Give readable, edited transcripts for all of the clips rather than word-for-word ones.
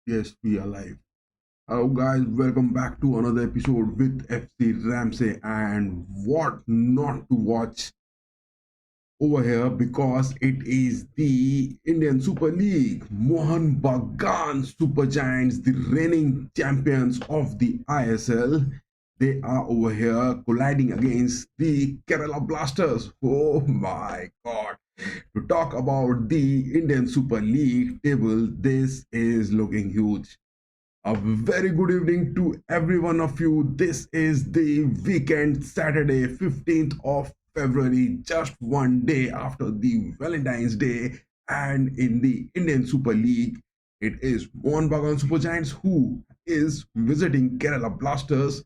Yes, we are live. Hello, guys. Welcome back to another episode with FC RAMSAY and what not to watch over here because it is the Indian Super League. Mohun Bagan Super Giants, the reigning champions of the ISL. They are over here colliding against the Kerala Blasters. Oh my god. To talk about the Indian Super League table, this is looking huge. A very good evening to every one of you. This is the weekend, Saturday, 15th of February, just one day after the Valentine's Day. And in the Indian Super League, it is Mohun Bagan Super Giants who is visiting Kerala Blasters,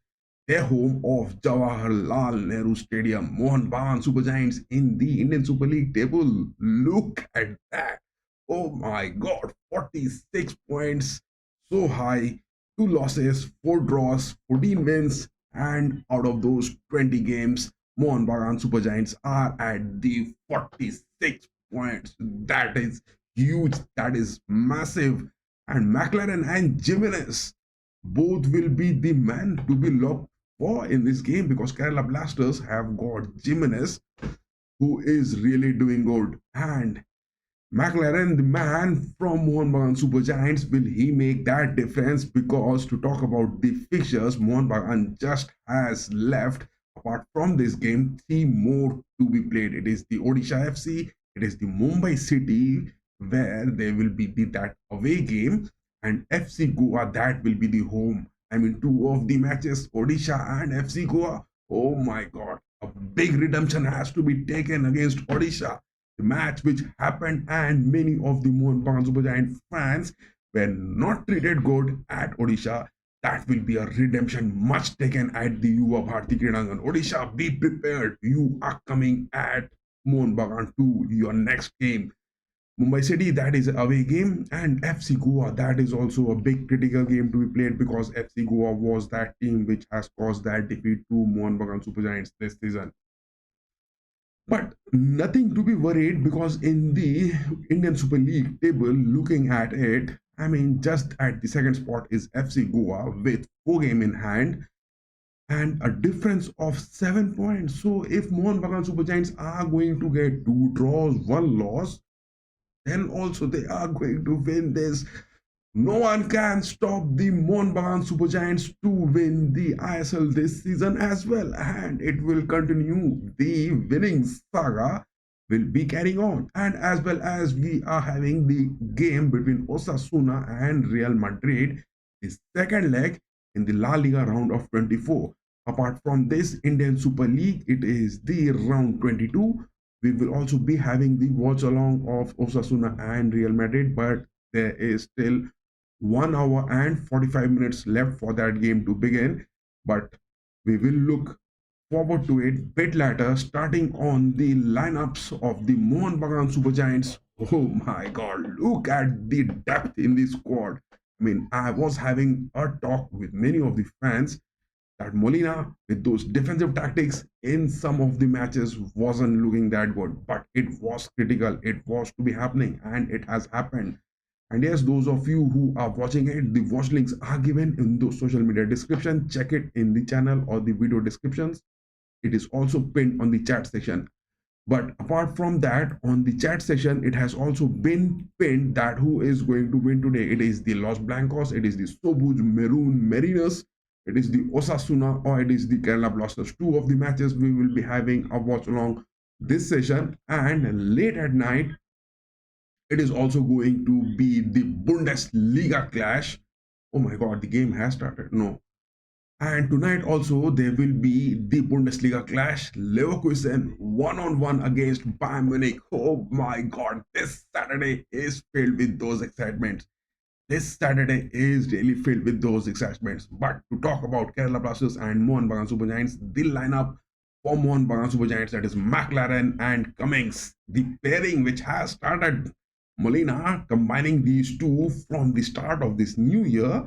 their home of Jawaharlal Nehru Stadium. Mohun Bagan Super Giants in the Indian Super League table. Look at that. Oh my God, 46 points, so high, 2 losses, 4 draws, 14 wins, and out of those 20 games, Mohun Bagan Super Giants are at the 46 points. That is huge, that is massive. And McLaren and Jimenez both will be the man to be looked for in this game because Kerala Blasters have got Jimenez, who is really doing good. And McLaren, the man from Mohun Bagan Super Giants, will he make that difference? Because to talk about the fixtures, Mohun Bagan just has left, apart from this game, 3 more to be played. It is the Odisha FC, it is the Mumbai City, where there will be that away game, and FC Goa, that will be the home. I mean, 2 of the matches, Odisha and FC Goa. Oh my God, a big redemption has to be taken against Odisha, the match which happened, and many of the Mohun Bagan Super Giant fans were not treated good at Odisha. That will be a redemption much taken at the Yuva Bharati Kridangan. Odisha, be prepared. You are coming at Mohun Bagan to your next game. Mumbai City, that is away game, and FC Goa, that is also a big critical game to be played because FC Goa was that team which has caused that defeat to Mohun Bagan Super Giants this season. But nothing to be worried because in the Indian Super League table, looking at it, I mean, just at the second spot is FC Goa with 4 games in hand and a difference of 7 points. So if Mohun Bagan Super Giants are going to get 2 draws, 1 loss, then also they are going to win this. No one can stop the Mohun Bagan Super Giants to win the ISL this season as well, and it will continue. The winning saga will be carrying on, and as well as we are having the game between Osasuna and Real Madrid, the second leg in the La Liga round of 24. Apart from this Indian Super League, it is the round 22. We will also be having the watch along of Osasuna and Real Madrid, but there is still 1 hour and 45 minutes left for that game to begin. But we will look forward to it bit later, starting on the lineups of the Mohun Bagan Super Giants. Oh my God, look at the depth in this squad. I mean, I was having a talk with many of the fans that Molina, with those defensive tactics in some of the matches, wasn't looking that good, but it was critical. It was to be happening, and it has happened. And yes, those of you who are watching it, the watch links are given in the social media description. Check it in the channel or the video descriptions. It is also pinned on the chat section. But apart from that, on the chat section, it has also been pinned that who is going to win today. It is the Los Blancos, it is the Sobuj Maroon Mariners, it is the Osasuna, or it is the Kerala Blasters. 2 of the matches we will be having a watch along this session. And late at night, it is also going to be the Bundesliga clash. Oh my God, the game has started. No. And tonight also there will be the Bundesliga clash. Leverkusen one-on-one against Bayern Munich. Oh my God, this Saturday is filled with those excitements. This Saturday is really filled with those excitements. But to talk about Kerala Blasters and Mohun Bagan Super Giants, the lineup for Mohun Bagan Super Giants, that is McLaren and Cummings. The pairing which has started, Molina combining these two from the start of this new year.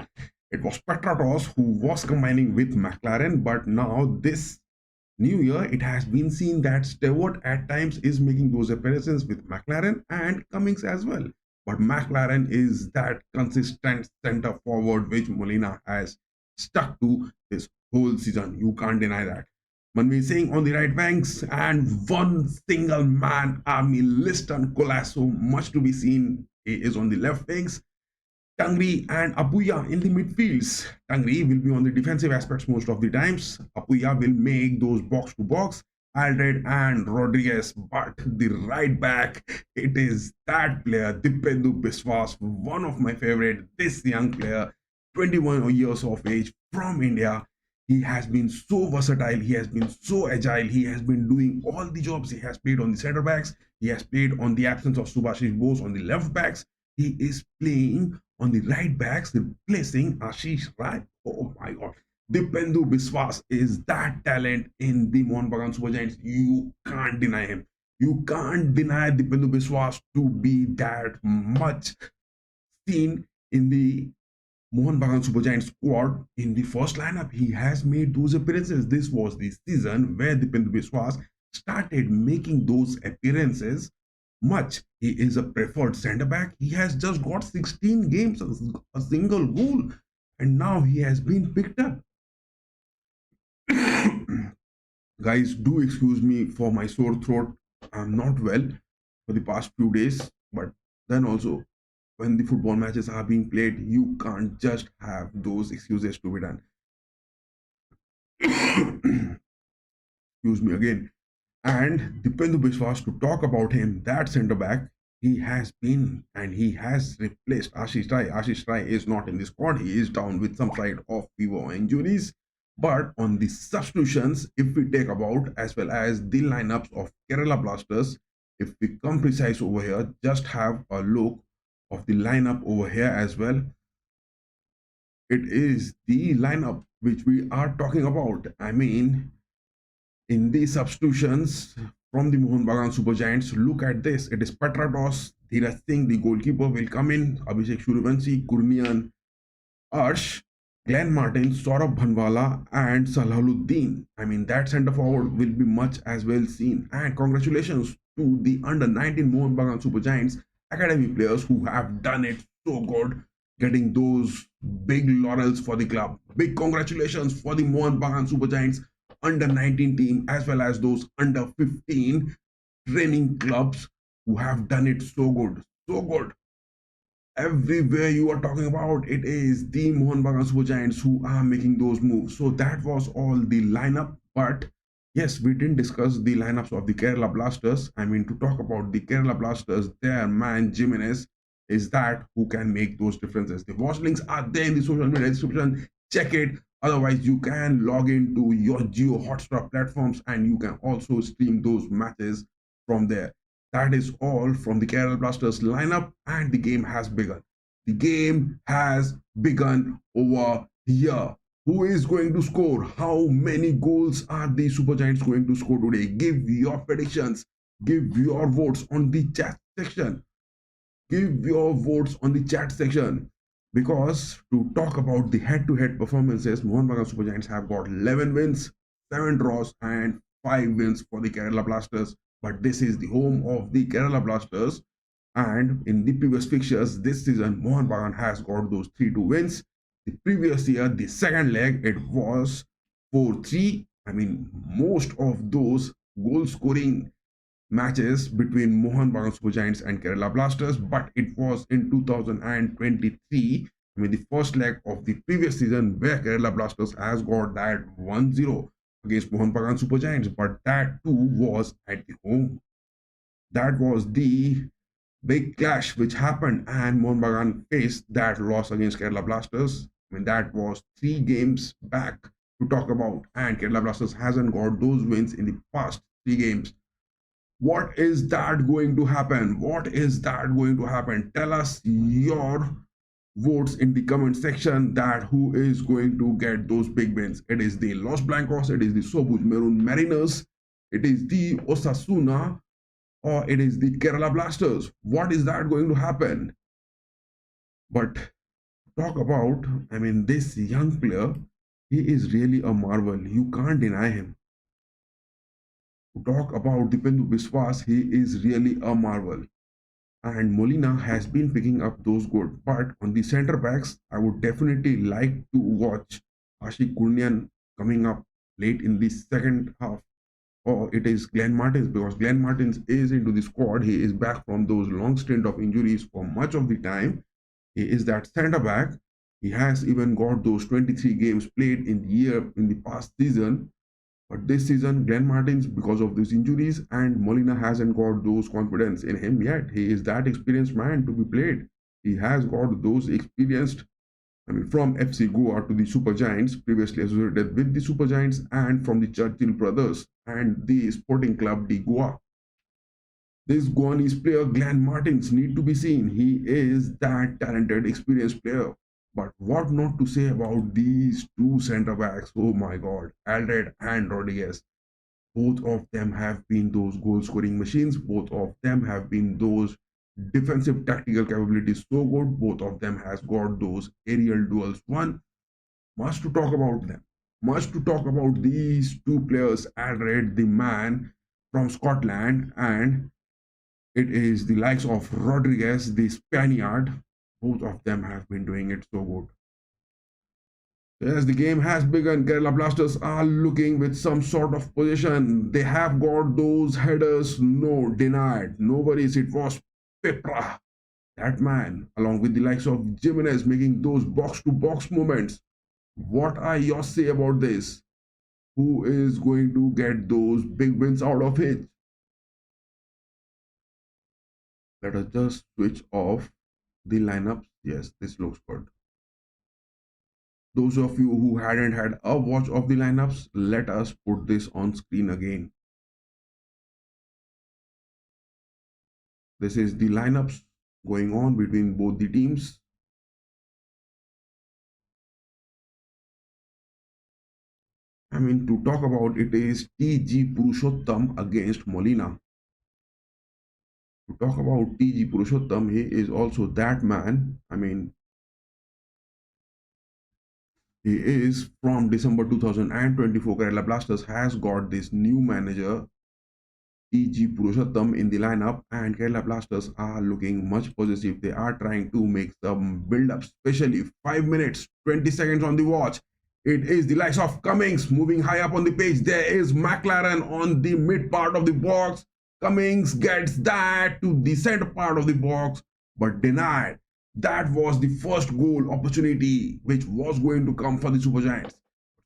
It was Petratos who was combining with McLaren, but now this new year, it has been seen that Stewart at times is making those appearances with McLaren and Cummings as well. But McLaren is that consistent center forward which Molina has stuck to this whole season. You can't deny that. Manveer Singh on the right wings and one single man army, Liston Colasso, much to be seen. He is on the left wings. Tangri and Apuya in the midfields. Tangri will be on the defensive aspects most of the times. Apuya will make those box to box. Aldred and Rodriguez, but the right back, it is that player, Dipendu Biswas, one of my favorite. This young player, 21 years of age from India. He has been so versatile. He has been so agile. He has been doing all the jobs. He has played on the center backs. He has played on the absence of Subhashish Bose on the left backs. He is playing on the right backs, replacing Ashish Rai. Oh my God. Dipendu Biswas is that talent in the Mohun Bagan Super Giants. You can't deny him. You can't deny Dipendu Biswas to be that much seen in the Mohun Bagan Super Giants squad in the first lineup. He has made those appearances. This was the season where Dipendu Biswas started making those appearances much. He is a preferred centre back. He has just got 16 games, a single goal, and now he has been picked up. Guys, do excuse me for my sore throat. I'm not well for the past few days, but then also when the football matches are being played, you can't just have those excuses to be done. Excuse me again. And Dipendu Biswas, to talk about him, that centre back, he has been and he has replaced Ashish Rai. Ashish Rai is not in the squad. He is down with some side of fever or injuries. But on the substitutions, if we take about as well as the lineups of Kerala Blasters, if we come precise over here, just have a look of the lineup over here as well. It is the lineup which we are talking about. I mean, in the substitutions from the Mohun Bagan Super Giants, look at this. It is Petrados, Dheeraj Singh, the goalkeeper, will come in. Abhishek Suryavanshi, Gurnian, Arsh, Glenn Martin, Saurabh Bhanwala, and Salahuddin. I mean, that centre forward will be much as well seen. And congratulations to the under 19 Mohun Bagan Super Giants academy players who have done it so good, getting those big laurels for the club. Big congratulations for the Mohun Bagan Super Giants under 19 team as well as those under 15 training clubs who have done it so good. So good. Everywhere you are talking about, it is the Mohun Bagan Super Giants who are making those moves. So that was all the lineup. But yes, we didn't discuss the lineups of the Kerala Blasters. I mean, to talk about the Kerala Blasters, their man Jimenez is that who can make those differences. The watch links are there in the social media description. Check it. Otherwise, you can log into your Geo Hotstar platforms and you can also stream those matches from there. That is all from the Kerala Blasters lineup, and the game has begun. The game has begun over here. Who is going to score? How many goals are the Super Giants going to score today? Give your predictions. Give your votes on the chat section. Give your votes on the chat section. Because to talk about the head-to-head performances, Mohun Bagan Super Giants have got 11 wins, 7 draws, and 5 wins for the Kerala Blasters. But this is the home of the Kerala Blasters. And in the previous fixtures this season, Mohun Bagan has got those 3-2 wins. The previous year, the second leg, it was 4-3. I mean, most of those goal scoring matches between Mohun Bagan Super Giants and Kerala Blasters, but it was in 2023. I mean, the first leg of the previous season where Kerala Blasters has got that 1-0 against Mohun Bagan Super Giants, but that too was at the home. That was the big clash which happened, and Mohun Bagan faced that loss against Kerala Blasters. I mean, that was 3 games back to talk about, and Kerala Blasters hasn't got those wins in the past 3 games. What is that going to happen? What is that going to happen? Tell us your votes in the comment section that who is going to get those big wins. It is the Los Blancos, it is the Sobuj Maroon Mariners, it is the Osasuna, or it is the Kerala Blasters. What is that going to happen? But talk about, I mean, this young player, he is really a marvel. You can't deny him. Talk about Dipendu Biswas, he is really a marvel. and Molina has been picking up those good. But on the centre backs, I would definitely like to watch Ashik Kunyan coming up late in the second half. Or it is Glenn Martins, because Glenn Martins is into the squad. He is back from those long stint of injuries for much of the time. He is that centre back. He has even got those 23 games played in the year in the past season. But this season, Glenn Martins, because of those injuries, and Molina hasn't got those confidence in him yet. He is that experienced man to be played. He has got those experienced, from FC Goa to the Super Giants, previously associated with the Super Giants, and from the Churchill brothers and the Sporting Club de Goa. This Guanese player, Glenn Martins, need to be seen. He is that talented, experienced player. But what not to say about these two centre backs? Oh my God, Alred and Rodriguez. Both of them have been those goal scoring machines. Both of them have been those defensive tactical capabilities so good. Both of them has got those aerial duels won. Much to talk about them. Much to talk about these two players. Alred, the man from Scotland, and it is the likes of Rodriguez, the Spaniard. Both of them have been doing it so good. As the game has begun, Kerala Blasters are looking with some sort of position. They have got those headers, no denied. No worries, it was Pepra, that man, along with the likes of Jimenez, making those box-to-box moments. What are your say about this? Who is going to get those big wins out of it? Let us just switch off the lineups. Yes, this looks good. Those of you who hadn't had a watch of the lineups, let us put this on screen again. This is the lineups going on between both the teams. To talk about it is TG Purushottam against Molina. To talk about TG Purushottam, he is also that man. He is from December 2024. Kerala Blasters has got this new manager, TG Purushottam, in the lineup, and Kerala Blasters are looking much positive. They are trying to make some build-up, especially 5 minutes, 20 seconds on the watch. It is the likes of Cummings moving high up on the pitch. There is McLaren on the mid part of the box. Cummings gets that to the center part of the box, but denied. That was the first goal opportunity which was going to come for the Super Giants.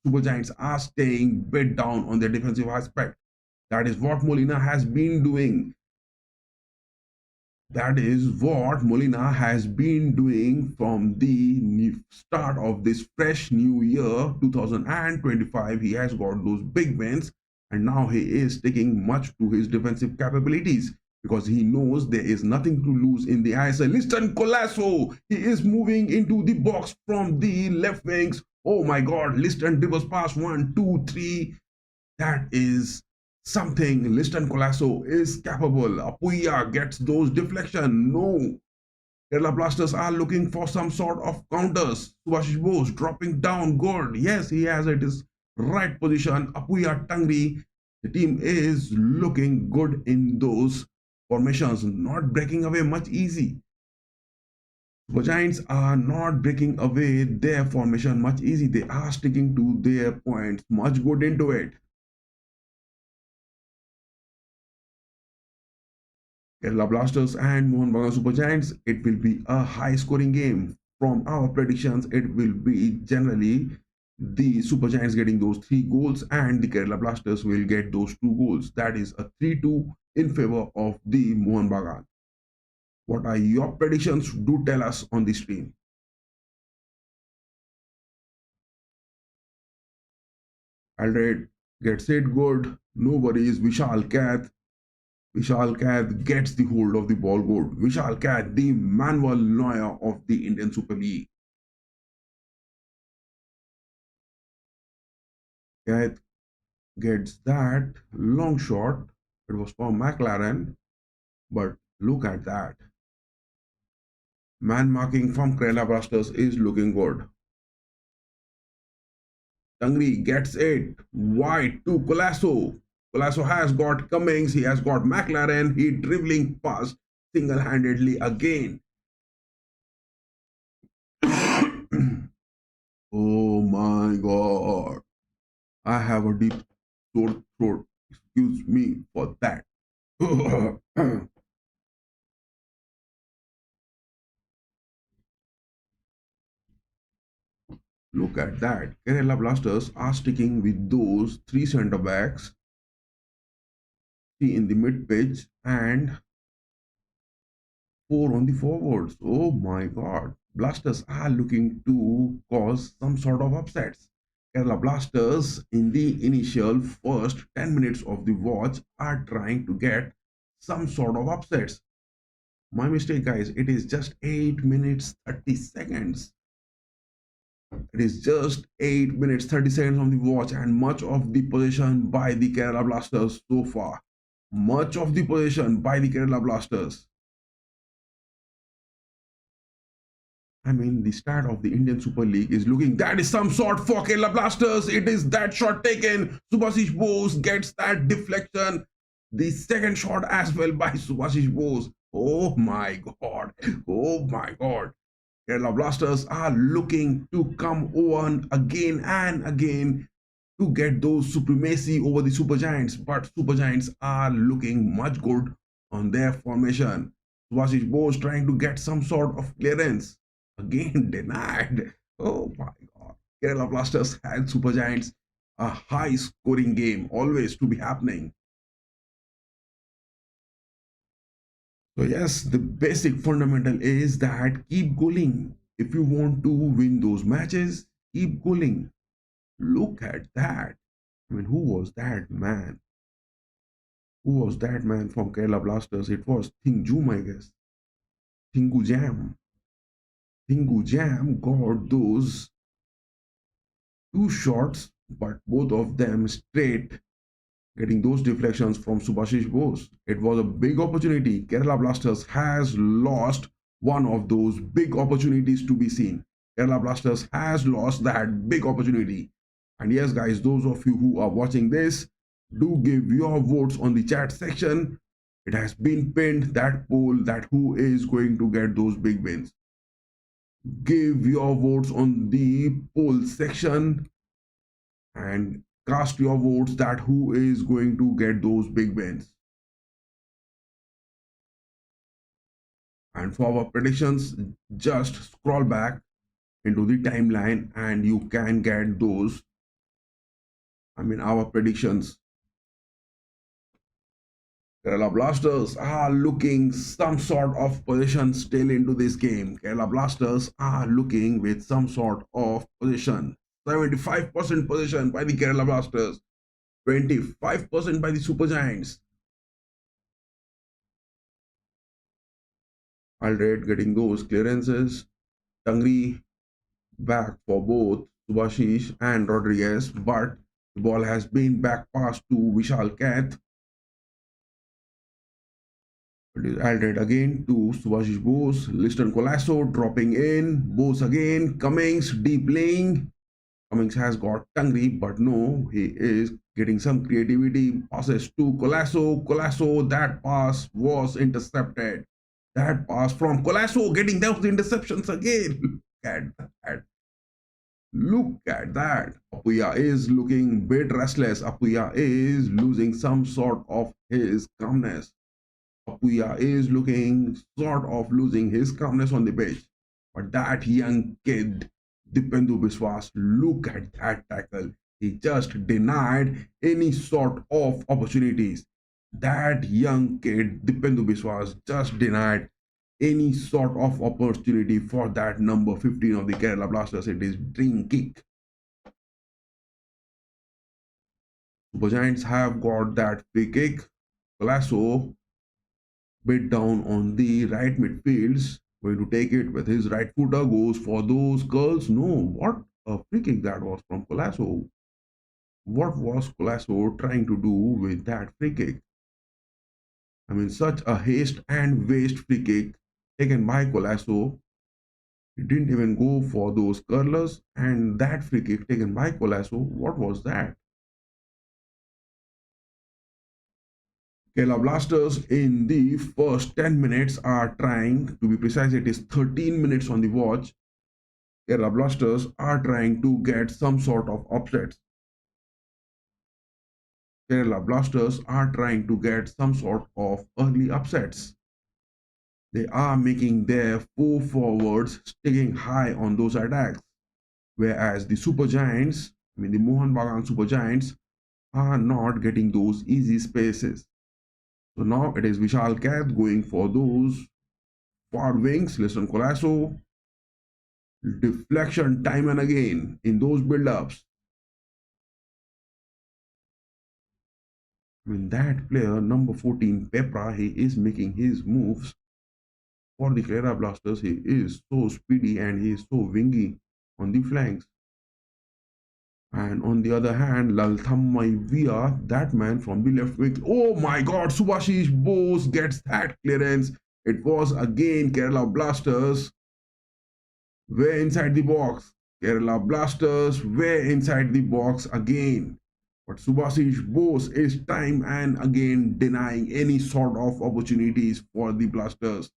Super Giants are staying bit down on their defensive aspect. That is what Molina has been doing. That is what Molina has been doing from the start of this fresh new year 2025. He has got those big wins, and now he is sticking much to his defensive capabilities because he knows there is nothing to lose in the ISL. Listen, Colasso, he is moving into the box from the left wings. Oh my God, Liston dribbles past 1, 2, 3. That is something Liston Colasso is capable. Apuya gets those deflection. No. Kerala Blasters are looking for some sort of counters. Subhashish Bose dropping down. Good. Yes, he has it his right position. Apuya Tangri. The team is looking good in those formations, not breaking away much easy. The Giants are not breaking away their formation much easy. They are sticking to their points much good into it. Kerala Blasters and Mohun Bagan Super Giants, it will be a high scoring game. From our predictions, it will be generally the Super Giants getting those 3 goals and the Kerala Blasters will get those 2 goals. That is a 3-2 in favor of the Mohun Bagan. What are your predictions? Do tell us on the stream. Alred gets it good. No worries. Vishal Kath gets the hold of the ball good. Vishal Kath, the Manuel Neuer of the Indian Super League. Kath gets that long shot. It was for McLaren, but look at that. Man marking from Kerala Blasters is looking good. Tangri gets it wide to Colasso. Colasso has got Cummings, he has got McLaren, he dribbling past single-handedly again. Oh my god. I have a deep sore throat. Excuse me for that. Look at that. Kerala Blasters are sticking with those three centre backs, three in the mid pitch, and four on the forwards. Oh my god. Blasters are looking to cause some sort of upsets. Kerala Blasters, in the initial first 10 minutes of the watch, are trying to get some sort of upsets. My mistake, guys. It is just 8 minutes 30 seconds. It is just 8 minutes 30 seconds on the watch, and much of the possession by the Kerala Blasters so far. Much of the possession by the Kerala Blasters. I mean, the start of the Indian Super League is looking. That is some sort for Kerala Blasters. It is that shot taken. Subhasish Bose gets that deflection. The second shot as well by Subhasish Bose. Oh my god. Oh my god. Kerala Blasters are looking to come on again and again to get those supremacy over the Super Giants, but Super Giants are looking much good on their formation. Subhasish Bose trying to get some sort of clearance. Again denied. Oh my god. Kerala Blasters had Super Giants, a high scoring game, always to be happening. So yes, the basic fundamental is that keep goaling. If you want to win those matches, keep goaling. Look at that. I mean, who was that man? Who was that man from Kerala Blasters? It was Thingjum, I guess. Thingu Jam. Thingu Jam got those two shots, but both of them straight, getting those deflections from Subhashish Bose. It was a big opportunity. Kerala Blasters has lost one of those big opportunities to be seen. Kerala Blasters has lost that big opportunity. And yes, guys, those of you who are watching this, do give your votes on the chat section. It has been pinned, that poll, that who is going to get those big wins. Give your votes on the poll section and cast your votes that who is going to get those big wins. And for our predictions, just scroll back into the timeline and you can get those. I mean, our predictions. Kerala Blasters are looking some sort of position still into this game. Kerala Blasters are looking with some sort of position. 75% position by the Kerala Blasters. 25% by the Super Giants. Alred getting those clearances. Tangri back for both Subhashish and Rodriguez, but the ball has been back passed to Vishal Kath. It is Alred again to Subhashish Bose. Liston Colasso dropping in. Bose again. Cummings deep laying. Cummings has got Tangri, but no, he is getting some creativity. Passes to Colasso. Colasso, that pass was intercepted. That pass from Colasso getting those interceptions again. Look at that. Look at that. Apuya is looking a bit restless. Apuya is losing some sort of his calmness. Apuya is looking sort of losing his calmness on the pitch. But that young kid, Dipendu Biswas, look at that tackle. He just denied any sort of opportunities. That young kid, Dipendu Biswas, just denied any sort of opportunity for that number 15 of the Kerala Blasters. It is dream kick. Super Giants have got that free kick. Colasso bit down on the right midfields, going to take it with his right footer, goes for those curls. No, what a free kick that was from Colasso. What was Colasso trying to do with that free kick? I mean, such a haste and waste free kick taken by Colasso. He didn't even go for those curlers, and that free kick taken by Colasso, what was that? Kerala Blasters in the first 10 minutes are trying, to be precise, it is 13 minutes on the watch. Kerala Blasters are trying to get some sort of upsets. Kerala Blasters are trying to get some sort of early upsets. They are making their four forwards sticking high on those attacks, whereas the Super Giants, the Mohun Bagan Super Giants, are not getting those easy spaces. So now it is Vishal Kath going for those far wings. Listen, Colasso, deflection time and again in those build-ups. That player, number 14, Pepra, he is making his moves for the Kerala Blasters. He is so speedy and he is so wingy on the flanks. And on the other hand, Lalthammai Via, that man from the left wing. Oh my god, Subhashish Bose gets that clearance. It was again Kerala Blasters way inside the box. Kerala Blasters way inside the box again. But Subhashish Bose is time and again denying any sort of opportunities for the Blasters.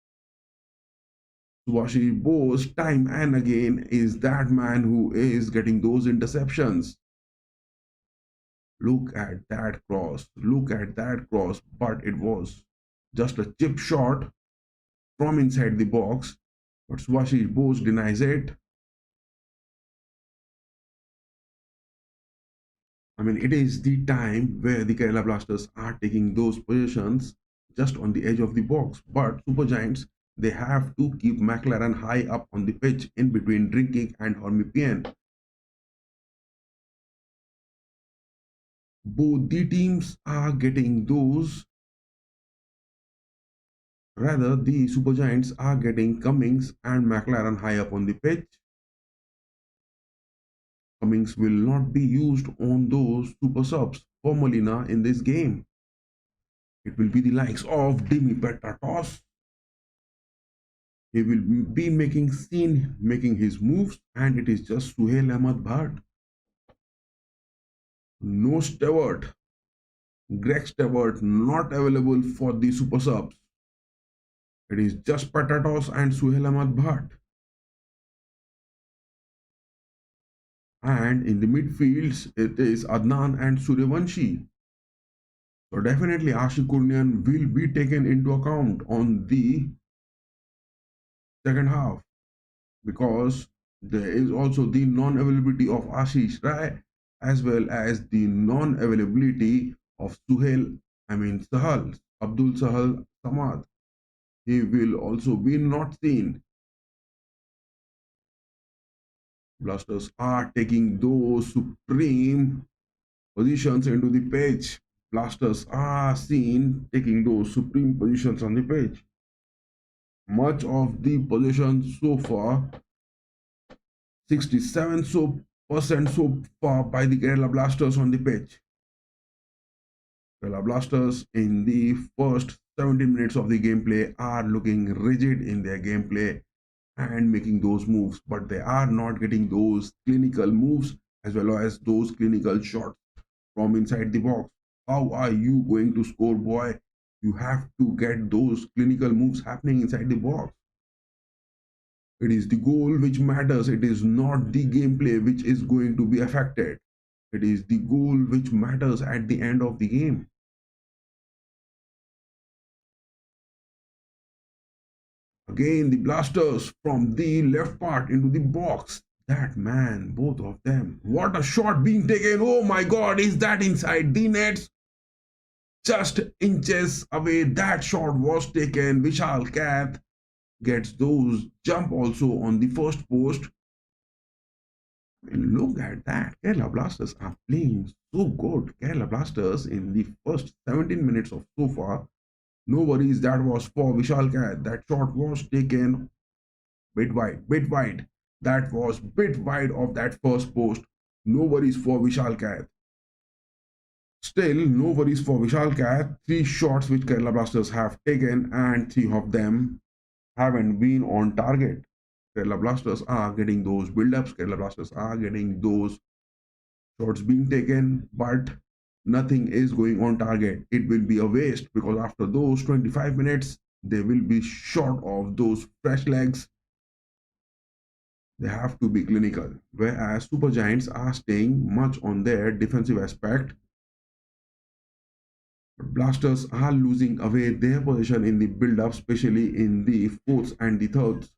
Subhashish Bose time and again is that man who is getting those interceptions. Look at that cross. Look at that cross. But it was just a chip shot from inside the box. But Subhashish Bose denies it. It is the time where the Kerala Blasters are taking those positions just on the edge of the box. But Super Giants, they have to keep McLaren high up on the pitch in between Drinking and Hormipian. Both the teams are getting those, rather the Super Giants are getting Cummings and McLaren high up on the pitch. Cummings will not be used on those super subs for Molina in this game. It will be the likes of Dimi Petratos. He will be making his moves, and it is just Suhail Ahmad Bhatt. No Stewart. Greg Stewart not available for the super subs. It is just Petratos and Suhail Ahmad Bhatt. And in the midfields, it is Adnan and Suryavanshi. So definitely Ashik Kurnian will be taken into account on the second half, because there is also the non-availability of Ashish Rai as well as the non-availability of Sahal, Abdul Sahal Samad. He will also be not seen. Blasters are taking those supreme positions into the pitch. Blasters are seen taking those supreme positions on the pitch. Much of the positions so far, 67% so far by the Kerala Blasters on the pitch. Kerala Blasters in the first 17 minutes of the gameplay are looking rigid in their gameplay and making those moves, but they are not getting those clinical moves as well as those clinical shots from inside the box. How are you going to score, boy? You have to get those clinical moves happening inside the box. It is the goal which matters. It is not the gameplay which is going to be affected. It is the goal which matters at the end of the game. Again, the Blasters from the left part into the box. That man, both of them. What a shot being taken. Oh my God, is that inside the nets? Just inches away, that shot was taken. Vishal Kath gets those jump also on the first post. Look at that. Kerala Blasters are playing so good. Kerala Blasters in the first 17 minutes of so far. No worries, that was for Vishal Kath. That shot was taken bit wide. That was bit wide of that first post. No worries for Vishal Kath. Still, no worries for Vishal Kath. 3 shots which Kerala Blasters have taken, and 3 of them haven't been on target. Kerala Blasters are getting those build-ups. Kerala Blasters are getting those shots being taken, but nothing is going on target. It will be a waste because after those 25 minutes, they will be short of those fresh legs. They have to be clinical. Whereas Super Giants are staying much on their defensive aspect. But Blasters are losing away their position in the build-up, especially in the fourths and the thirds.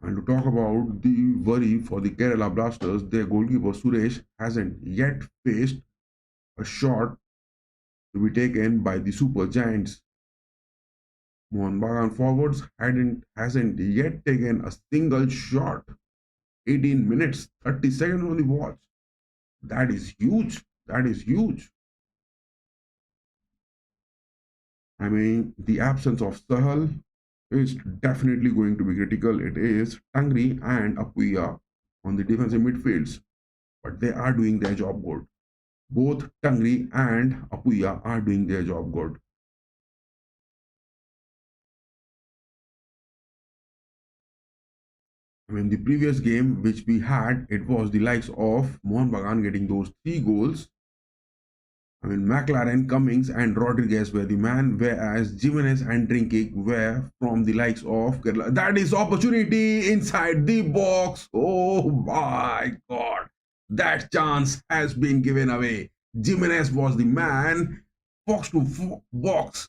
And to talk about the worry for the Kerala Blasters, their goalkeeper Suresh hasn't yet faced a shot to be taken by the Super Giants. Mohun Bagan forwards hasn't yet taken a single shot. 18 minutes, 30 seconds on the watch. That is huge. That is huge. I mean, the absence of Sahal is definitely going to be critical. It is Tangri and Apuya on the defensive midfields, but they are doing their job good. Both Tangri and Apuya are doing their job good. I mean, the previous game which we had, it was the likes of Mohun Bagan getting those 3 goals. I mean, McLaren, Cummings, and Rodriguez were the man, whereas Jimenez and Drinkig were from the likes of Kerala. That is opportunity inside the box. Oh my God. That chance has been given away. Jimenez was the man. Fox to box.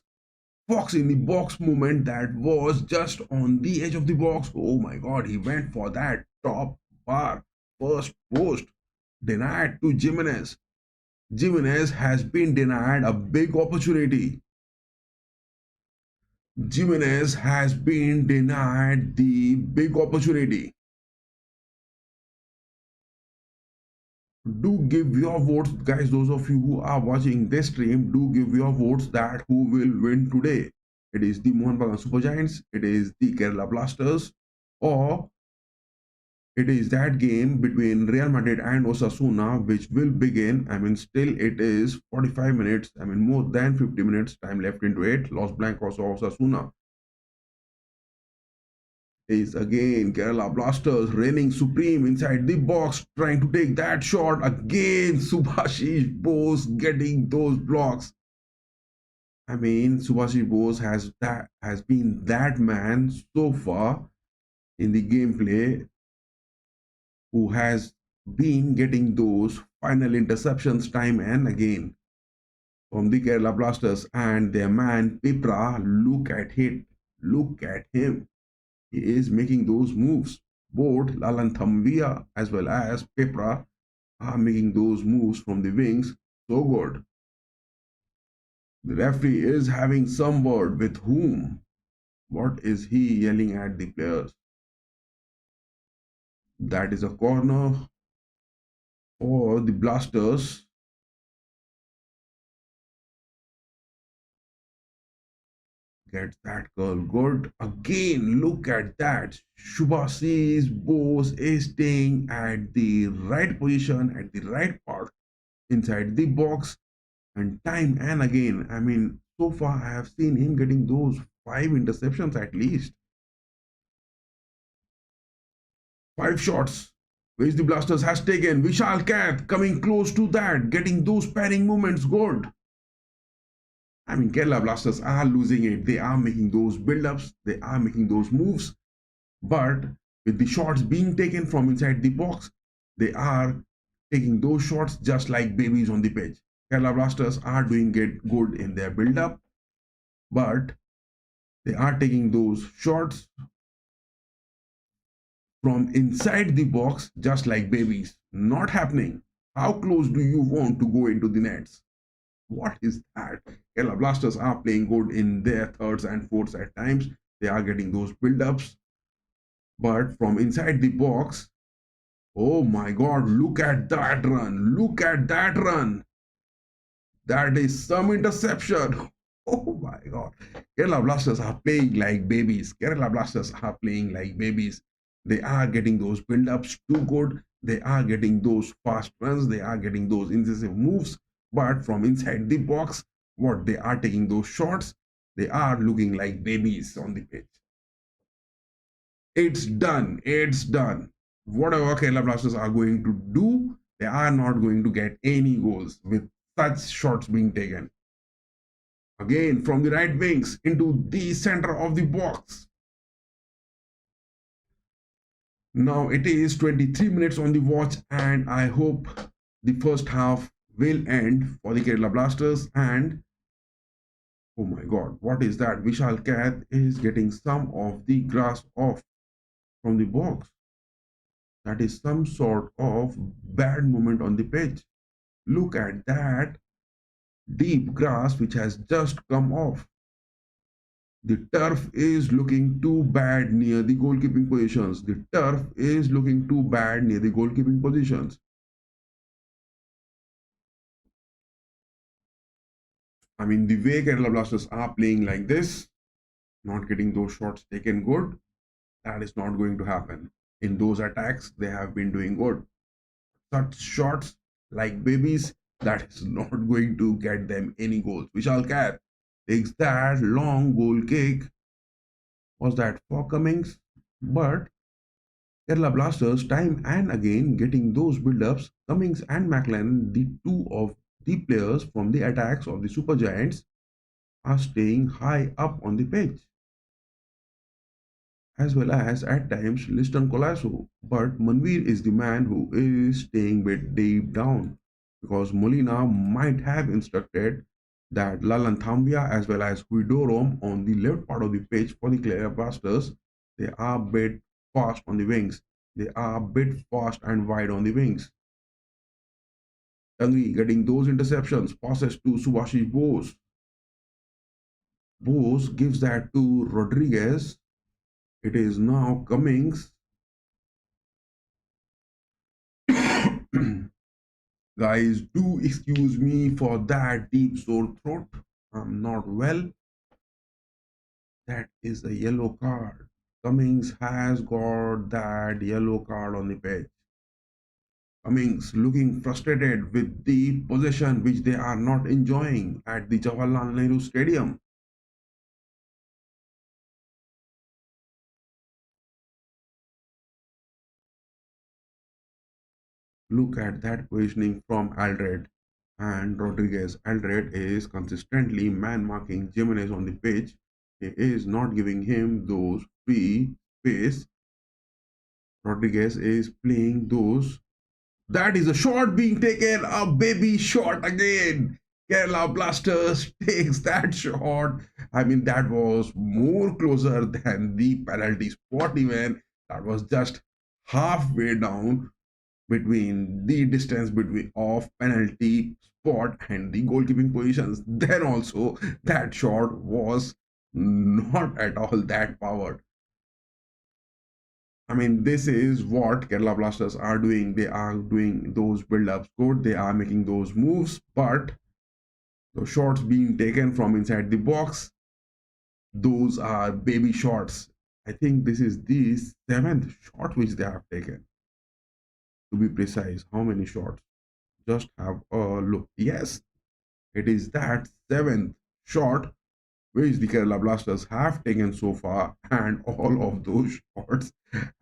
Fox in the box movement that was just on the edge of the box. Oh my God. He went for that top bar. First post. Denied to Jimenez. Jimenez has been denied a big opportunity. Jimenez has been denied the big opportunity. Do give your votes, guys. Those of you who are watching this stream, do give your votes that who will win today. It is the Mohun Bagan Super Giants, it is the Kerala Blasters, or it is that game between Real Madrid and Osasuna which will begin. I mean, still it is 45 minutes. I mean, more than 50 minutes time left into it. Los Blancos or Osasuna. Is again Kerala Blasters reigning supreme inside the box, trying to take that shot again. Subhashish Bose getting those blocks. I mean, Subhashish Bose has been that man so far in the gameplay who has been getting those final interceptions time and again from the Kerala Blasters and their man Pipra. Look at it. Look at him. He is making those moves. Both Lalan Thamvia as well as Pipra are making those moves from the wings. So good. The referee is having some word with whom? What is he yelling at the players? That is a corner for the Blasters. Gets that girl good. Again, look at that. Shubhasi's Bose is staying at the right position, at the right part inside the box. And time and again, I mean, so far I have seen him getting those 5 interceptions at least. 5 shots which the Blasters has taken. Vishal Kath coming close to that, getting those pairing movements good. I mean, Kerala Blasters are losing it. They are making those build-ups. They are making those moves. But with the shots being taken from inside the box, they are taking those shots just like babies on the pitch. Kerala Blasters are doing it good in their build-up, but they are taking those shots from inside the box just like babies. Not happening. How close do you want to go into the nets? What is that? Kerala Blasters are playing good in their thirds and fourths at times. They are getting those build-ups. But from inside the box, oh my God, look at that run. Look at that run. That is some interception. Oh my God. Kerala Blasters are playing like babies. Kerala Blasters are playing like babies. They are getting those build-ups too good. They are getting those fast runs. They are getting those incisive moves. But from inside the box, what they are taking those shots, they are looking like babies on the pitch. It's done. It's done. Whatever Kerala Blasters are going to do, they are not going to get any goals with such shots being taken. Again, from the right wings into the center of the box. Now it is 23 minutes on the watch, and I hope the first half will end for the Kerala Blasters. And oh my god, what is that? Vishal Kath is getting some of the grass off from the box. That is some sort of bad movement on the pitch. Look at that deep grass which has just come off. The turf is looking too bad near the goalkeeping positions. The turf is looking too bad near the goalkeeping positions. I mean, the way Kerala Blasters are playing like this, not getting those shots taken good, that is not going to happen. In those attacks, they have been doing good. Such shots like babies, that is not going to get them any goals. Vishal Kath takes that long goal kick. Was that for Cummings? But Kerala Blasters time and again getting those build-ups. Cummings and McLaren, the two of the players from the attacks of the Super Giants, are staying high up on the pitch, as well as at times Liston Colasso. But Manveer is the man who is staying bit deep down, because Molina might have instructed that Lalan Thambia as well as Huidorom on the left part of the pitch for the Kerala Blasters, they are a bit fast on the wings. They are a bit fast and wide on the wings. Tangri getting those interceptions, passes to Subhashish Bose. Bose gives that to Rodriguez. It is now Cummings. Guys, do excuse me for that deep sore throat. I'm not well. That is a yellow card. Cummings has got that yellow card on the pitch. Cummings looking frustrated with the possession which they are not enjoying at the Jawaharlal Nehru Stadium. Look at that positioning from Aldred and Rodriguez. Aldred is consistently man marking Jimenez on the pitch. He is not giving him those free space. Rodriguez is playing those. That is a shot being taken, a baby shot again. Kerala Blasters takes that shot. I mean, that was more closer than the penalty spot even. That was just halfway down between the distance between of penalty spot and the goalkeeping positions. Then also that shot was not at all that powered. I mean, this is what Kerala Blasters are doing. They are doing those build-ups good. They are making those moves, but the shots being taken from inside the box, those are baby shots. I think this is the 7th shot which they have taken. To be precise, how many shots? Just have a look. Yes, it is that 7th shot which the Kerala Blasters have taken so far, and all of those shots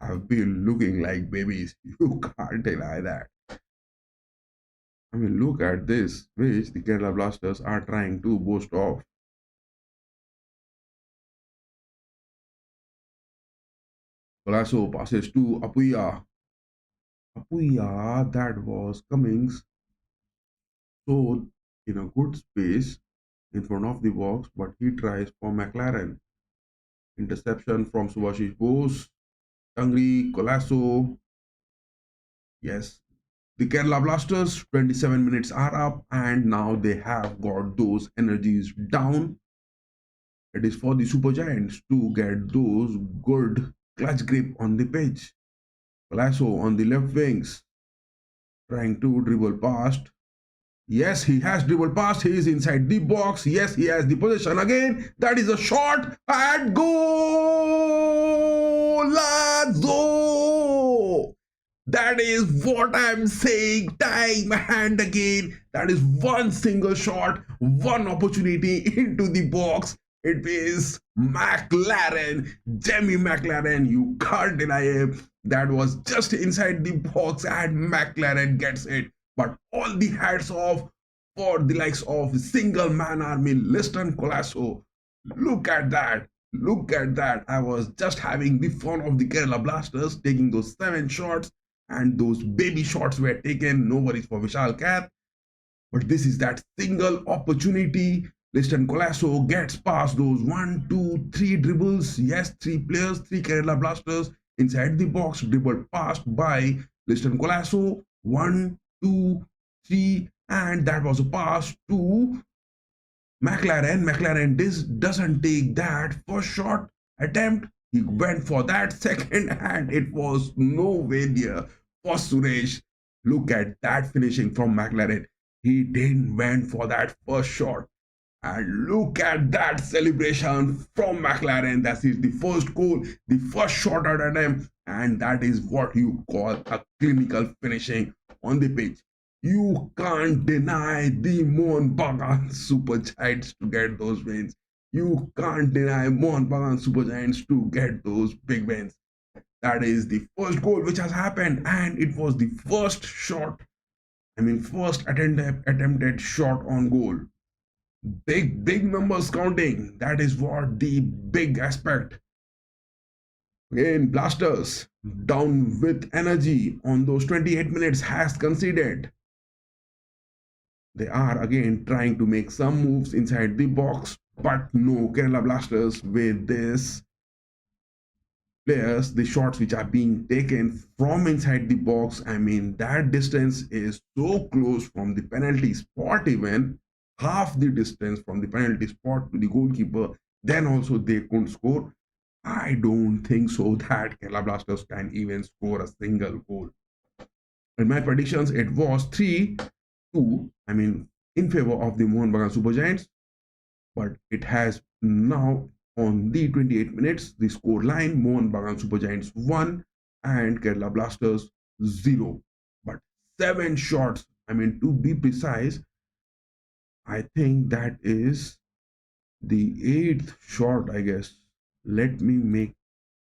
have been looking like babies. You can't deny that. I mean, look at this, which the Kerala Blasters are trying to boast off. Colasso passes to Apuya. Apuya, that was Cummings. So, in a good space in front of the box, but he tries for McLaren. Interception from Subhashish Bose. Tangri, Colasso. Yes. The Kerala Blasters, 27 minutes are up, and now they have got those energies down. It is for the Super Giants to get those good clutch grip on the pitch. Colasso on the left wings, trying to dribble past. Yes, he has dribbled past. He is inside the box. Yes, he has the possession again. That is a shot and goal! Lazo! That is what I'm saying time and again. That is one single shot, one opportunity into the box. It is McLaren, Jamie McLaren. You can't deny him. That was just inside the box, and McLaren gets it. But all the hats off for the likes of single man army, Liston Colasso. Look at that. Look at that. I was just having the fun of the Kerala Blasters taking those 7 shots, and those baby shots were taken. No worries for Vishal Kath. But this is that single opportunity. Liston Colasso gets past those 1, 2, 3 dribbles. Yes, 3 players, 3 Kerala Blasters inside the box, dribbled past by Liston Colasso. 1, 2, 3, and that was a pass to McLaren. McLaren doesn't take that first shot attempt. He went for that second, and it was nowhere near for Suresh. Look at that finishing from McLaren. He didn't went for that first shot. And look at that celebration from McLaren. That is the first goal, the first shot at attempt, and that is what you call a clinical finishing on the pitch. You can't deny the Mohun Bagan Super Giants to get those wins. You can't deny Mohun Bagan Super Giants to get those big wins. That is the first goal which has happened, and it was the first shot. I mean, first attempted shot on goal. Big numbers counting. That is what the big aspect. Again, Blasters down with energy on those 28 minutes has conceded. They are again trying to make some moves inside the box, but no, Kerala Blasters with this players, the shots which are being taken from inside the box, I mean, that distance is so close from the penalty spot, even half the distance from the penalty spot to the goalkeeper, then also they couldn't score. I don't think so that Kerala Blasters can even score a single goal. In my predictions, it was 3-2, I mean, in favor of the Mohun Bagan Super Giants, but it has now on the 28 minutes, the score line, Mohun Bagan Super Giants 1 and Kerala Blasters 0. But 7 shots, I mean, to be precise, I think that is the 8th shot, I guess. Let me make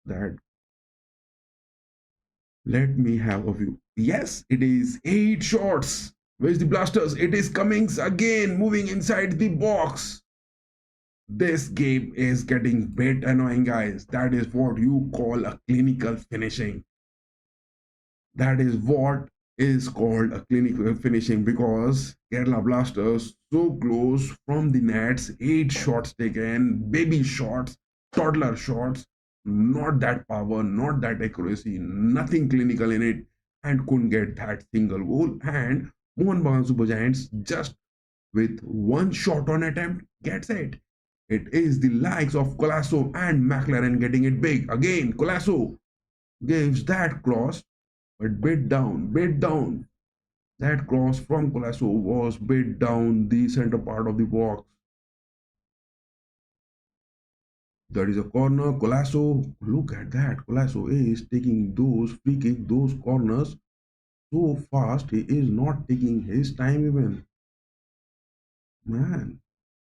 that. Let me have a view. Yes, it is 8 shots. Where's the Blasters? It is Cummings again moving inside the box. This game is getting a bit annoying, guys. That is what you call a clinical finishing. That is what is called a clinical finishing, because Kerala Blasters so close from the nets, 8 shots taken, baby shots, toddler shots, not that power, not that accuracy, nothing clinical in it, and couldn't get that single goal. And Mohun Bagan Super Giants just with 1 shot on attempt gets it. It is the likes of Colasso and McLaren getting it big. Again, Colasso gives that cross, but bit down, bit down. That cross from Colasso was bit down the center part of the box. That is a corner. Colasso, look at that. Colasso is taking those free kicks, those corners so fast. He is not taking his time even. Man,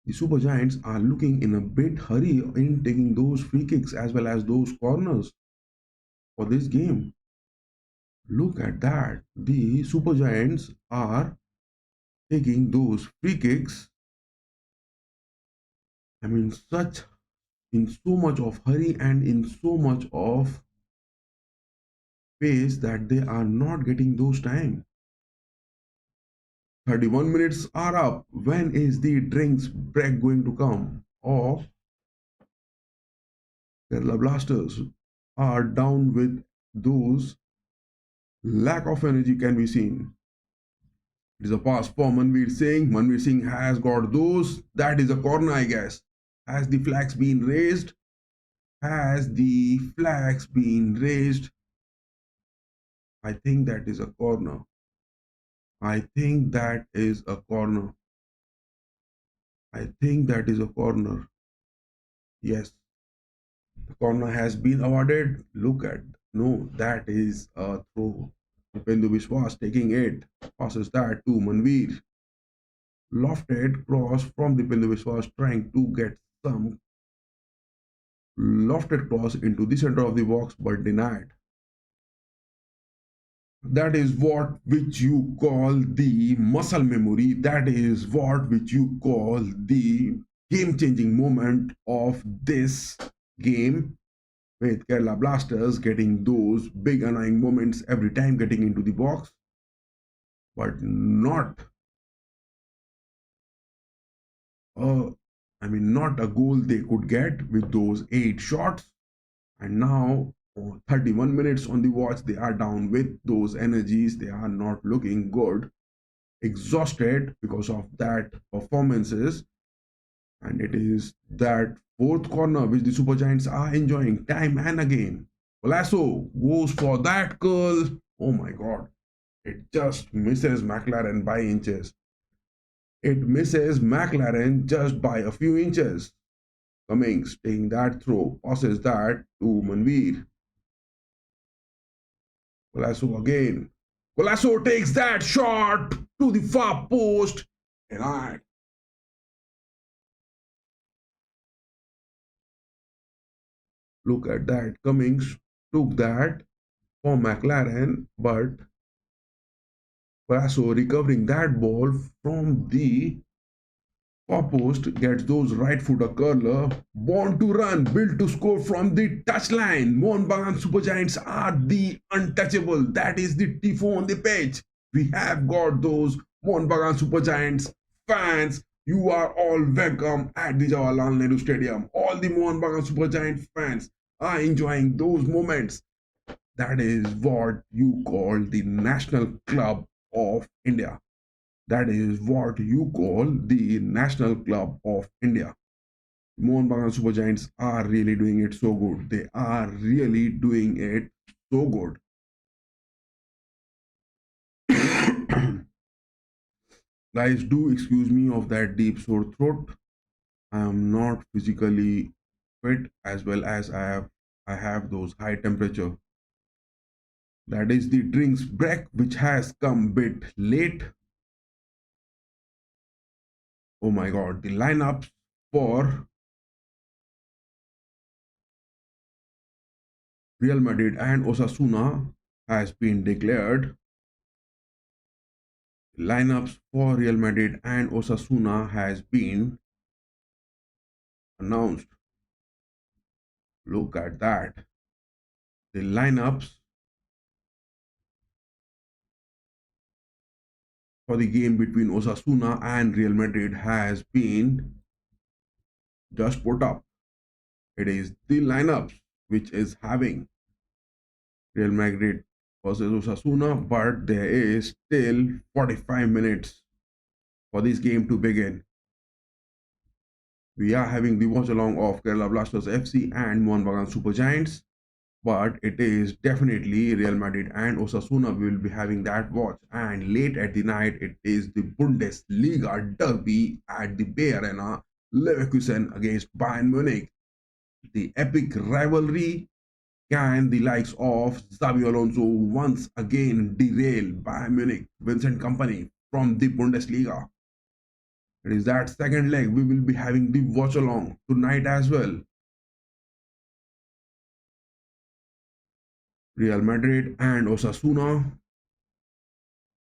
the Super Giants are looking in a bit hurry in taking those free kicks as well as those corners for this game. Look at that. The Super Giants are taking those free kicks. I mean, such in so much of hurry and in so much of pace that they are not getting those time. 31 minutes are up. When is the drinks break going to come? Or Kerala Blasters are down with those lack of energy can be seen. It is a pass for Manveer Singh. Manveer Singh has got those. That is a corner, I guess. Has the flags been raised? Has the flags been raised? I think that is a corner. I think that is a corner. I think that is a corner. Yes. The corner has been awarded. Look at. No, that is a throw. Dipendu Biswas taking it. Passes that to Manveer. Lofted cross from Dipendu Biswas trying to get some lofted cross into the center of the box but denied. That is what which you call the muscle memory. That is what which you call the game changing moment of this game, with Kerala Blasters getting those big annoying moments every time getting into the box, but not a, not a goal they could get with those 8 shots. And now 31 minutes on the watch, they are down with those energies. They are not looking good, exhausted because of that performances. And it is that fourth corner which the Super Giants are enjoying time and again. Lasso goes for that curl. Oh my god. It just misses McLaren by inches. It misses McLaren just by a few inches. Cummings taking that throw, passes that to Manveer. Colasso again. Colasso takes that shot to the far post. And look at that. Cummings took that for McLaren, but Colasso recovering that ball from the far post, gets those right footer curler. Born to run, built to score from the touchline. Mohun Bagan Super Giants are the untouchable. That is the tifo on the pitch. We have got those Mohun Bagan Super Giants fans. You are all welcome at the Jawaharlal Nehru Stadium. All the Mohun Bagan Super Giant fans are enjoying those moments. That is what you call the National Club of India. That is what you call the National Club of India. Mohun Bagan Super Giants are really doing it so good. They are really doing it so good. Guys, do excuse me of that deep sore throat. I am not physically fit, as well as I have those high temperature. That is the drinks break which has come bit late. Oh my god, the lineups for Real Madrid and Osasuna has been declared. Lineups for Real Madrid and Osasuna has been announced. Look at that. The lineups for the game between Osasuna and Real Madrid has been just put up. It is the lineups which is having Real Madrid versus Osasuna, but there is still 45 minutes for this game to begin. We are having the watch along of Kerala Blasters FC and Mohun Bagan Super Giants, but it is definitely Real Madrid and Osasuna will be having that watch. And late at the night, it is the Bundesliga derby at the Bay Arena, Leverkusen against Bayern Munich. The epic rivalry. Can the likes of Xabi Alonso once again derail Bayern Munich, Vincent Company from the Bundesliga? It is that second leg we will be having the watch along tonight as well. Real Madrid and Osasuna.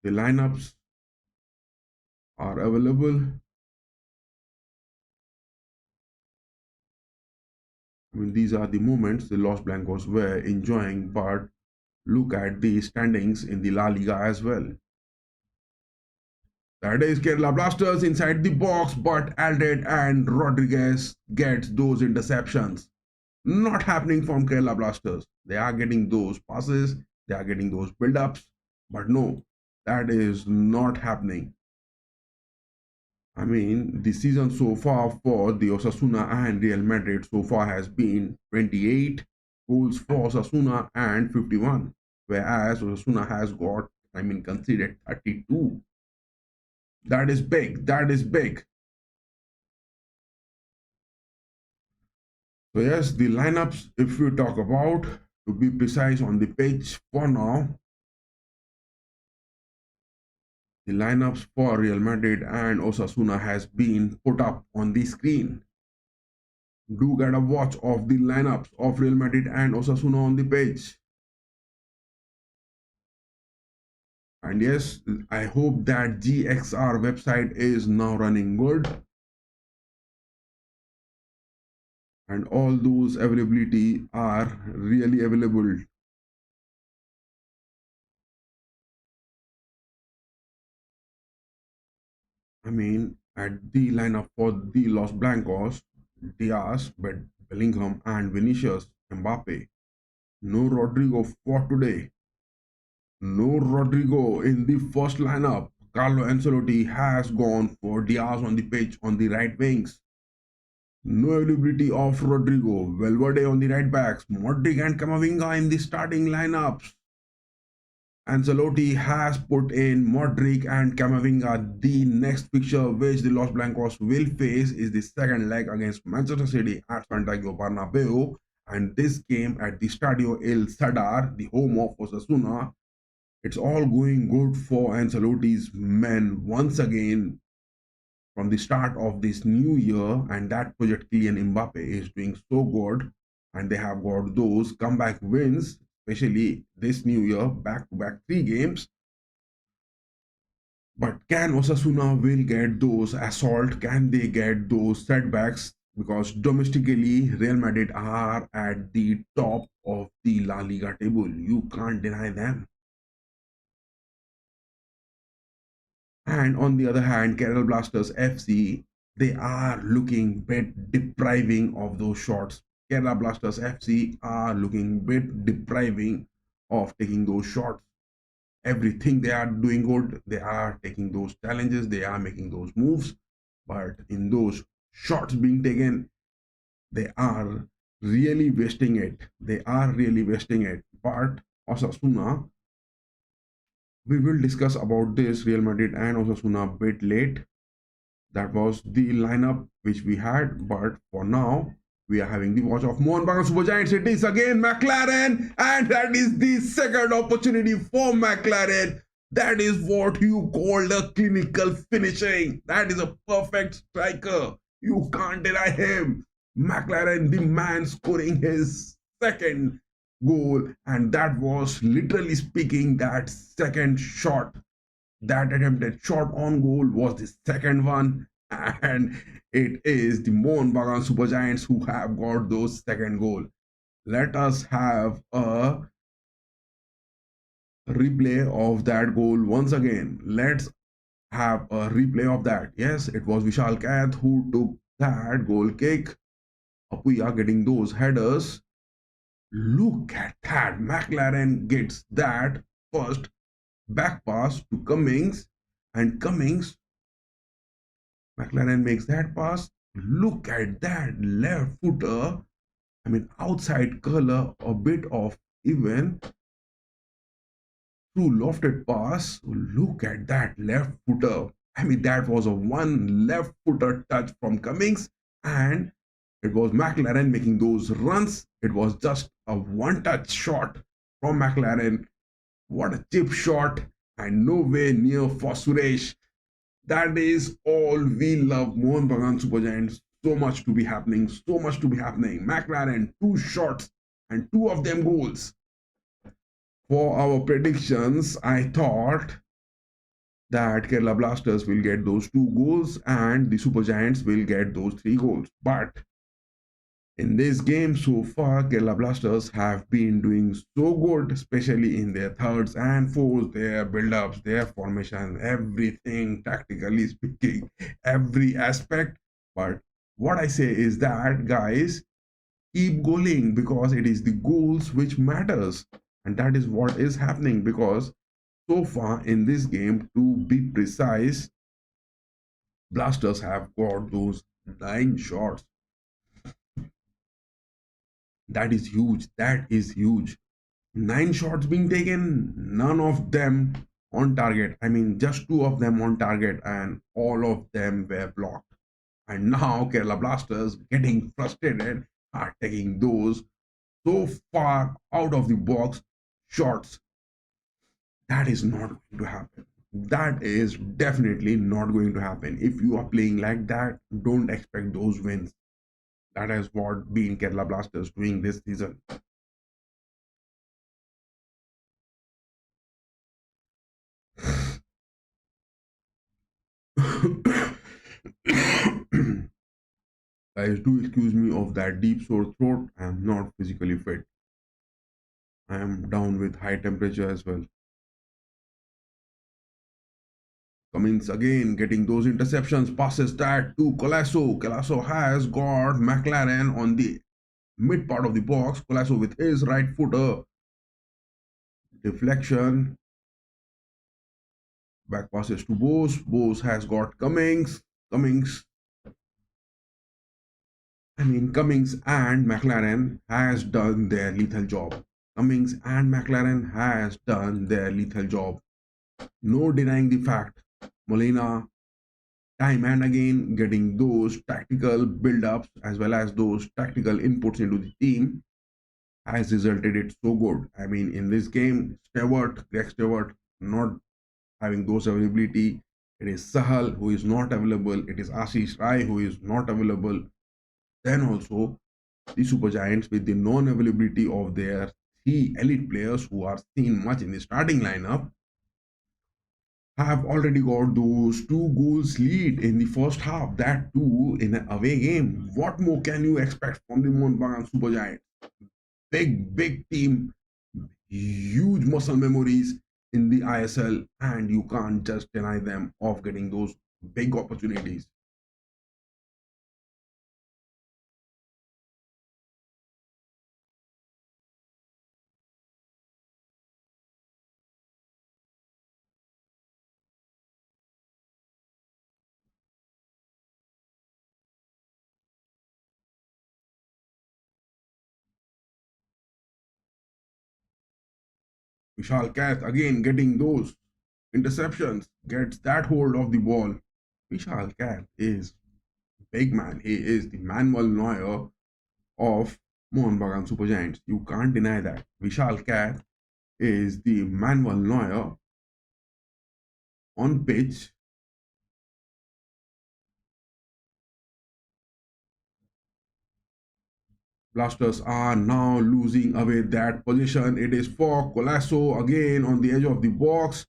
The lineups are available. These are the moments the Los Blancos were enjoying, but look at the standings in the La Liga as well. That is Kerala Blasters inside the box, but Aldred and Rodriguez gets those interceptions. Not happening from Kerala Blasters. They are getting those passes, they are getting those build-ups, but no, that is not happening. The season so far for the Osasuna and Real Madrid so far has been 28 goals for Osasuna and 51, whereas Osasuna has got, conceded 32. That is big. That is big. So yes, the lineups, if we talk about, to be precise on the page for now, the lineups for Real Madrid and Osasuna has been put up on the screen. Do get a watch of the lineups of Real Madrid and Osasuna on the page. And yes, I hope that GXR website is now running good and all those availability are really available. I mean, at the lineup for the Los Blancos, Diaz, Bellingham, and Vinicius Mbappe. No Rodrigo for today. No Rodrigo in the first lineup. Carlo Ancelotti has gone for Diaz on the pitch on the right wings. No availability of Rodrigo. Valverde on the right backs. Modric and Camavinga in the starting lineups. Ancelotti has put in Modric and Camavinga. The next fixture which the Los Blancos will face is the second leg against Manchester City at Santiago Bernabeu, and this game at the Stadio El Sadar, the home of Osasuna. It's all going good for Ancelotti's men once again from the start of this new year, and that project Kylian Mbappe is doing so good, and they have got those comeback wins, especially this new year, back-to-back 3 games. But can Osasuna will get those assault? Can they get those setbacks? Because domestically, Real Madrid are at the top of the La Liga table. You can't deny them. And on the other hand, Kerala Blasters FC, they are looking bit depriving of those shots. Kerala Blasters FC are looking bit depriving of taking those shots. Everything they are doing good, they are taking those challenges, they are making those moves, but in those shots being taken, they are really wasting it. They are really wasting it. But Osasuna, we will discuss about this Real Madrid and Osasuna a bit late. That was the lineup which we had, but for now, we are having the watch of Mohun Bagan Super Giants. It is again McLaren, and that is the second opportunity for McLaren. That is what you call the clinical finishing. That is a perfect striker. You can't deny him. McLaren, the man scoring his second goal, and that was literally speaking that second shot, that attempted shot on goal was the second one, and it is the Mohun Bagan Super Giants who have got those second goal. Let us have a replay of that goal once again. Let's have a replay of that. Yes, it was Vishal Kath who took that goal kick. Apuya getting those headers. Look at that. McLaren gets that first back pass to Cummings, and Cummings, McLaren makes that pass. Look at that left footer. I mean, outside curler, a bit of even through lofted pass. Look at that left footer. I mean, that was a one left footer touch from Cummings, and it was McLaren making those runs. It was just a one touch shot from McLaren. What a chip shot, and nowhere near for Suresh. That is all we love Mohun Bagan Super Giants. So much to be happening, so much to be happening. McLaren, 2 shots and 2 of them goals. For our predictions, I thought that Kerala Blasters will get those 2 goals and the Super Giants will get those 3 goals. But in this game so far, Kerala Blasters have been doing so good, especially in their thirds and fourths, their build-ups, their formation, everything, tactically speaking, every aspect. But what I say is that, guys, keep goaling because it is the goals which matters. And that is what is happening because so far in this game, to be precise, Blasters have got those 9 shots. That is huge. That is huge. 9 shots being taken, none of them on target. I mean, just 2 of them on target, and all of them were blocked. And now Kerala Blasters getting frustrated are taking those so far out of the box shots. That is not going to happen. That is definitely not going to happen. If you are playing like that, don't expect those wins. That is what been Kerala Blasters doing this season. Guys, do excuse me of that deep sore throat. I am not physically fit. I am down with high temperature as well. Cummings again getting those interceptions, passes that to Colasso. Colasso has got McLaren on the mid part of the box. Colasso with his right footer. Deflection. Back passes to Bose. Bose has got Cummings. Cummings and McLaren has done their lethal job. Cummings and McLaren has done their lethal job. No denying the fact. Molina, time and again, getting those tactical build-ups as well as those tactical inputs into the team has resulted it so good. In this game, Greg Stewart, not having those availability. It is Sahal who is not available. It is Ashish Rai who is not available. Then also the Super Giants, with the non-availability of their three elite players who are seen much in the starting lineup, have already got those two goals lead in the first half. That too in an away game. What more can you expect from the Mohun Bagan Super Giants? Big team, huge muscle memories in the ISL, and you can't just deny them of getting those big opportunities. Vishal Kath again getting those interceptions, gets that hold of the ball. Vishal Kath is big man. He is the Manuel Neuer of Mohun Bagan Super Giants. You can't deny that. Vishal Kath is the Manuel Neuer on pitch. Blasters are now losing away that position. It is for Colasso again on the edge of the box.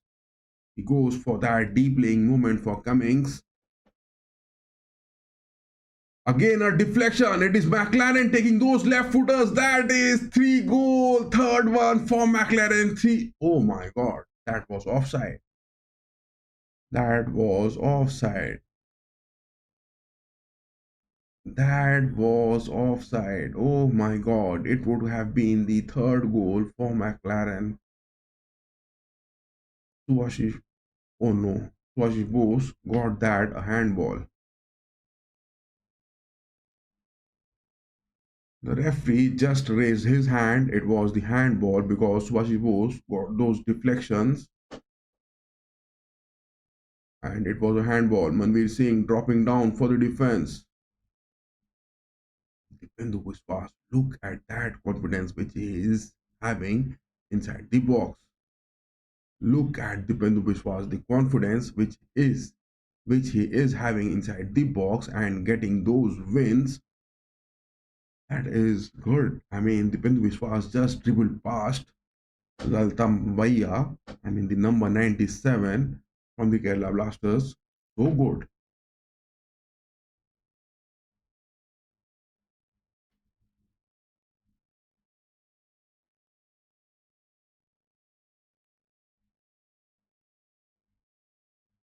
He goes for that deep laying movement for Cummings. Again, a deflection. It is McLaren taking those left footers. That is 3 goal. Third one for McLaren. Three. Oh my God. That was offside. That was offside. That was offside. Oh my God. It would have been the third goal for McLaren. Subhashish. Oh no. Subhashish Bose got that a handball. The referee just raised his hand. It was the handball because Subhashish Bose got those deflections, and it was a handball. Manveer Singh dropping down for the defense. Dipendu Biswas, look at that confidence which he is having inside the box. Look at Dipendu Biswas, the confidence which he is having inside the box and getting those wins. That is good. Dipendu Biswas just dribbled past Laltam Bhaiya, the number 97 from the Kerala Blasters. So good.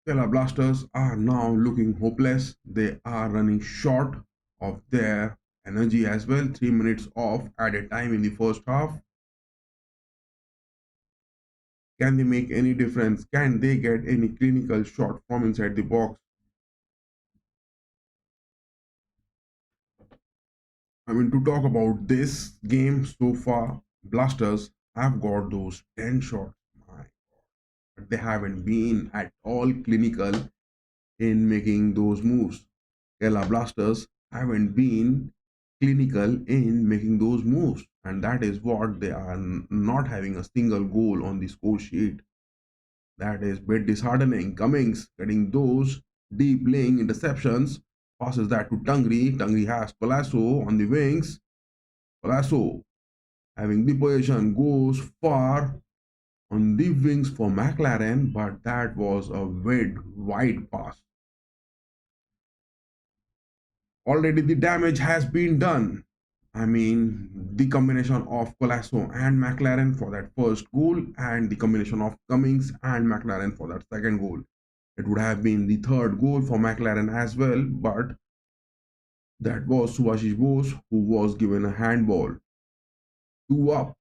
Kerala Blasters are now looking hopeless. They are running short of their energy as well. 3 minutes off added time in the first half. Can they make any difference? Can they get any clinical shot from inside the box? To talk about this game so far, Blasters have got those 10 shots. But they haven't been at all clinical in making those moves. Kerala Blasters haven't been clinical in making those moves, and that is what they are not having a single goal on the score sheet. That is a bit disheartening. Cummings getting those deep laying interceptions. passes that to Tangri. Tangri has Colasso on the wings. Colasso having the possession goes far on the wings for McLaren, but that was a wide pass. Already the damage has been done. I mean, the combination of Colasso and McLaren for that first goal, and the combination of Cummings and McLaren for that second goal. It would have been the third goal for McLaren as well, but that was Subhashish Bose who was given a handball. 2 up,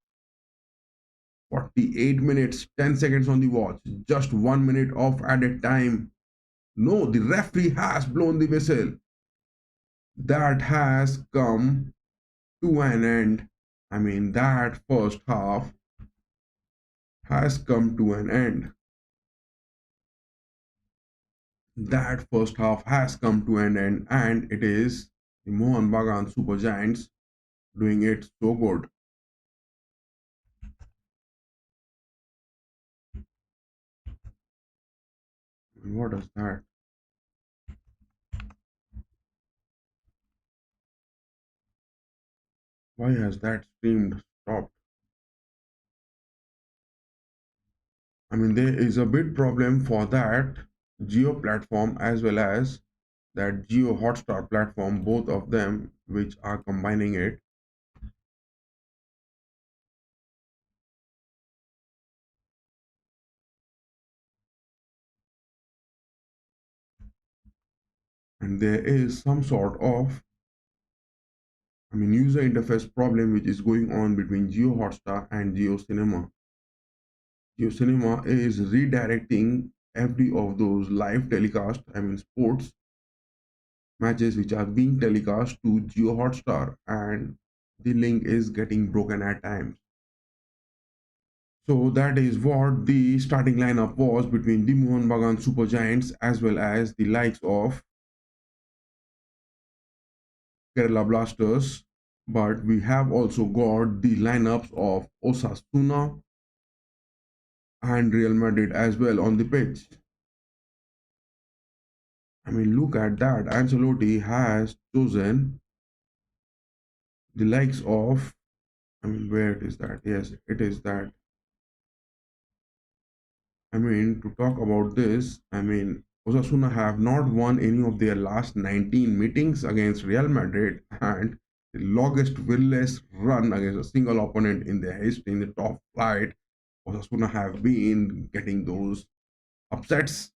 48 minutes, 10 seconds on the watch, just 1 minute of added time. No, the referee has blown the whistle. That has come to an end. I mean, that first half has come to an end. That first half has come to an end, and it is the Mohun Bagan Super Giants doing it so good. What is that? Why has that stream stopped? I mean, there is a big problem for that Geo platform as well as that Geo Hotstar platform, both of them, which are combining it. And there is some sort of, I mean, user interface problem which is going on between Geo Hotstar and Geo Cinema. Geo Cinema is redirecting every of those live telecast, I mean, sports matches which are being telecast to Geo Hotstar, and the link is getting broken at times. So that is what the starting lineup was between the Mohun Bagan Super Giants as well as the likes of Kerala Blasters. But we have also got the lineups of Osasuna and Real Madrid as well on the pitch. I mean, look at that. Ancelotti has chosen the likes of, I mean, where it is that? Yes, it is that. I mean, to talk about this, I mean, Osasuna have not won any of their last 19 meetings against Real Madrid, and the longest winless run against a single opponent in their history in the top flight. Osasuna have been getting those upsets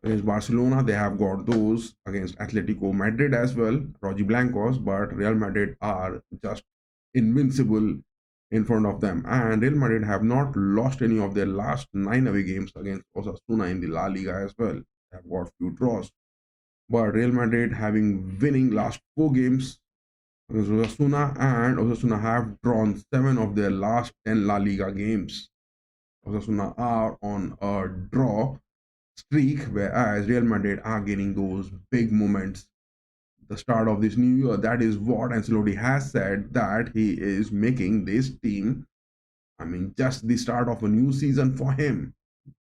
against Barcelona. They have got those against Atletico Madrid as well, Rogi Blancos, but Real Madrid are just invincible in front of them. And Real Madrid have not lost any of their last 9 away games against Osasuna in the La Liga as well. They have got few draws. But Real Madrid having winning last 4 games against Osasuna, and Osasuna have drawn 7 of their last 10 La Liga games. Osasuna are on a draw streak, whereas Real Madrid are gaining those big moments. The start of this new year, that is what Ancelotti has said, that he is making this team, I mean, just the start of a new season for him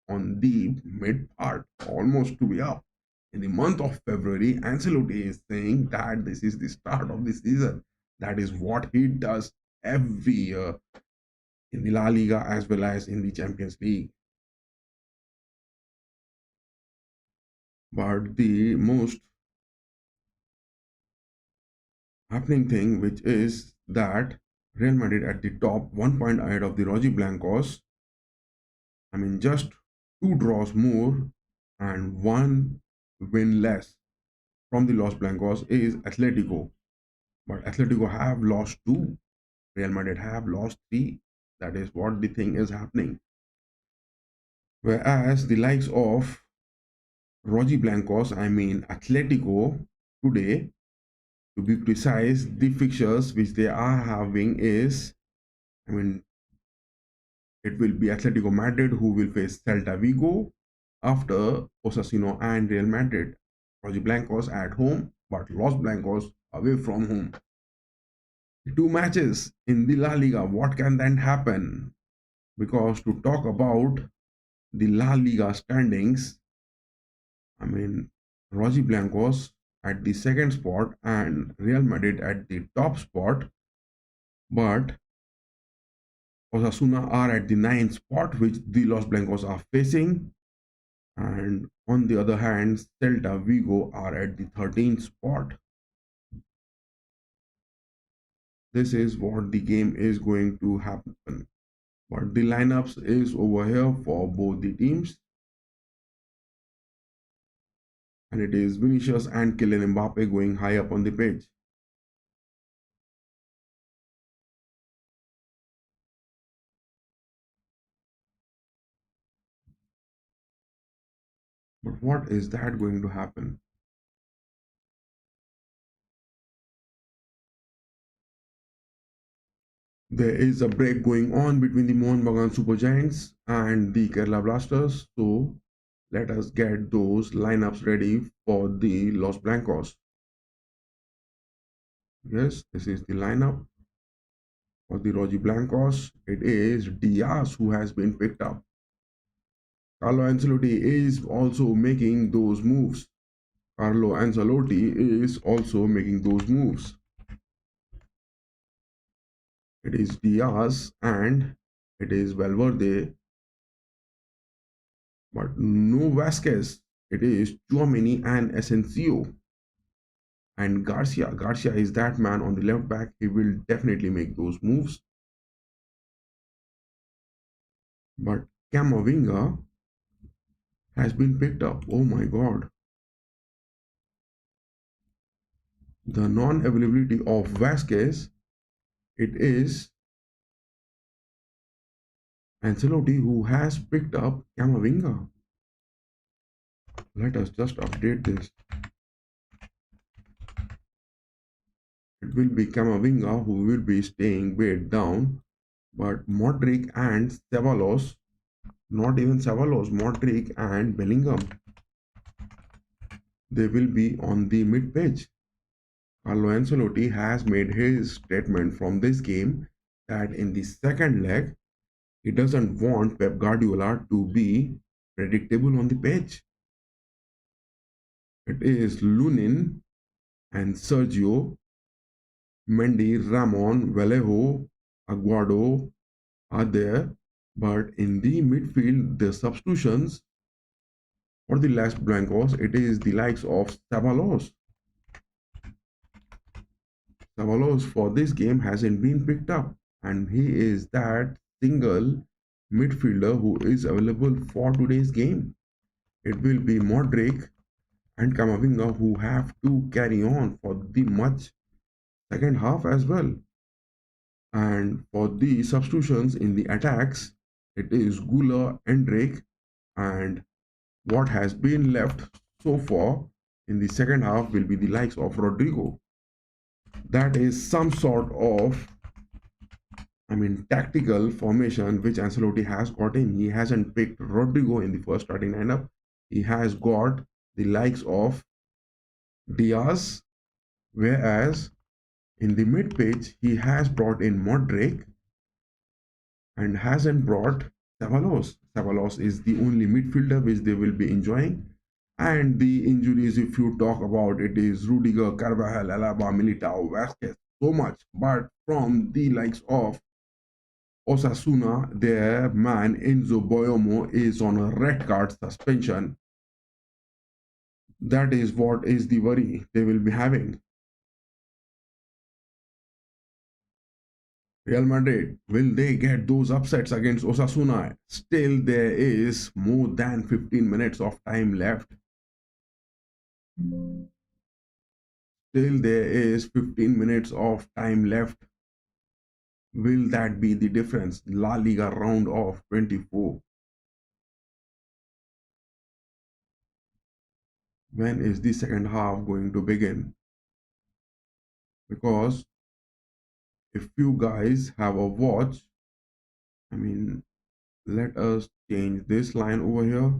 on the mid part, almost to be up. In the month of February, Ancelotti is saying that this is the start of the season. That is what he does every year in the La Liga as well as in the Champions League. But the most happening thing, which is that Real Madrid at the top, 1 point ahead of the Rogi Blancos. I mean, just 2 draws more and 1 win less from the Los Blancos is Atletico. But Atletico have lost 2. Real Madrid have lost 3. That is what the thing is happening. Whereas the likes of Rogi Blancos, I mean Atletico today, to be precise, the fixtures which they are having is, I mean, it will be Atletico Madrid who will face Celta Vigo after Osasuna and Real Madrid. Rogi Blancos at home, but Los Blancos away from home. 2 matches in the La Liga. What can then happen? Because to talk about the La Liga standings, I mean, Rogi Blancos at the second spot and Real Madrid at the top spot, but Osasuna are at the ninth spot, which the Los Blancos are facing, and on the other hand, Celta Vigo are at the 13th spot. This is what the game is going to happen. But the lineups is over here for both the teams, and it is Vinicius and Kylian Mbappe going high up on the page. But what is that going to happen? There is a break going on between the Mohun Bagan Supergiants and the Kerala Blasters. So let us get those lineups ready for the Los Blancos. Yes, this is the lineup for the Roji Blancos. It is Diaz who has been picked up. Carlo Ancelotti is also making those moves. Carlo Ancelotti is also making those moves. It is Diaz and it is Valverde, but no Vasquez. It is Chouameni and Asensio and Garcia. Garcia is that man on the left back. He will definitely make those moves. But Camavinga has been picked up. Oh my God. The non-availability of Vasquez, it is Ancelotti who has picked up Camavinga. Let us just update this. It will be Camavinga who will be staying way down, but Modric and Ceballos, not even Ceballos, Modric and Bellingham, they will be on the mid page. Carlo Ancelotti has made his statement from this game that in the second leg, he doesn't want Pep Guardiola to be predictable on the pitch. It is Lunin and Sergio, Mendy, Ramon, Vallejo, Aguado are there, but in the midfield, the substitutions for the Las Blancos, it is the likes of Ceballos. Ceballos for this game hasn't been picked up, and he is that single midfielder who is available for today's game. It will be Modric and Camavinga who have to carry on for the much second half as well. And for the substitutions in the attacks, it is Gula, Endrick, and what has been left so far in the second half will be the likes of Rodrigo. That is some sort of, tactical formation which Ancelotti has got in. He hasn't picked Rodrigo in the first starting lineup. He has got the likes of Diaz, whereas in the mid page he has brought in Modric and hasn't brought Ceballos. Ceballos is the only midfielder which they will be enjoying. And the injuries, if you talk about it, is Rudiger, Carvajal, Alaba, Militao, Vasquez, so much. But from the likes of Osasuna, their man Enzo Boyomo is on a red card suspension. That is what is the worry they will be having. Real Madrid, will they get those upsets against Osasuna? Still, there is more than 15 minutes of time left. Still, there is 15 minutes of time left. Will that be the difference? La Liga round of 24. When is the second half going to begin? Because if you guys have a watch, let us change this line over here.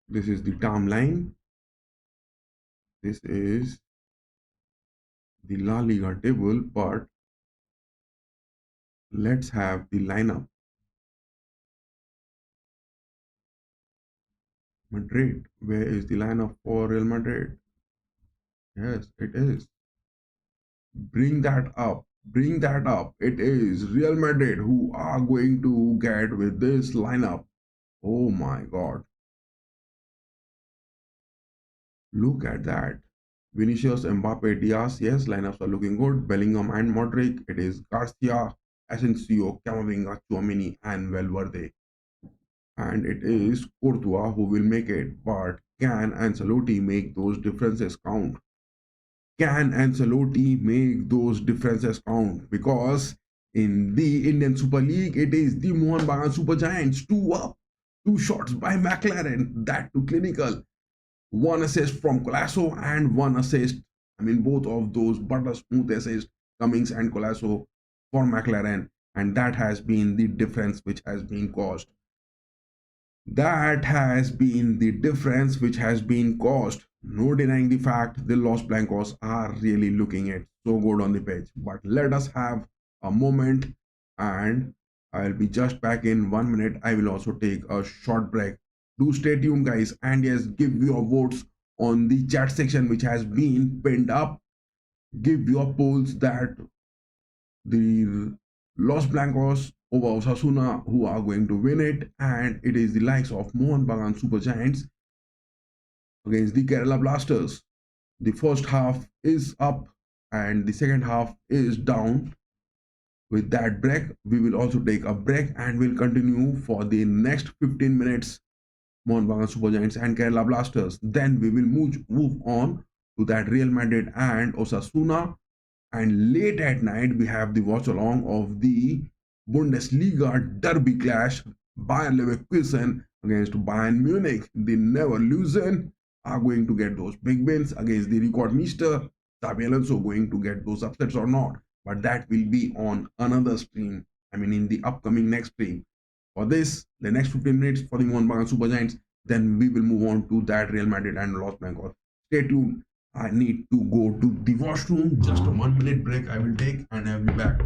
This is the timeline. This is the La Liga table, but let's have the lineup. Madrid. Where is the lineup for Real Madrid? Yes, it is. Bring that up. Bring that up. It is Real Madrid who are going to get with this lineup. Oh my god. Look at that. Vinicius, Mbappe, Diaz. Yes, lineups are looking good. Bellingham and Modric. It is Garcia, Asensio, Camavinga, Chouamini, and Valverde. And it is Courtois who will make it. But can Ancelotti make those differences count? Can Ancelotti make those differences count? Because in the Indian Super League, it is the Mohun Bagan Super Giants, two up, two shots by McLaren, that too clinical. One assist from Colasso and one assist, I mean, both of those butter smooth assists, Cummings and Colasso for McLaren. And that has been the difference which has been caused. That has been the difference which has been caused. No denying the fact the Los Blancos are really looking it so good on the pitch. But let us have a moment and I'll be just back in 1 minute. I will also take a short break. Do stay tuned, guys, and yes, give your votes on the chat section which has been pinned up. Give your polls that the Los Blancos over Osasuna who are going to win it, and it is the likes of Mohun Bagan Super Giants against the Kerala Blasters. The first half is up and the second half is down. With that break, we will also take a break and we'll continue for the next 15 minutes. Mohun Bagan Super Giants and Kerala Blasters. Then we will move on to that Real Madrid and Osasuna, and late at night, we have the watch along of the Bundesliga derby clash. Bayer Leverkusen against Bayern Munich. The never losing are going to get those big wins against the record Mister. Xabi Alonso going to get those upsets or not. But that will be on another stream. I mean, in the upcoming next stream. For this, the next 15 minutes for the Mohun Bagan Super Giants, then we will move on to that Real Madrid and Los Blancos. Stay tuned. I need to go to the washroom. Just a 1 minute break I will take and I'll be back.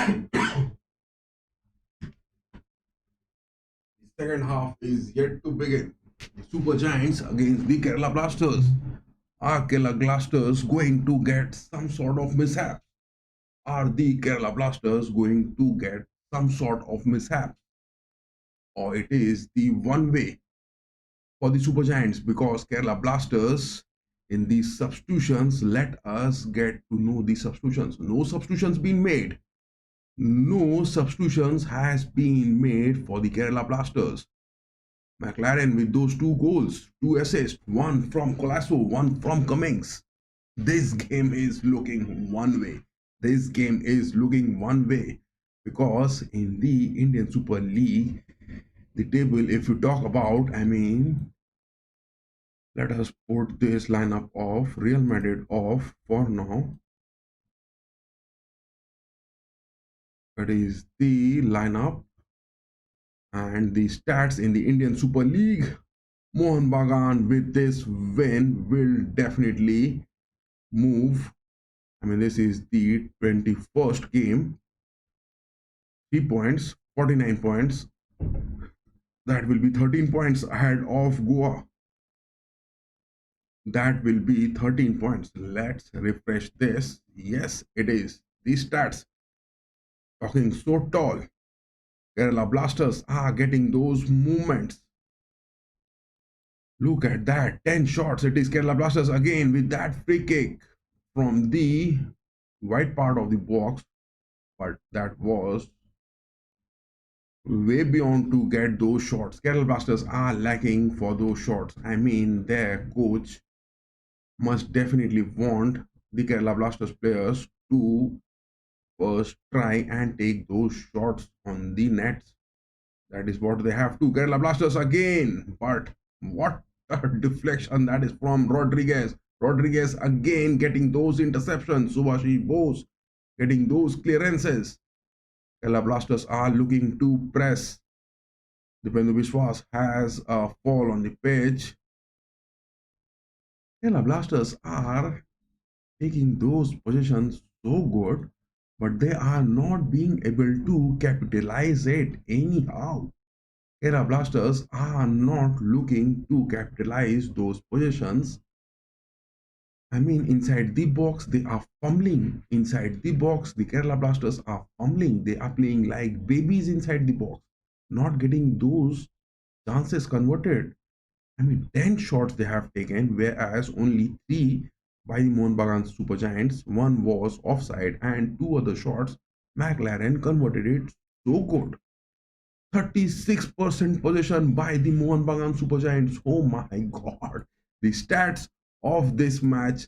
The second half is yet to begin. The Super Giants against the Kerala Blasters. Are Kerala Blasters going to get some sort of mishap? Are the Kerala Blasters going to get some sort of mishap? Or it is the one way for the Super Giants, because Kerala Blasters in these substitutions, let us get to know the substitutions. No substitutions been made. No substitutions has been made for the Kerala Blasters. McLaren with those two goals, two assists, one from Colasso, one from Cummings. This game is looking one way. This game is looking one way because in the Indian Super League, the table, if you talk about, let us put this lineup of Real Madrid off for now. That is the lineup and the stats in the Indian Super League. Mohun Bagan with this win will definitely move. This is the 21st game. 3 points, 49 points. That will be 13 points ahead of Goa. That will be 13 points. Let's refresh this. Yes, it is. These stats talking so tall. Kerala Blasters are getting those movements. Look at that. 10 shots. It is Kerala Blasters again with that free kick from the white part of the box. But that was way beyond to get those shots. Kerala Blasters are lacking for those shots. Their coach must definitely want the Kerala Blasters players to first try and take those shots on the nets. That is what they have to. Kerala Blasters again, but what a deflection that is from Rodriguez. Rodriguez again getting those interceptions. Subhashi Bose getting those clearances. Kerala Blasters are looking to press. Dipendu Biswas has a fall on the pitch. Kerala Blasters are taking those positions so good, but they are not being able to capitalize it anyhow. Kerala Blasters are not looking to capitalize those positions. Inside the box, they are fumbling. Inside the box, the Kerala Blasters are fumbling. They are playing like babies inside the box, not getting those chances converted. 10 shots they have taken, whereas only 3 by the Mohun Bagan Super Giants. One was offside, and 2 other shots, McLaren converted it so good. 36% possession by the Mohun Bagan Super Giants. Oh my god. The stats of this match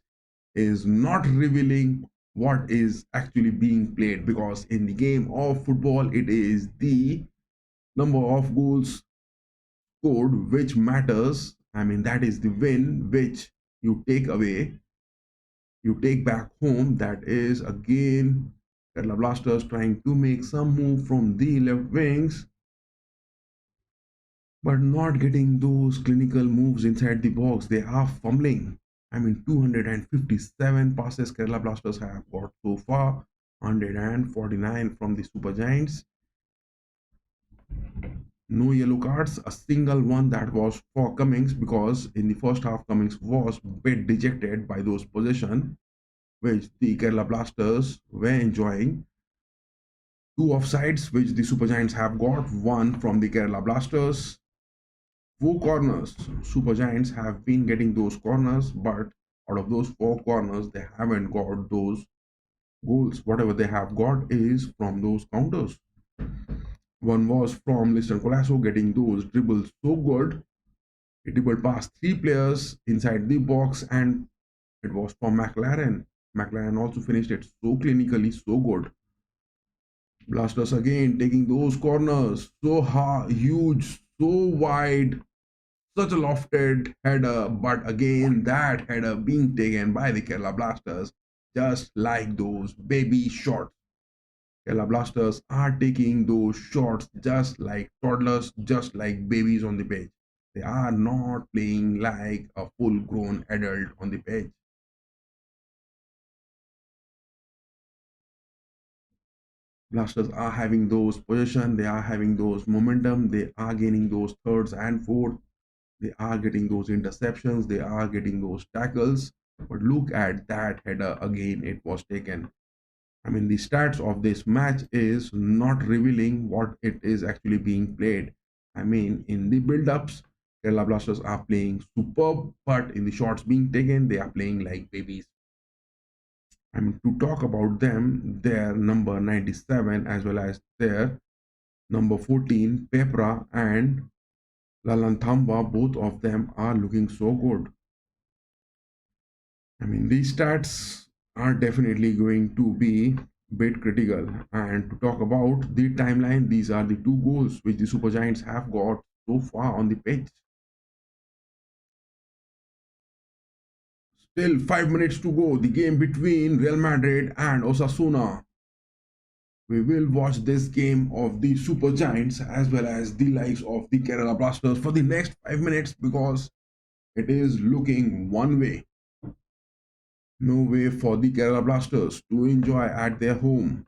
is not revealing what is actually being played, because in the game of football, it is the number of goals scored which matters. That is the win which you take away, you take back home. That is again Kerala Blasters trying to make some move from the left wings, but not getting those clinical moves inside the box. They are fumbling. 257 passes Kerala Blasters have got so far, 149 from the Super Giants. No yellow cards, a single one that was for Cummings, because in the first half Cummings was a bit dejected by those possession which the Kerala Blasters were enjoying. 2 offsides which the Super Giants have got, one from the Kerala Blasters. 4 corners. Super Giants have been getting those corners, but out of those 4 corners, they haven't got those goals. Whatever they have got is from those counters. One was from Lister Colasso getting those dribbles so good. He dribbled past 3 players inside the box, and it was from McLaren. McLaren also finished it so clinically, so good. Blasters again taking those corners so hard, huge, so wide, such a lofted header, but again that header being taken by the Kerala Blasters just like those baby shots. Kerala Blasters are taking those shots just like toddlers, just like babies on the pitch. They are not playing like a full-grown adult on the pitch. Blasters are having those possession, they are having those momentum, they are gaining those thirds and fourth, they are getting those interceptions, they are getting those tackles. But look at that header again, it was taken. I mean, the stats of this match is not revealing what it is actually being played. I mean, in the build-ups, Kerala Blasters are playing superb, but in the shots being taken, they are playing like babies. I mean, to talk about them, their number 97 as well as their number 14, Pepra and Lalanthamba, both of them are looking so good. I mean, these stats are definitely going to be bit critical. And to talk about the timeline, these are the two goals which the Super Giants have got so far on the pitch. Still 5 minutes to go. The game between Real Madrid and Osasuna. We will watch this game of the Super Giants as well as the likes of the Kerala Blasters for the next 5 minutes because it is looking one way. No way for the Kerala Blasters to enjoy at their home.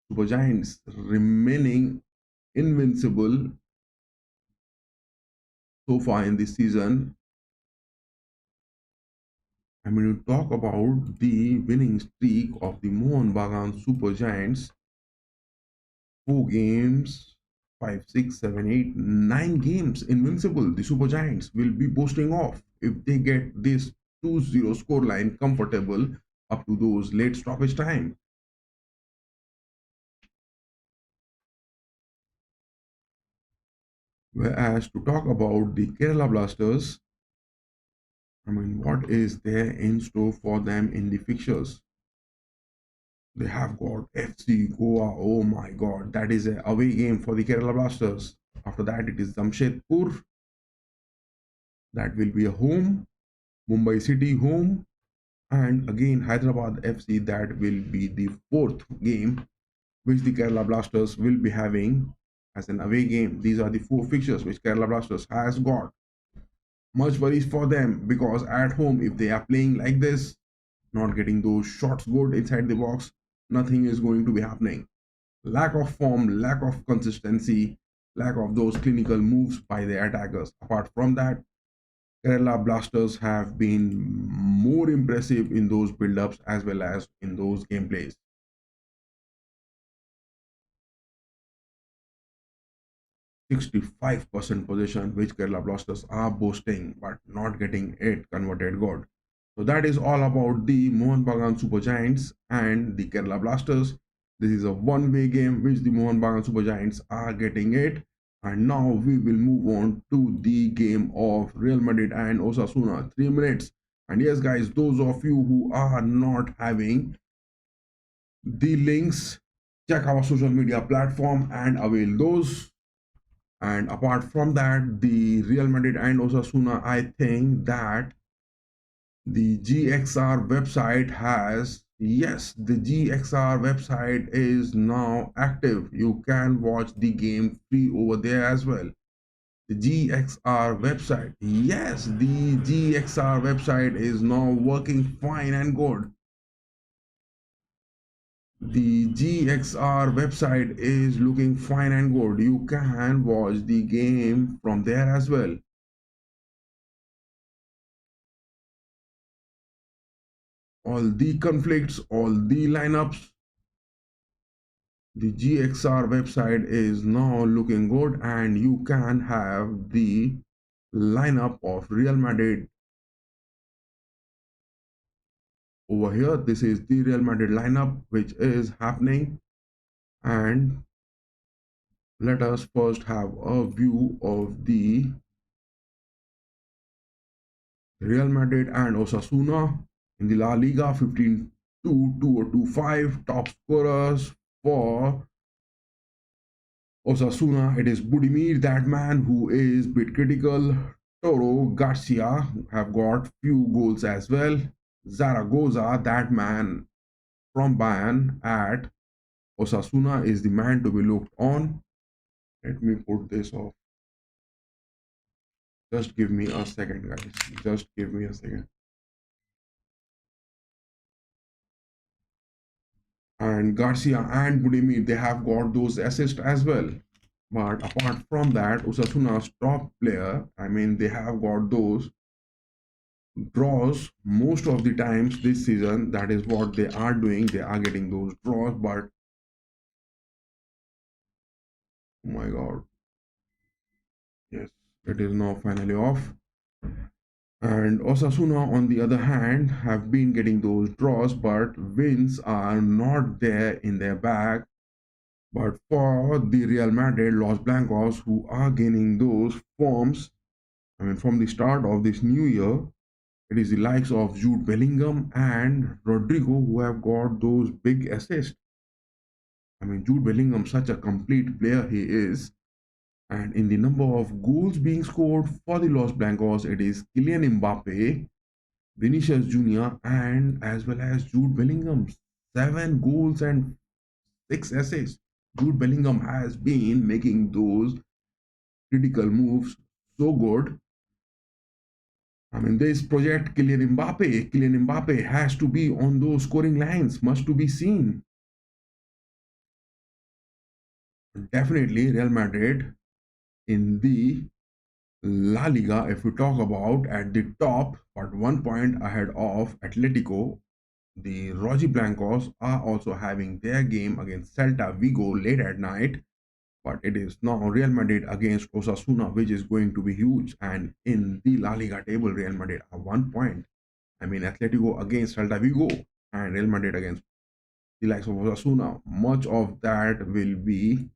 Super Giants remaining invincible so far in this season. I'm going to talk about the winning streak of the Mohun Bagan Super Giants. 4 games, 5, 6, 7, 8, 9 games invincible. The Super Giants will be boasting off if they get this 2-0 scoreline comfortable up to those late stoppage time. Whereas to talk about the Kerala Blasters, I mean, what is there in store for them in the fixtures? They have got FC Goa. Oh my God, that is an away game for the Kerala Blasters. After that, it is Jamshedpur. That will be a home. Mumbai City home. And again, Hyderabad FC. That will be the fourth game which the Kerala Blasters will be having as an away game. These are the four fixtures which Kerala Blasters has got. Much worries for them because at home, if they are playing like this, not getting those shots good inside the box, nothing is going to be happening. Lack of form, lack of consistency, lack of those clinical moves by the attackers. Apart from that, Kerala Blasters have been more impressive in those build-ups as well as in those gameplays. 65% possession which Kerala Blasters are boasting but not getting it converted good. So that is all about the Mohun Bagan Super Giants and the Kerala Blasters. This is a one-way game which the Mohun Bagan Super Giants are getting it. And now we will move on to the game of Real Madrid and Osasuna. 3 minutes. And yes, guys, those of you who are not having the links, check our social media platform and avail those. And apart from that, the Real Madrid and Osasuna, I think that the GXR website has, yes, the GXR website is now active. You can watch the game free over there as well. The GXR website, yes, the GXR website is now working fine and good. The GXR website is looking fine and good. You can watch the game from there as well. All the conflicts, all the lineups. The GXR website is now looking good, and you can have the lineup of Real Madrid over here. This is the Real Madrid lineup which is happening, and let us first have a view of the Real Madrid and Osasuna in the La Liga. 15-2-2025 top scorers for Osasuna. It is Budimir, that man who is bit critical. Toro Garcia have got few goals as well. Zaragoza, that man from Bayern at Osasuna, is the man to be looked on. Let me put this off. Just give me a second, guys. Just give me a second. And Garcia and Budimir, they have got those assists as well. But apart from that, Osasuna's top player, I mean, they have got those draws most of the times this season. That is what they are doing. They are getting those draws, but oh my god, yes, it is now finally off. And Osasuna, on the other hand, have been getting those draws, but wins are not there in their bag. But for the Real Madrid, Los Blancos, who are gaining those forms, I mean, from the start of this new year, it is the likes of Jude Bellingham and Rodrigo who have got those big assists. I mean, Jude Bellingham, such a complete player he is. And in the number of goals being scored for the Los Blancos, it is Kylian Mbappe, Vinicius Jr., and as well as Jude Bellingham. 7 goals and 6 assists. Jude Bellingham has been making those critical moves so good. I mean, this project Kylian Mbappe has to be on those scoring lines, must to be seen. Definitely Real Madrid in the La Liga, if we talk about at the top, but 1 point ahead of Atletico, the Rojiblancos are also having their game against Celta Vigo late at night. But it is now Real Madrid against Osasuna, which is going to be huge. And in the La Liga table, Real Madrid are 1 point. I mean, Atletico against Celta Vigo and Real Madrid against the likes of Osasuna. Much of that will be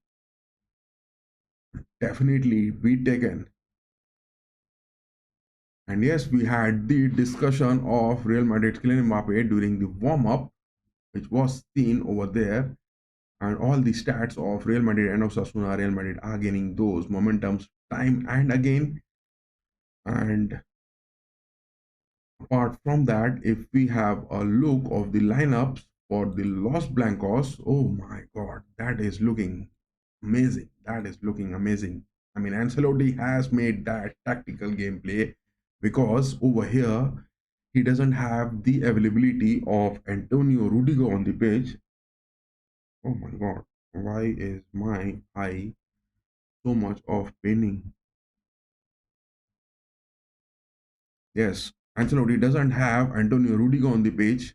definitely be taken. And yes, we had the discussion of Real Madrid's Kylian Mbappe during the warm-up, which was seen over there. And all the stats of Real Madrid and Osasuna, Real Madrid are gaining those momentums time and again. And apart from that, if we have a look of the lineups for the Los Blancos, oh my god, that is looking amazing. That is looking amazing. I mean, Ancelotti has made that tactical gameplay because over here he doesn't have the availability of Antonio Rudiger on the pitch. Oh my god, why is my eye so much of paining? Yes, Ancelotti doesn't have Antonio Rudiger on the pitch.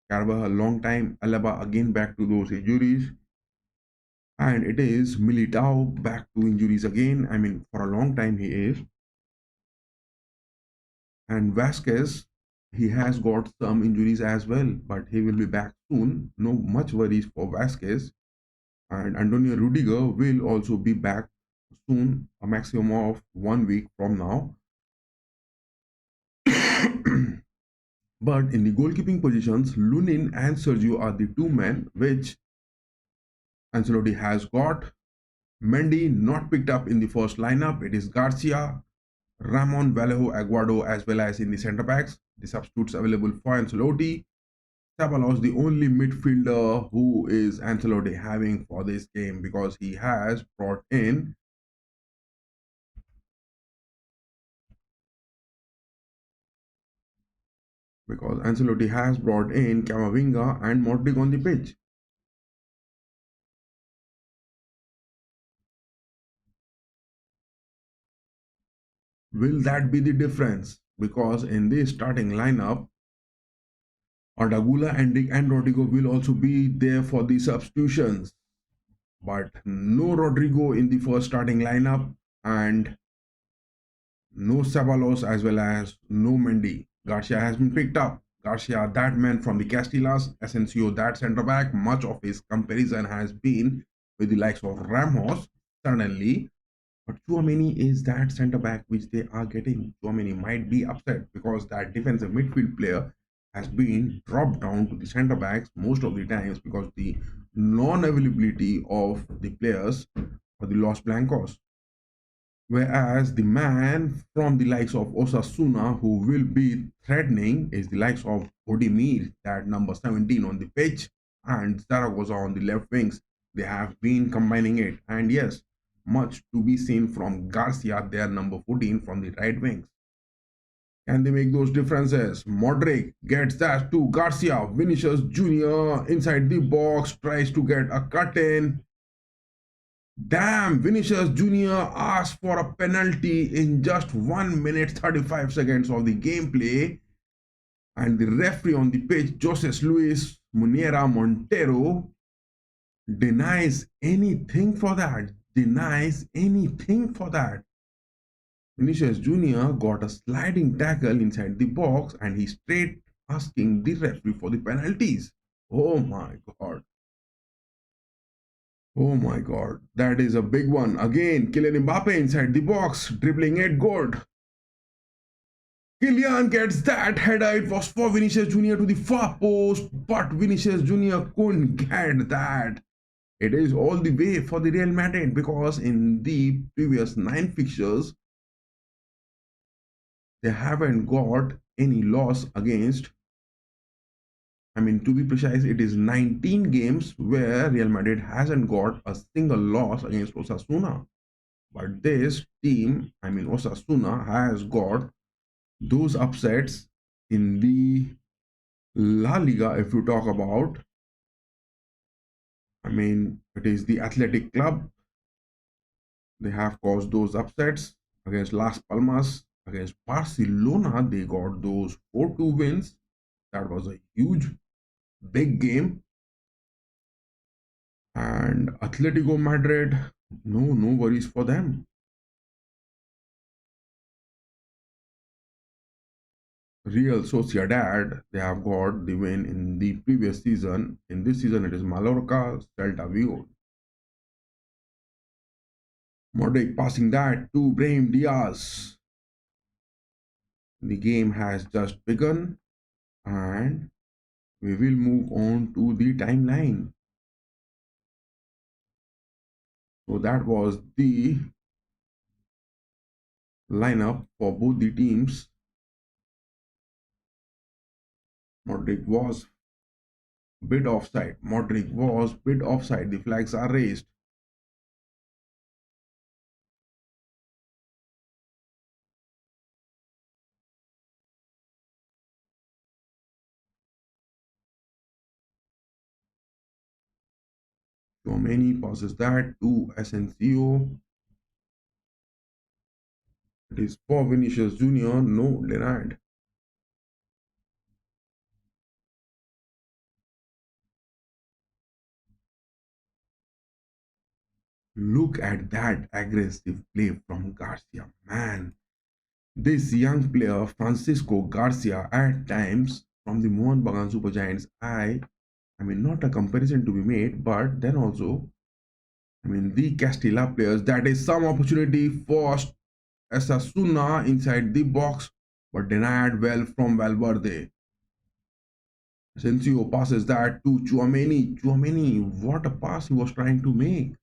Carvajal a long time. Alaba again back to those injuries. And it is Militao back to injuries again. I mean, for a long time he is. And Vasquez, he has got some injuries as well, but he will be back soon. No much worries for Vasquez. And Antonio Rudiger will also be back soon, a maximum of 1 week from now. But in the goalkeeping positions, Lunin and Sergio are the two men which Ancelotti has got. Mendy not picked up in the first lineup. It is Garcia, Ramon, Vallejo, Aguado, as well as in the centre backs. The substitutes available for Ancelotti. Ceballos, the only midfielder who is Ancelotti having for this game because he has brought in Camavinga and Modric on the pitch. Will that be the difference? Because in this starting lineup, Ardagula, Enric, and Rodrigo will also be there for the substitutions. But no Rodrigo in the first starting lineup and no Ceballos as well as no Mendy. Garcia has been picked up. Garcia, that man from the Castillas, Asensio, that centre back. Much of his comparison has been with the likes of Ramos, suddenly. But Chouameni is that centre back which they are getting. Chouameni might be upset because that defensive midfield player has been dropped down to the centre backs most of the times because the non-availability of the players for the Los Blancos. Whereas the man from the likes of Osasuna who will be threatening is the likes of Odimir, that number 17 on the pitch, and Zaragoza on the left wings. They have been combining it. And yes, much to be seen from Garcia, their number 14 from the right wings. Can they make those differences? Modric gets that to Garcia. Vinicius Jr. inside the box tries to get a cut in. Damn, Vinicius Jr. asked for a penalty in just 1 minute 35 seconds of the gameplay. And the referee on the pitch, Jose Luis Munera Montero, denies anything for that. Denies anything for that. Vinicius Jr. got a sliding tackle inside the box and he straight asking the referee for the penalties. Oh my god. Oh my god. That is a big one. Again, Kylian Mbappe inside the box, dribbling it good. Kylian gets that header. It was for Vinicius Jr. to the far post, but Vinicius Jr. couldn't get that. It is all the way for the Real Madrid because in the previous 9 fixtures, they haven't got any loss against, to be precise, it is 19 games where Real Madrid hasn't got a single loss against Osasuna. But this team, Osasuna, has got those upsets in the La Liga. If you talk about, it is the Athletic Club. They have caused those upsets against Las Palmas, against Barcelona. They got those 4-2 wins. That was a huge, big game. And Atletico Madrid, no worries for them. Real Sociedad, they have got the win in the previous season. In this season, it is Mallorca, Celta Vigo. Modric passing that to Brahim Diaz. The game has just begun and we will move on to the timeline. So that was the lineup for both the teams. Modric was bit offside. Modric was bit offside. The flags are raised. Tchouaméni passes that to Asensio. It is for Vinicius Jr. No, denied. Look at that aggressive play from Garcia. Man, this young player, Francisco Garcia, at times from the Mohun Bagan Super Giants, not a comparison to be made, but then also, the Castilla players, that is some opportunity for Osasuna inside the box, but denied well from Valverde. Asensio passes that to Tchouaméni. Tchouaméni, what a pass he was trying to make.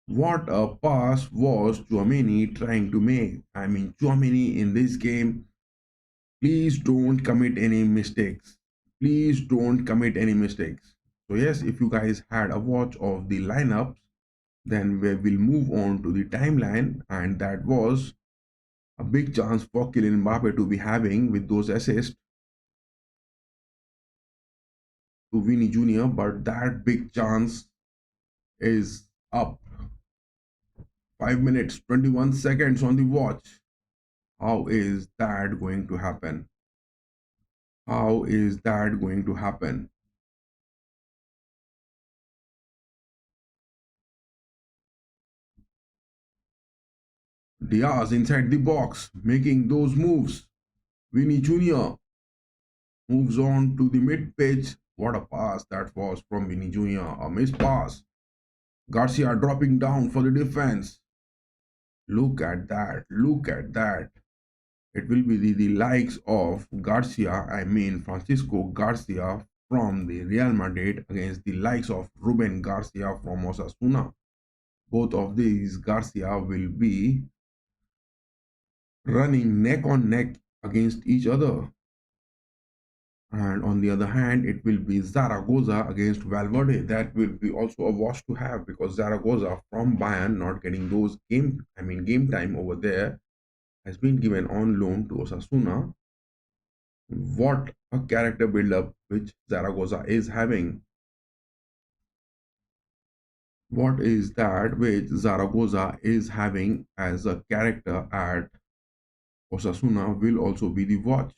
What a pass was Tchouaméni trying to make. Tchouaméni in this game, please don't commit any mistakes. Please don't commit any mistakes. So yes, if you guys had a watch of the lineups, then we will move on to the timeline, and that was a big chance for Kylian Mbappe to be having with those assists to Vini Jr., but that big chance is up. 5 minutes 21 seconds on the watch. How is that going to happen? How is that going to happen? Diaz inside the box, making those moves. Vini Jr. moves on to the mid pitch. What a pass that was from Vini Jr. A missed pass. Garcia dropping down for the defense. Look at that. Look at that. It will be the likes of Garcia, Francisco Garcia from the Real Madrid against the likes of Ruben Garcia from Osasuna. Both of these Garcia will be running neck on neck against each other. And on the other hand, it will be Zaragoza against Valverde. That will be also a watch to have because Zaragoza from Bayern not getting those game time over there. has been given on loan to Osasuna. What a character build-up which Zaragoza is having. What is that which Zaragoza is having as a character at Osasuna will also be the watch.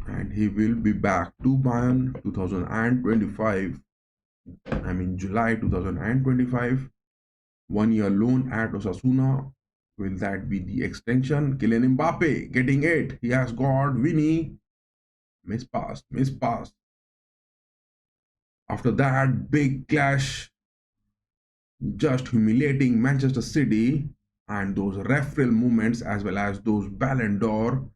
And he will be back to Bayern 2025. I mean July 2025. 1 year loan at Osasuna. Will that be the extension? Kylian Mbappe getting it. He has got Vinny. Miss pass, miss pass. After that big clash, just humiliating Manchester City, and those referral movements as well as those Ballon d'Or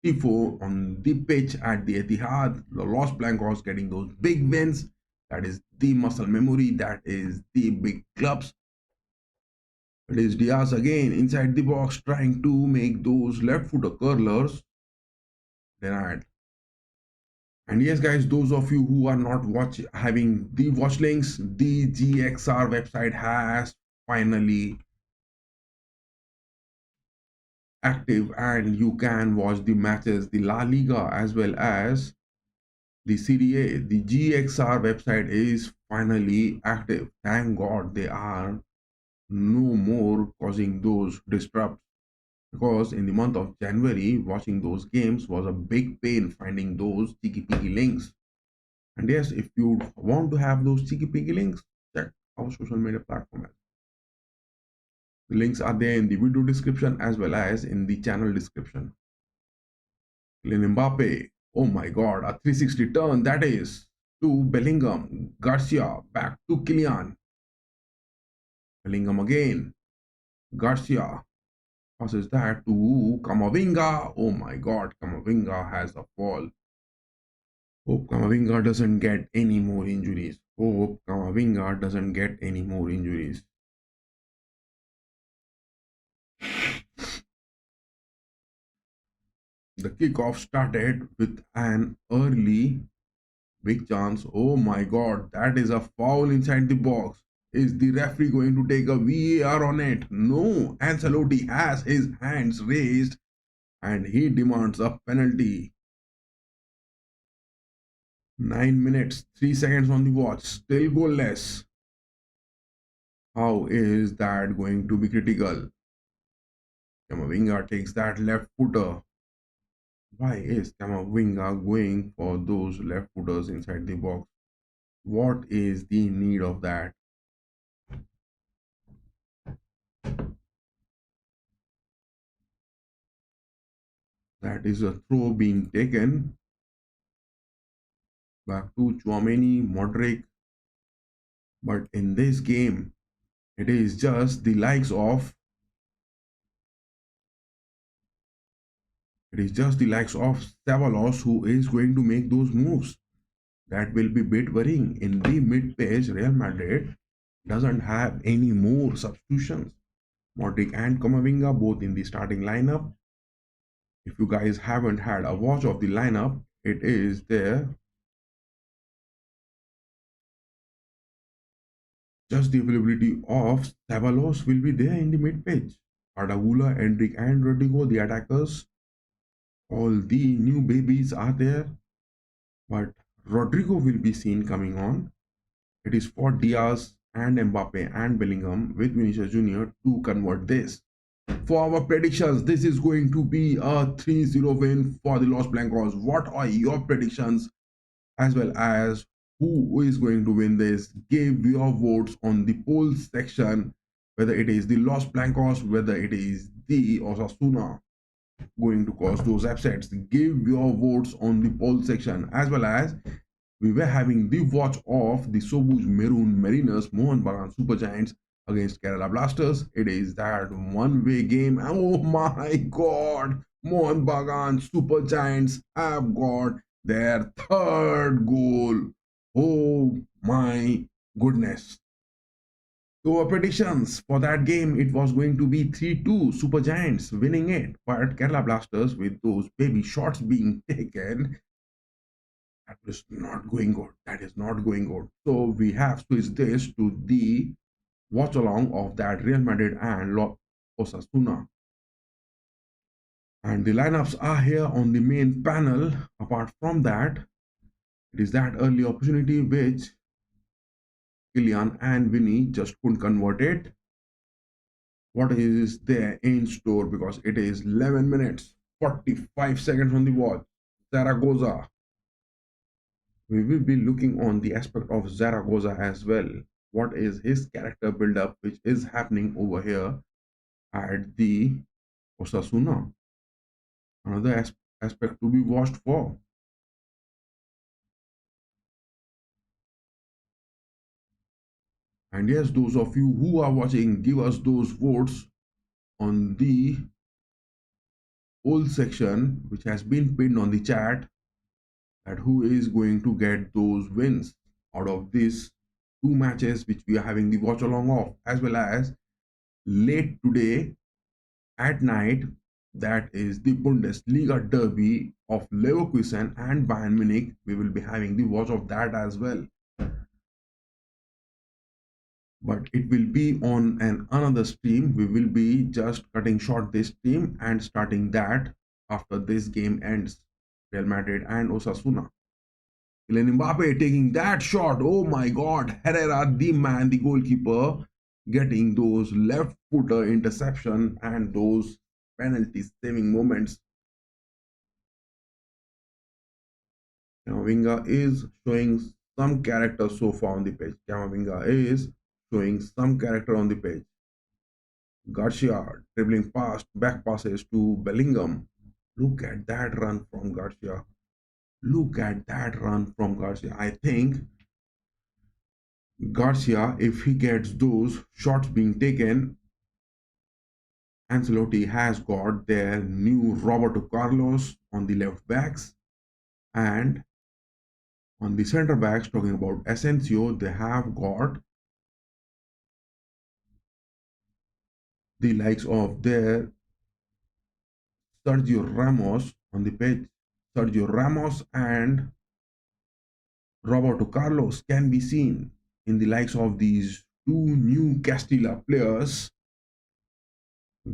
tifo on the pitch at the Etihad, the Los Blancos getting those big wins. That is the muscle memory. That is the big clubs. It is Diaz again inside the box trying to make those left footer curlers denied. And yes, guys, those of you who are not having the watch links, the GXR website has finally active, and you can watch the matches, the La Liga as well as the Serie A. The GXR website is finally active. Thank God they are no more causing those disrupts, because in the month of January, watching those games was a big pain finding those cheeky piggy links. And yes, if you want to have those cheeky piggy links, check our social media platform. The links are there in the video description as well as in the channel description. Kylian Mbappe, oh my god, a 360 turn, that is to Bellingham. Garcia back to Kylian. Bellingham again. Garcia passes that to Camavinga. Oh my god, Camavinga has a fall. Hope Camavinga doesn't get any more injuries. Hope Camavinga doesn't get any more injuries. The kickoff started with an early big chance. Oh my god, that is a foul inside the box. Is the referee going to take a VAR on it? No, Ancelotti has his hands raised and he demands a penalty. 9 minutes, 3 seconds on the watch, still goalless. How is that going to be critical? Camavinga takes that left footer. Why is Camavinga going for those left footers inside the box? What is the need of that? That is a throw being taken back to Chouameni, Modric. But in this game, it is just the likes of Ceballos who is going to make those moves. That will be a bit worrying. In the mid-page, Real Madrid doesn't have any more substitutions. Modric and Camavinga both in the starting lineup. If you guys haven't had a watch of the lineup, it is there. Just the availability of Ceballos will be there in the mid-page. Ardagula, Endrick and Rodrigo, the attackers. All the new babies are there. But Rodrigo will be seen coming on. It is for Diaz and Mbappe and Bellingham with Vinicius Jr. to convert this. For our predictions, this is going to be a 3-0 win for the Los Blancos. What are your predictions as well as who is going to win this? Give your votes on the poll section, whether it is the Los Blancos, whether it is the Osasuna going to cause those upsets. Give your votes on the poll section, as well as we were having the watch of the Sobuz Maroon Mariners Mohun Bagan Super Giants against Kerala Blasters. It is that one-way game. Oh my god, Mohun Bagan Super Giants have got their third goal. Oh my goodness. So our predictions for that game, it was going to be 3-2 Super Giants winning it, but Kerala Blasters with those baby shots being taken, that is not going good. That is not going good. So we have switched this to the watch along of that Real Madrid and Osasuna. And the lineups are here on the main panel. Apart from that, it is that early opportunity which Kylian and Vinny just couldn't convert it. What is there in store? Because it is 11 minutes, 45 seconds on the watch. Zaragoza. We will be looking on the aspect of Zaragoza as well. What is his character build-up which is happening over here at the Osasuna? Another aspect to be watched for. And yes, those of you who are watching, give us those votes on the old section which has been pinned on the chat, that who is going to get those wins out of these two matches which we are having the watch along of, as well as late today at night, that is the Bundesliga derby of Leverkusen and Bayern Munich. We will be having the watch of that as well. But it will be on another stream. We will be just cutting short this stream and starting that after this game ends. Real Madrid and Osasuna. Kylian Mbappe taking that shot. Oh my God. Herrera, the man, the goalkeeper, getting those left footer interception and those penalty saving moments. Camavinga is showing some character so far on the pitch. Camavinga is showing some character on the pitch. Garcia dribbling past back passes to Bellingham. Look at that run from Garcia. Look at that run from Garcia. I think Garcia, if he gets those shots being taken, Ancelotti has got their new Roberto Carlos on the left backs, and on the center backs, talking about Asensio, they have got the likes of their Sergio Ramos on the pitch. Sergio Ramos and Roberto Carlos can be seen in the likes of these two new Castilla players,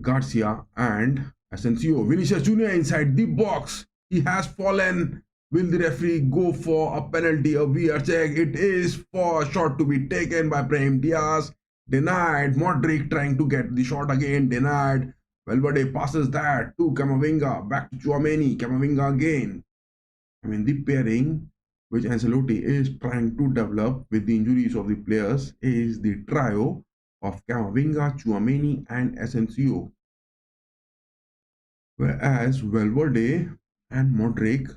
Garcia and Asensio. Vinicius Jr. inside the box. He has fallen. Will the referee go for a penalty? A VR check. It is for a shot to be taken by Brahim Diaz. Denied. Modric trying to get the shot again. Denied. Valverde passes that to Camavinga. Back to Tchouaméni. Camavinga again. I mean, the pairing which Ancelotti is trying to develop with the injuries of the players is the trio of Camavinga, Tchouaméni and Asensio. Whereas Valverde and Modric,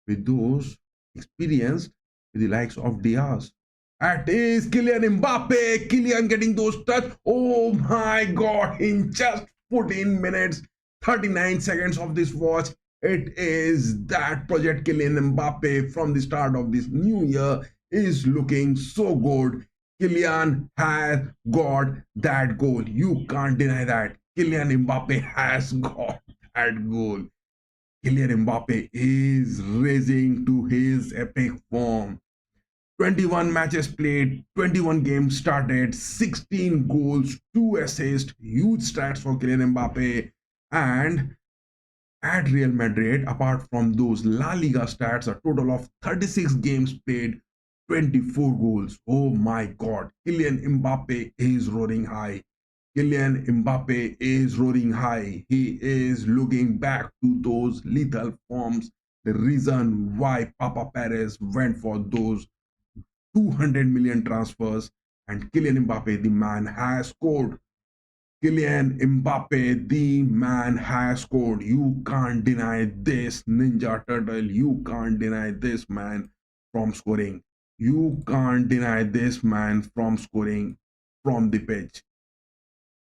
with those experienced with the likes of Diaz. That is Kylian Mbappe. Kylian getting those touch. Oh my God, in just 14 minutes, 39 seconds of this watch, it is that Project Kylian Mbappe from the start of this new year is looking so good. Kylian has got that goal. You can't deny that. Kylian Mbappe has got that goal. Kylian Mbappe is raising to his epic form. 21 matches played, 21 games started, 16 goals, 2 assists, huge stats for Kylian Mbappe. And at Real Madrid, apart from those La Liga stats, a total of 36 games played, 24 goals. Oh my God, Kylian Mbappe is roaring high. Kylian Mbappe is roaring high. He is looking back to those lethal forms. The reason why Papa Perez went for those 200 million transfers, and Kylian Mbappe, the man, has scored. Kylian Mbappe, the man, has scored. You can't deny this Ninja Turtle. You can't deny this man from scoring. You can't deny this man from scoring from the pitch.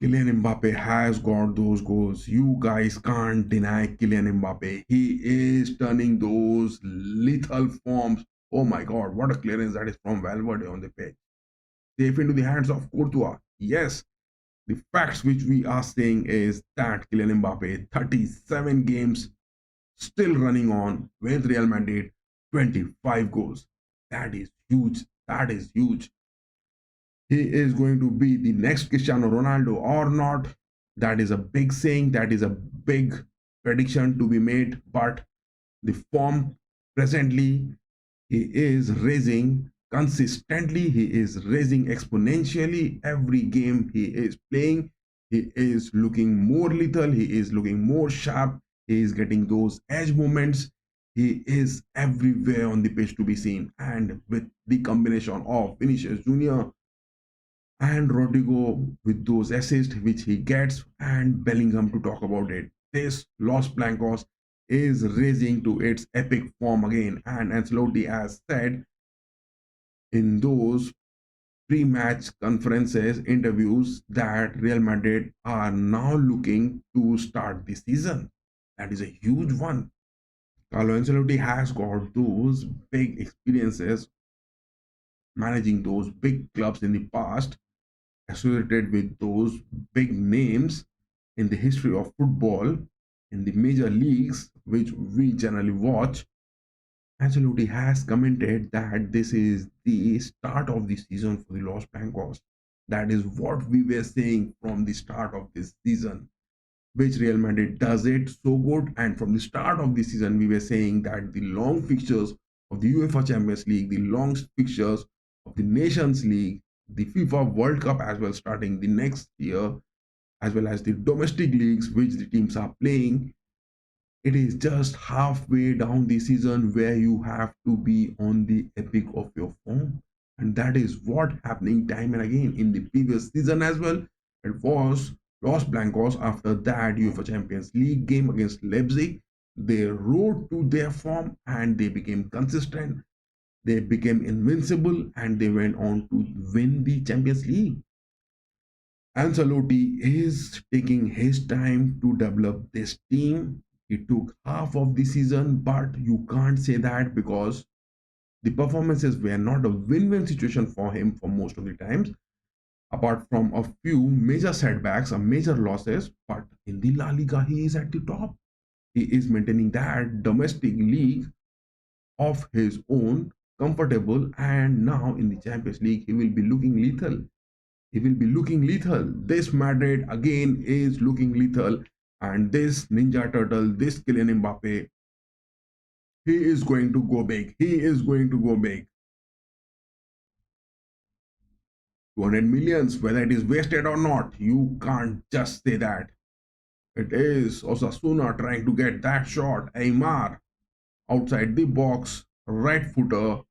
Kylian Mbappe has got those goals. You guys can't deny Kylian Mbappe. He is turning those lethal forms. Oh my God, what a clearance that is from Valverde on the pitch. Safe into the hands of Courtois. Yes, the facts which we are saying is that Kylian Mbappe, 37 games still running on with Real Madrid, 25 goals. That is huge. That is huge. he is going to be the next Cristiano Ronaldo or not. That is a big saying, that is a big prediction to be made. But the form presently, he is raising consistently, he is raising exponentially every game he is playing. He is looking more lethal, he is looking more sharp, he is getting those edge moments. He is everywhere on the pitch to be seen. And with the combination of Vinicius Jr. and Rodrigo with those assists which he gets, and Bellingham to talk about it, this Los Blancos is raising to its epic form again. And Ancelotti has said in those pre-match conferences, interviews, that Real Madrid are now looking to start the season. That is a huge one. Carlo Ancelotti has got those big experiences managing those big clubs in the past, associated with those big names in the history of football in the major leagues, which we generally watch. Ancelotti has commented that this is the start of the season for the Los Blancos. That is what we were saying from the start of this season, which Real Madrid does it so good. And from the start of the season, we were saying that the long fixtures of the UEFA Champions League, the long fixtures of the Nations League, the FIFA World Cup as well starting the next year, as well as the domestic leagues which the teams are playing, it is just halfway down the season where you have to be on the epic of your form. And that is what happening time and again in the previous season as well. It was Los Blancos after that UEFA Champions League game against Leipzig. They rode to their form and they became consistent. They became invincible and they went on to win the Champions League. Ancelotti is taking his time to develop this team. It took half of the season, but you can't say that because the performances were not a win-win situation for him for most of the times, apart from a few major setbacks or major losses. But in the La Liga, he is at the top. He is maintaining that domestic league of his own, comfortable, and now in the Champions League, he will be looking lethal. He will be looking lethal. This Madrid again is looking lethal. And this Ninja Turtle, this Kylian Mbappe, he is going to go big. He is going to go big. 200 millions, whether it is wasted or not, you can't just say that. It is Osasuna trying to get that shot. Aymar outside the box, right footer,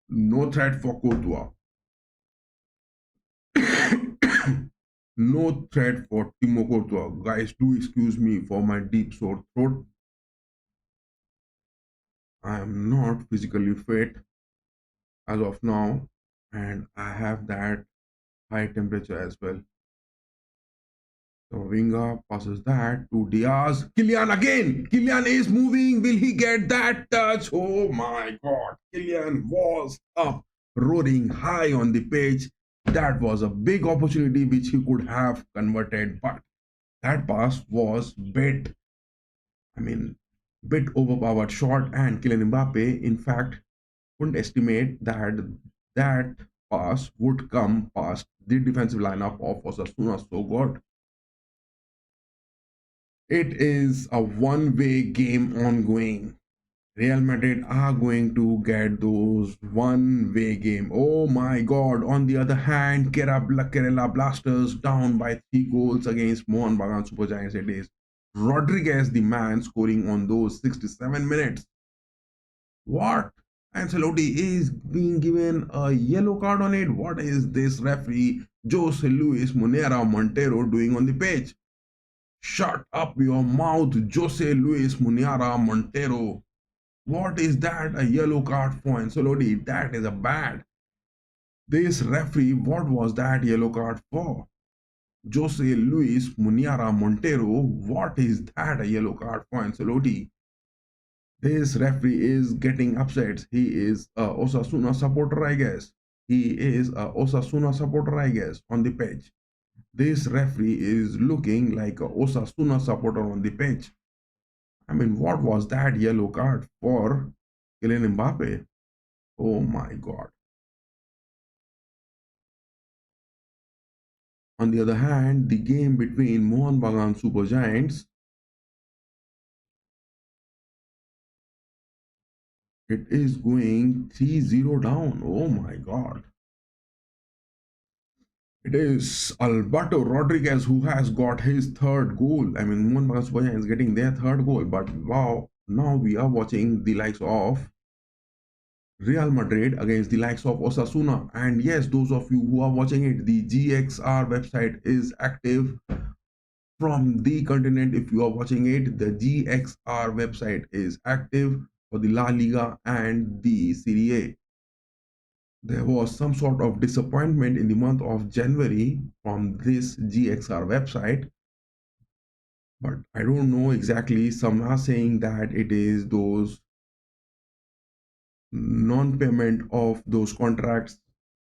no threat for Courtois. No threat for Timo Courtois. Guys, do excuse me for my deep sore throat. I am not physically fit as of now, and I have that high temperature as well. So Vinga passes that to Diaz. Kylian again. Kylian is moving. Will he get that touch? Oh my God. Kylian was up, roaring high on the pitch. That was a big opportunity which he could have converted, but that pass was I mean, bit overpowered shot, and Kylian Mbappe, in fact, couldn't estimate that that pass would come past the defensive lineup of Osasuna so good. It is a one-way game ongoing. Real Madrid are going to get those one-way game. Oh my God. On the other hand, Kerala Blasters down by 3 goals against Mohun Bagan Super Giants. It is Rodriguez, the man, scoring on those 67 minutes. What? Ancelotti is being given a yellow card on it. What is this referee Jose Luis Munera Montero doing on the pitch? Shut up your mouth, Jose Luis Munera Montero. What is that? A yellow card for Ancelotti? That is a bad. This referee, what was that yellow card for? Jose Luis Munera Montero, what is that a yellow card for Ancelotti? This referee is getting upset. He is a Osasuna supporter, I guess. He is a Osasuna supporter, I guess, on the pitch. This referee is looking like a Osasuna supporter on the pitch. I mean, what was that yellow card for Kylian Mbappe? Oh my God. On the other hand, the game between Mohun Bagan Super Giants, it is going 3-0 down. Oh my god. It is Alberto Rodriguez who has got his third goal. I mean, Mohun Bagan Super Giants is getting their third goal. But wow, now we are watching the likes of Real Madrid against the likes of Osasuna. And yes, those of you who are watching it, the GXR website is active from the continent. If you are watching it, the GXR website is active for the La Liga and the Serie A. There was some sort of disappointment in the month of January from this GXR website, but I don't know exactly. Some are saying that it is those non-payment of those contracts,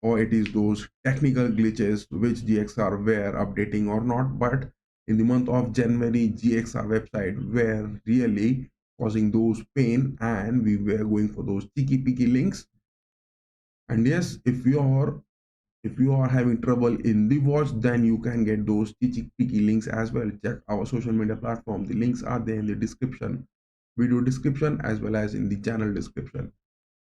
or it is those technical glitches which GXR were updating or not. But in the month of January, GXR website were really causing those pain, and we were going for those cheeky peeky links. And yes, if you are having trouble in the watch, then you can get those cheeky peeky links as well. Check our social media platform. The links are there in the description, video description, as well as in the channel description.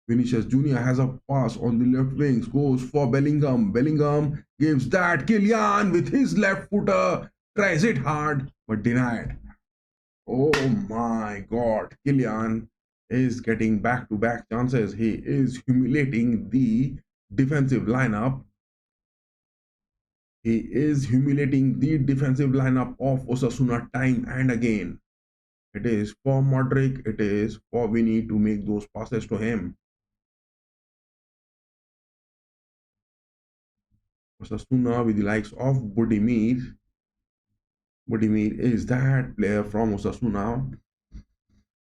Vinicius Jr. has a pass on the left wing, goes for Bellingham. Bellingham gives that. Kylian with his left footer tries it hard but denied. Oh my god, Kylian is getting back-to-back chances. He is humiliating the defensive lineup. He is humiliating the defensive lineup of Osasuna time and again. It is for Modric, it is for Vinny to make those passes to him. Osasuna with the likes of Budimir. Budimir is that player from Osasuna.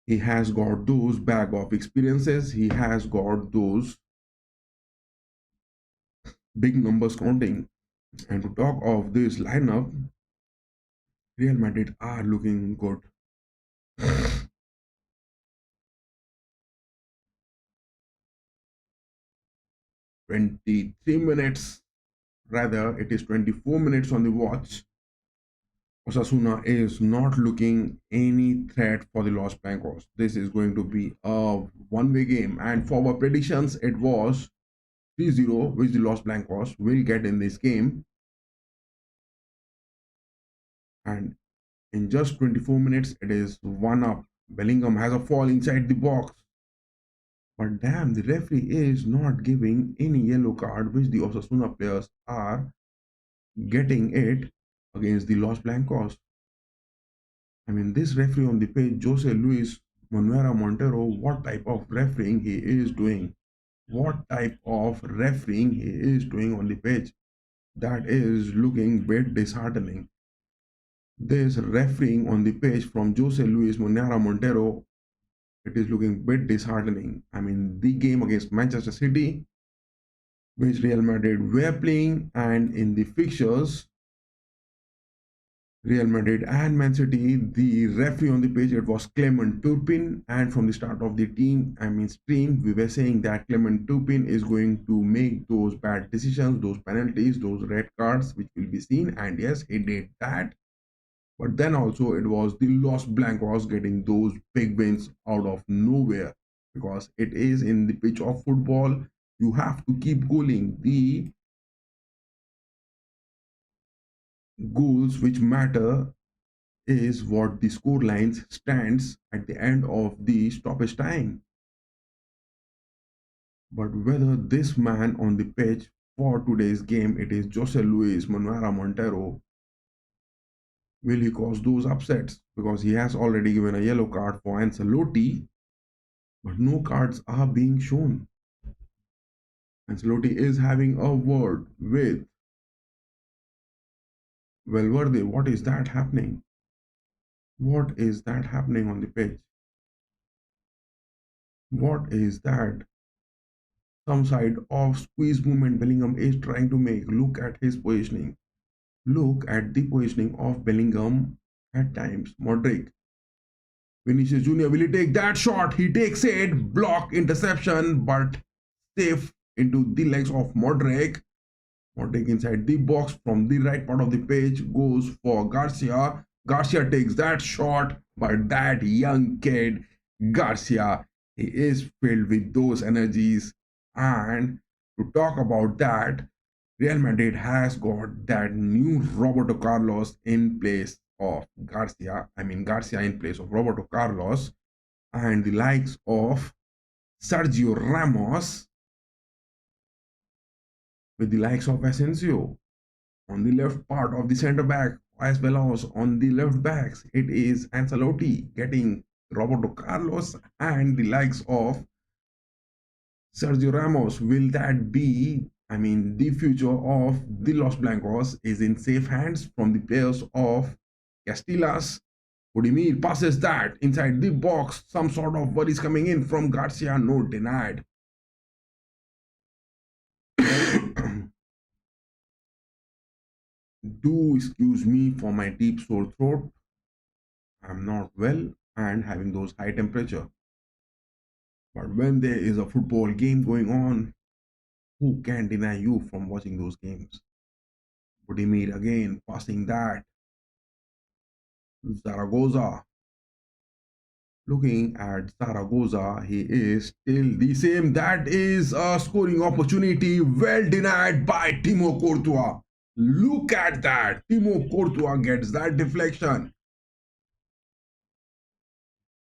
He has got those bag of experiences. He has got those big numbers counting. And to talk of this lineup, Real Madrid are looking good. 23 minutes, rather it is 24 minutes on the watch. Osasuna is not looking any threat for the Los Blancos. This is going to be a one-way game, and for our predictions it was 3-0 which the Los Blancos will get in this game. And in just 24 minutes it is 1-up. Bellingham has a fall inside the box, but damn, the referee is not giving any yellow card which the Osasuna players are getting it against the Los Blancos. I mean, this referee on the page, Jose Luis Manuera Montero, what type of refereeing he is doing? What type of refereeing he is doing on the pitch? That is looking a bit disheartening. This refereeing on the pitch from Jose Luis Manuera Montero, it is looking a bit disheartening. I mean, the game against Manchester City, which Real Madrid were playing, and in the fixtures, Real Madrid and Man City, the referee on the page, it was Clement Turpin, and from the start of the stream, we were saying that Clement Turpin is going to make those bad decisions, those penalties, those red cards, which will be seen, and yes, he did that. But then also it was the Los Blancos getting those big wins out of nowhere, because it is in the pitch of football. You have to keep goaling. The goals which matter is what the score lines stands at the end of the stoppage time. But whether this man on the pitch for today's game, it is Jose Luis Manuera Montero, will he cause those upsets? Because he has already given a yellow card for Ancelotti, but no cards are being shown. Ancelotti is having a word with Valverde. What is that happening? What is that happening on the pitch? What is that? Some side of squeeze movement Bellingham is trying to make. Look at his positioning. Look at the positioning of Bellingham at times. Modric. Vinicius Jr. will he take that shot? He takes it. Block, interception, but safe into the legs of Modric. Modric inside the box from the right part of the pitch goes for Garcia. Garcia takes that shot, but that young kid, Garcia, he is filled with those energies. And to talk about that, Real Madrid has got that new Roberto Carlos in place of Garcia. I mean, Garcia in place of Roberto Carlos, and the likes of Sergio Ramos with the likes of Asensio on the left part of the centre back, as well as on the left backs. It is Ancelotti getting Roberto Carlos and the likes of Sergio Ramos. Will that be? I mean, the future of the Los Blancos is in safe hands from the players of Castilas. Budimir passes that inside the box. Some sort of worries coming in from Garcia, no denied. Do excuse me for my deep sore throat. I'm not well and having those high temperature. But when there is a football game going on, who can deny you from watching those games? Budimir again passing that. Zaragoza. Looking at Zaragoza, he is still the same. That is a scoring opportunity well denied by Timo Courtois. Look at that. Timo Courtois gets that deflection.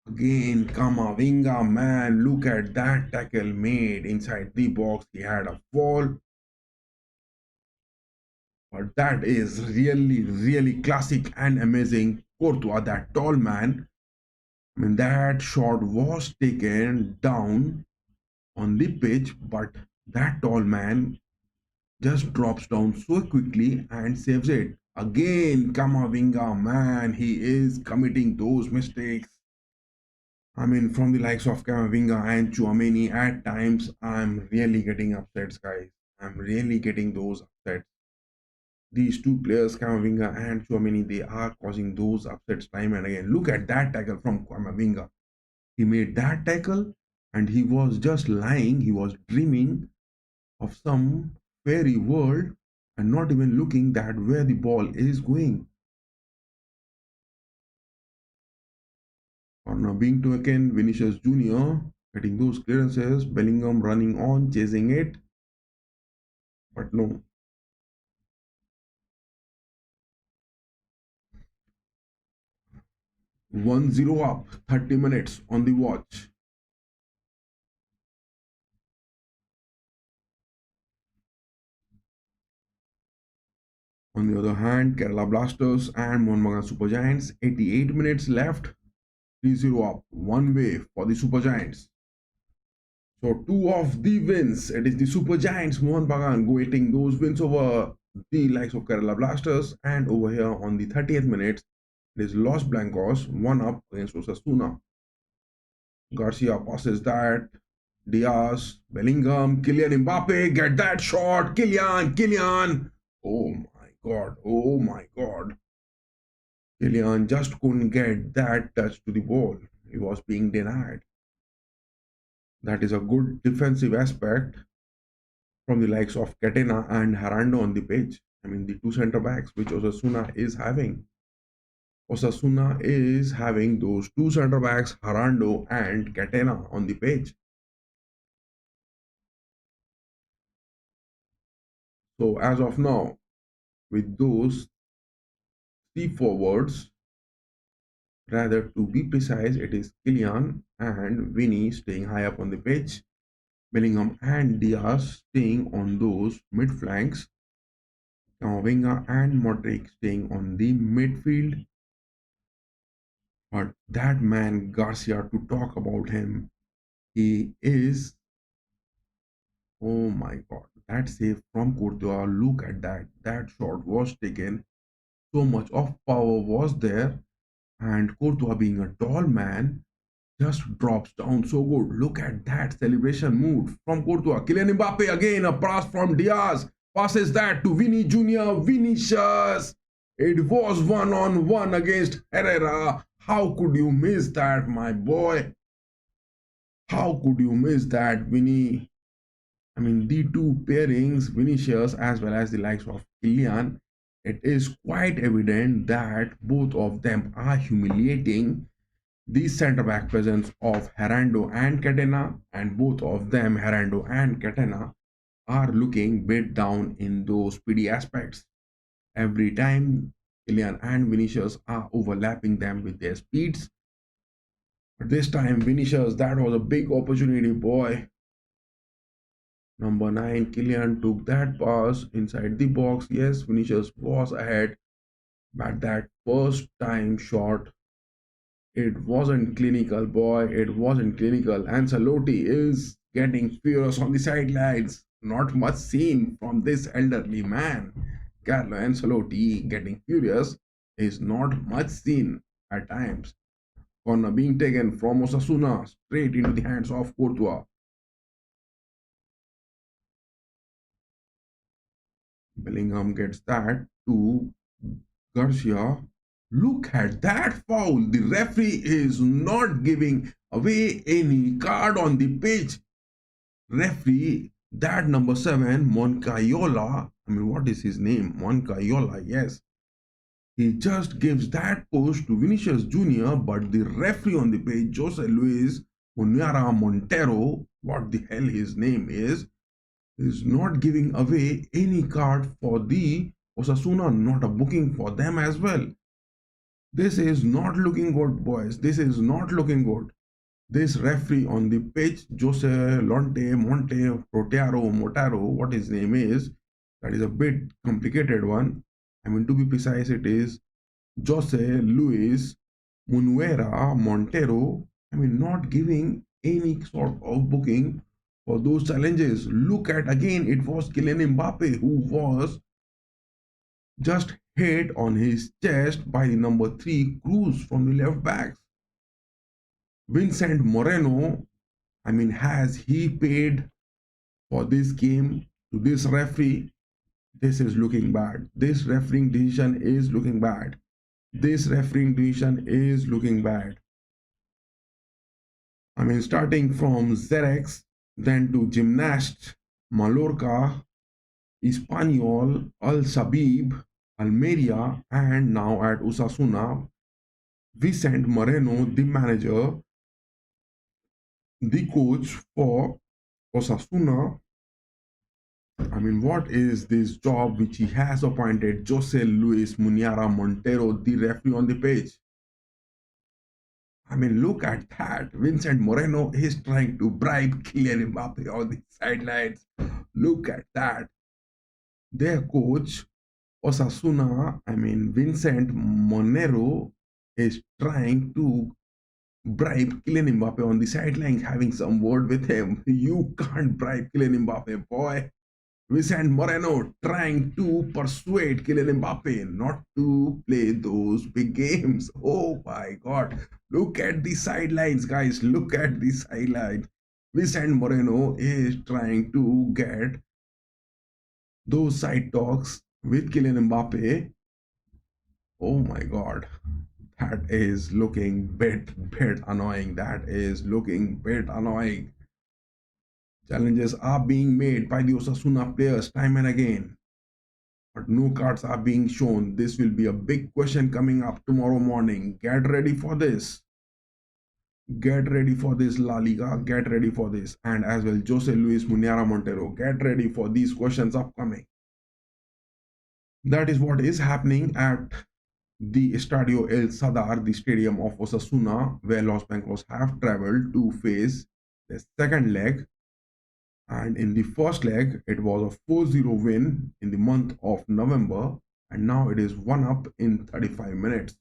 Again, Kamavinga, man, look at that tackle made inside the box. He had a fall. But that is really, really classic and amazing. Courtois, that tall man. I mean, that shot was taken down on the pitch, but that tall man just drops down so quickly and saves it. Again, Kamavinga, man, he is committing those mistakes. I mean, from the likes of Kamavinga and Chouameni, at times, I'm really getting upset, guys. I'm really getting those upsets. These two players, Kamavinga and Chouameni, they are causing those upsets time and again. Look at that tackle from Kamavinga. He made that tackle and he was just lying. He was dreaming of some fairy world and not even looking that where the ball is going. Corner being taken, Vinicius Jr. getting those clearances, Bellingham running on, chasing it, but no. 1-0 up, 30 minutes on the watch. On the other hand, Kerala Blasters and Mohun Bagan Super Giants, 88 minutes left, 3-0 up, one way for the Super Giants. So two of the wins, it is the Super Giants, Mohun Bagan, getting those wins over the likes of Kerala Blasters, and over here on the 30th minute, it is Los Blancos, one up against Osasuna. Garcia passes that. Diaz, Bellingham, Kylian Mbappe, get that shot. Kylian. Oh my God, oh my God. Kylian just couldn't get that touch to the ball. He was being denied. That is a good defensive aspect from the likes of Catena and Harando on the pitch. I mean, the two centre backs which Osasuna is having. Osasuna is having those two centre backs, Harando and Catena, on the pitch. So as of now, with those three forwards, rather to be precise, it is Kylian and Vinny staying high up on the pitch, Bellingham and Diaz staying on those mid flanks, Kamavinga and Modric staying on the midfield. But that man Garcia, to talk about him, he is, oh my God, that save from Courtois. Look at that. That shot was taken. So much of power was there, and Courtois, being a tall man, just drops down so good. Look at that celebration move from Courtois. Kylian Mbappe again, a pass from Diaz. Passes that to Vini Jr. Vinicius. It was one-on-one against Herrera. How could you miss that, my boy? How could you miss that, Vini? I mean, the two pairings, Vinicius as well as the likes of Kylian, it is quite evident that both of them are humiliating the centre back presence of Herando and Catena, and both of them, Herando and Catena, are looking bit down in those speedy aspects. Every time Kylian and Vinicius are overlapping them with their speeds. But this time, Vinicius, that was a big opportunity, boy. Number 9, Kylian took that pass inside the box. Yes, Vinicius was ahead, but that first time shot, it wasn't clinical, boy. It wasn't clinical. Ancelotti is getting furious on the sidelines. Not much seen from this elderly man. Carlo Ancelotti getting furious is not much seen at times. Corner being taken from Osasuna straight into the hands of Courtois. Bellingham gets that to Garcia. Look at that foul. The referee is not giving away any card on the pitch. Referee, that number 7, Moncayola. I mean, what is his name? Moncayola, yes. He just gives that push to Vinicius Jr., but the referee on the page, Jose Luis Muniara Montero, what the hell his name is not giving away any card for the Osasuna, not a booking for them as well. This is not looking good, boys. This is not looking good. This referee on the pitch, Jose Lonte, Monte, Protero, Motaro, what his name is, that is a bit complicated one. I mean, to be precise, it is Jose Luis Munuera Montero. I mean, not giving any sort of booking for those challenges. Look at again, it was Kylian Mbappe who was just hit on his chest by the number 3 Cruz from the left backs. Vincent Moreno, I mean, has he paid for this game to this referee? This is looking bad. This refereeing decision is looking bad. This refereeing decision is looking bad. I mean, starting from Xerex, then to Gymnast, Mallorca, Espanyol, Al Sabib, Almeria, and now at Osasuna, Vicente Moreno, the manager, the coach for Osasuna. I mean, what is this job which he has appointed Jose Luis Muniara Montero, the referee on the page? I mean, look at that. Vincent Moreno is trying to bribe Kylian Mbappe on the sidelines. Look at that. Their coach, Osasuna, I mean, Vincent Monero, is trying to bribe Kylian Mbappe on the sidelines, having some word with him. You can't bribe Kylian Mbappe, boy. Vicente Moreno trying to persuade Kylian Mbappe not to play those big games. Oh my God. Look at the sidelines, guys. Look at the sidelines. Vicente Moreno is trying to get those side talks with Kylian Mbappe. Oh my God. That is looking bit annoying. That is looking bit annoying. Challenges are being made by the Osasuna players time and again, but no cards are being shown. This will be a big question coming up tomorrow morning. Get ready for this. Get ready for this, La Liga. Get ready for this. And as well, Jose Luis Muniara Montero. Get ready for these questions upcoming. That is what is happening at the Estadio El Sadar, the stadium of Osasuna, where Los Blancos have traveled to face the second leg. And in the first leg, it was a 4-0 win in the month of November, and now it is 1 up in 35 minutes.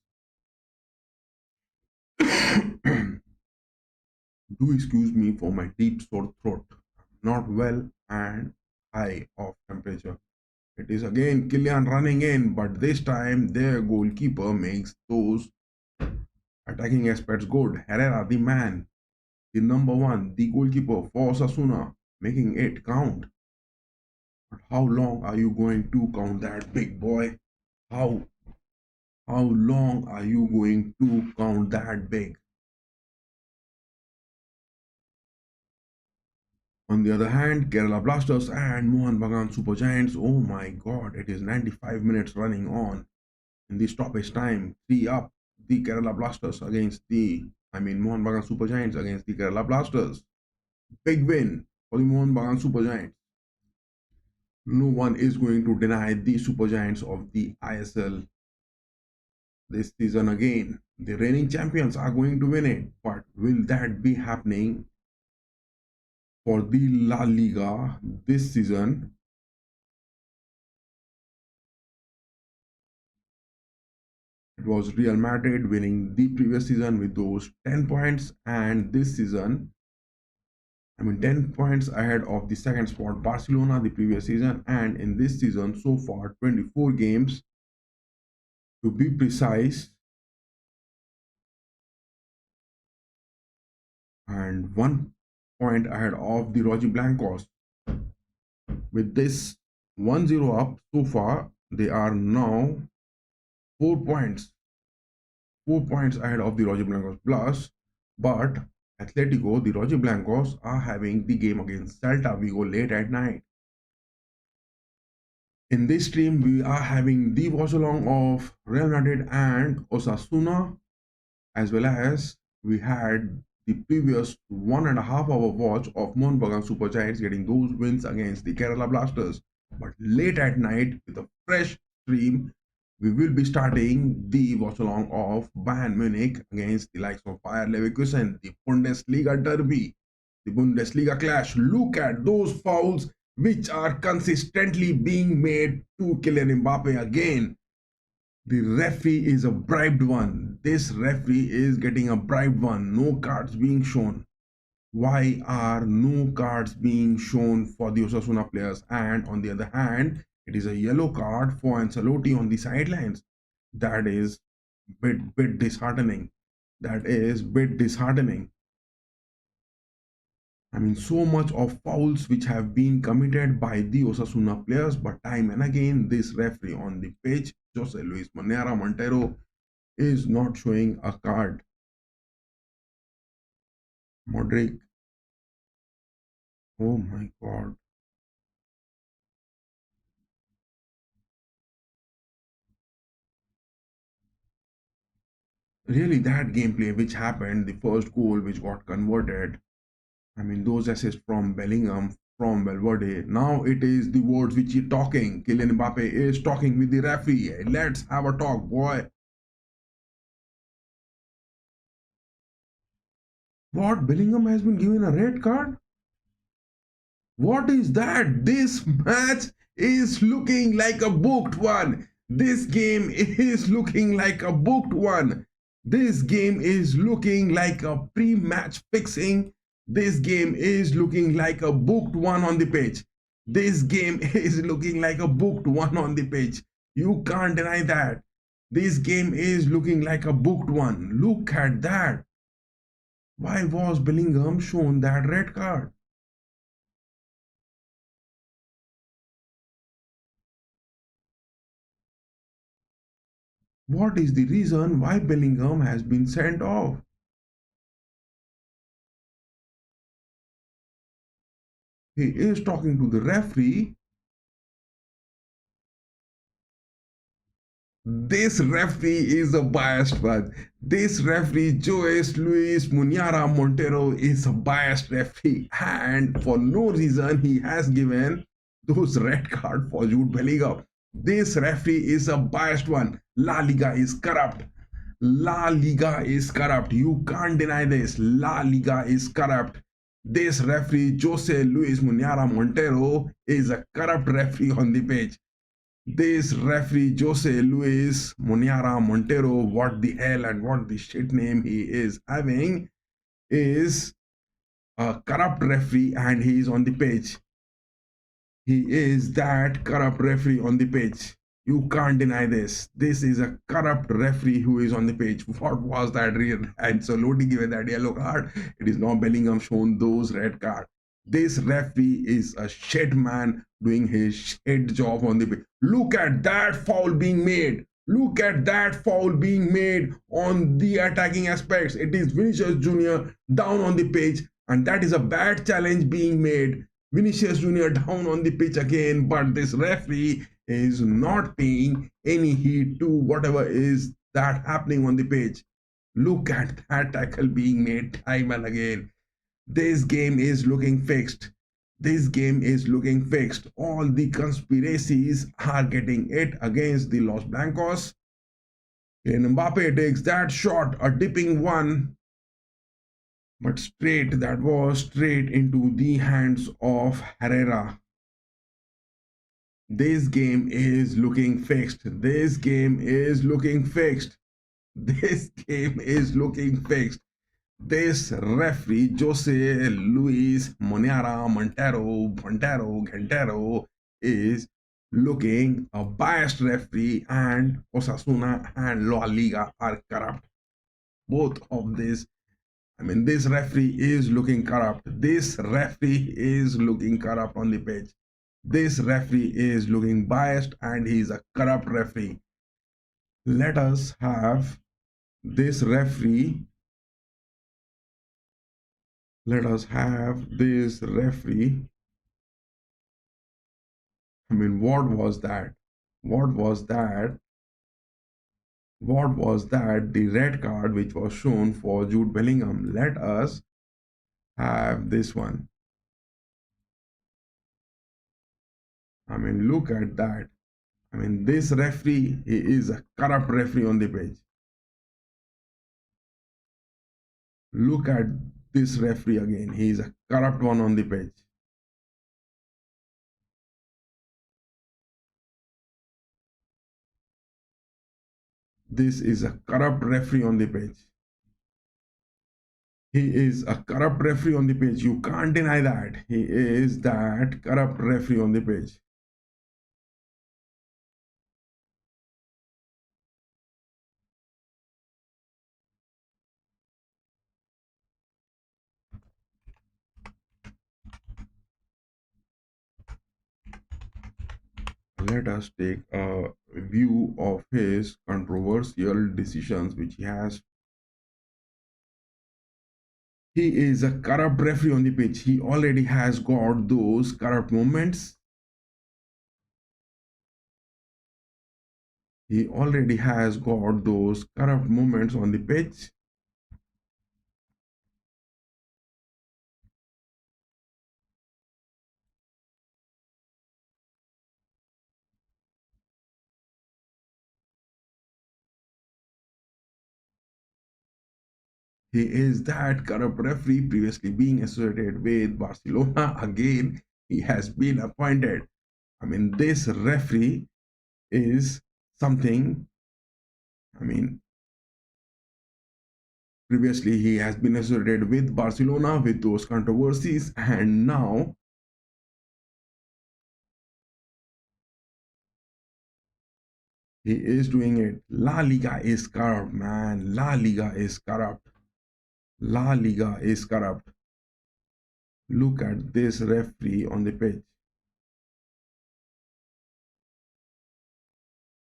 Do excuse me for my deep sore throat. Not well and high of temperature. It is again Kylian running in, but this time their goalkeeper makes those attacking aspects good. Herrera, the man, the number 1, the goalkeeper for Osasuna, making it count. But how long are you going to count that, big boy? How how long are you going to count that big? On the other hand, Kerala Blasters and Mohun Bagan Super Giants, oh my god, it is 95 minutes running on in the stoppage time. 3 up, the Kerala Blasters against Mohun Bagan Super Giants against the Kerala Blasters. Big win for the Mohun Bagan Super Giants. No one is going to deny the Super Giants of the ISL this season again. The reigning champions are going to win it, but will that be happening for the La Liga this season? It was Real Madrid winning the previous season with those 10 points, and this season, 10 points ahead of the second spot Barcelona the previous season, and in this season so far 24 games to be precise, and 1 point ahead of the Roji Blancos. With this 1-0 up so far, they are now 4 points 4 points ahead of the Roji Blancos plus, but Atletico, the Roji Blancos, are having the game against Celta Vigo late at night. In this stream, we are having the watch along of Real Madrid and Osasuna, as well as we had the previous 1.5 hour watch of Mohun Bagan Super Giants getting those wins against the Kerala Blasters. But late at night, with a fresh stream, we will be starting the watch along of Bayern Munich against the likes of Bayer Leverkusen, the Bundesliga derby, the Bundesliga clash. Look at those fouls which are consistently being made to Kylian Mbappe again. The referee is a bribed one. This referee is getting a bribed one. No cards being shown. Why are no cards being shown for the Osasuna players? And on the other hand, it is a yellow card for Ancelotti on the sidelines. That is bit disheartening. That is bit disheartening. So much of fouls which have been committed by the Osasuna players, but time and again, this referee on the pitch, Jose Luis Montero, is not showing a card. Modric. Oh my god. Really, that gameplay which happened, the first goal which got converted, those assists from Bellingham, from Valverde. Now it is the words which you're talking. Kylian Mbappe is talking with the referee. Let's have a talk, boy. What? Bellingham has been given a red card? What is that? This match is looking like a booked one. This game is looking like a booked one. This game is looking like a pre-match fixing. This game is looking like a booked one on the pitch. This game is looking like a booked one on the pitch. You can't deny that. This game is looking like a booked one. Look at that. Why was Bellingham shown that red card? What is the reason why Bellingham has been sent off? He is talking to the referee. This referee is a biased one. This referee, Jose Luis Muniara Montero, is a biased referee, and for no reason he has given those red card for Jude Bellingham. This referee is a biased one. La Liga is corrupt. La Liga is corrupt. You can't deny this. La Liga is corrupt. This referee, Jose Luis Muniara Montero, is a corrupt referee on the pitch. This referee, Jose Luis Muniara Montero, what the hell and what the shit name he is having, is a corrupt referee, and he is on the pitch. He is that corrupt referee on the pitch. You can't deny this. This is a corrupt referee who is on the pitch. What was that real? And so Lodi given that yellow card. It is now Bellingham shown those red card. This referee is a shit man doing his shit job on the pitch. Look at that foul being made. Look at that foul being made on the attacking aspects. It is Vinicius Jr. down on the pitch, And that is a bad challenge being made. Vinicius Jr. down on the pitch again, but this referee is not paying any heed to whatever is that happening on the pitch. Look at that tackle being made time and again. This game is looking fixed. This game is looking fixed. All the conspiracies are getting it against the Los Blancos. And Mbappe takes that shot, a dipping one, but straight, that was straight into the hands of Herrera. This game is looking fixed. This game is looking fixed. This game is looking fixed. This referee, Jose Luis Montero, is looking a biased referee, and Osasuna and La Liga are corrupt. Both of this, this referee is looking corrupt. This referee is looking corrupt on the pitch. This referee is looking biased and he's a corrupt referee. Let us have this referee. Let us have this referee. What was that? What was that? What was that? The red card which was shown for Jude Bellingham. Let us have this one. Look at that. This referee, he is a corrupt referee on the pitch. Look at this referee again. He is a corrupt one on the pitch. This is a corrupt referee on the pitch. He is a corrupt referee on the pitch. You can't deny that. He is that corrupt referee on the pitch. Let us take a view of his controversial decisions which he has. He is a corrupt referee on the pitch. He already has got those corrupt moments. He already has got those corrupt moments on the pitch. He is that corrupt referee previously being associated with Barcelona. Again, he has been appointed. This referee is something. Previously he has been associated with Barcelona with those controversies, and now he is doing it. La Liga is corrupt, man. La Liga is corrupt. La Liga is corrupt. Look at this referee on the pitch.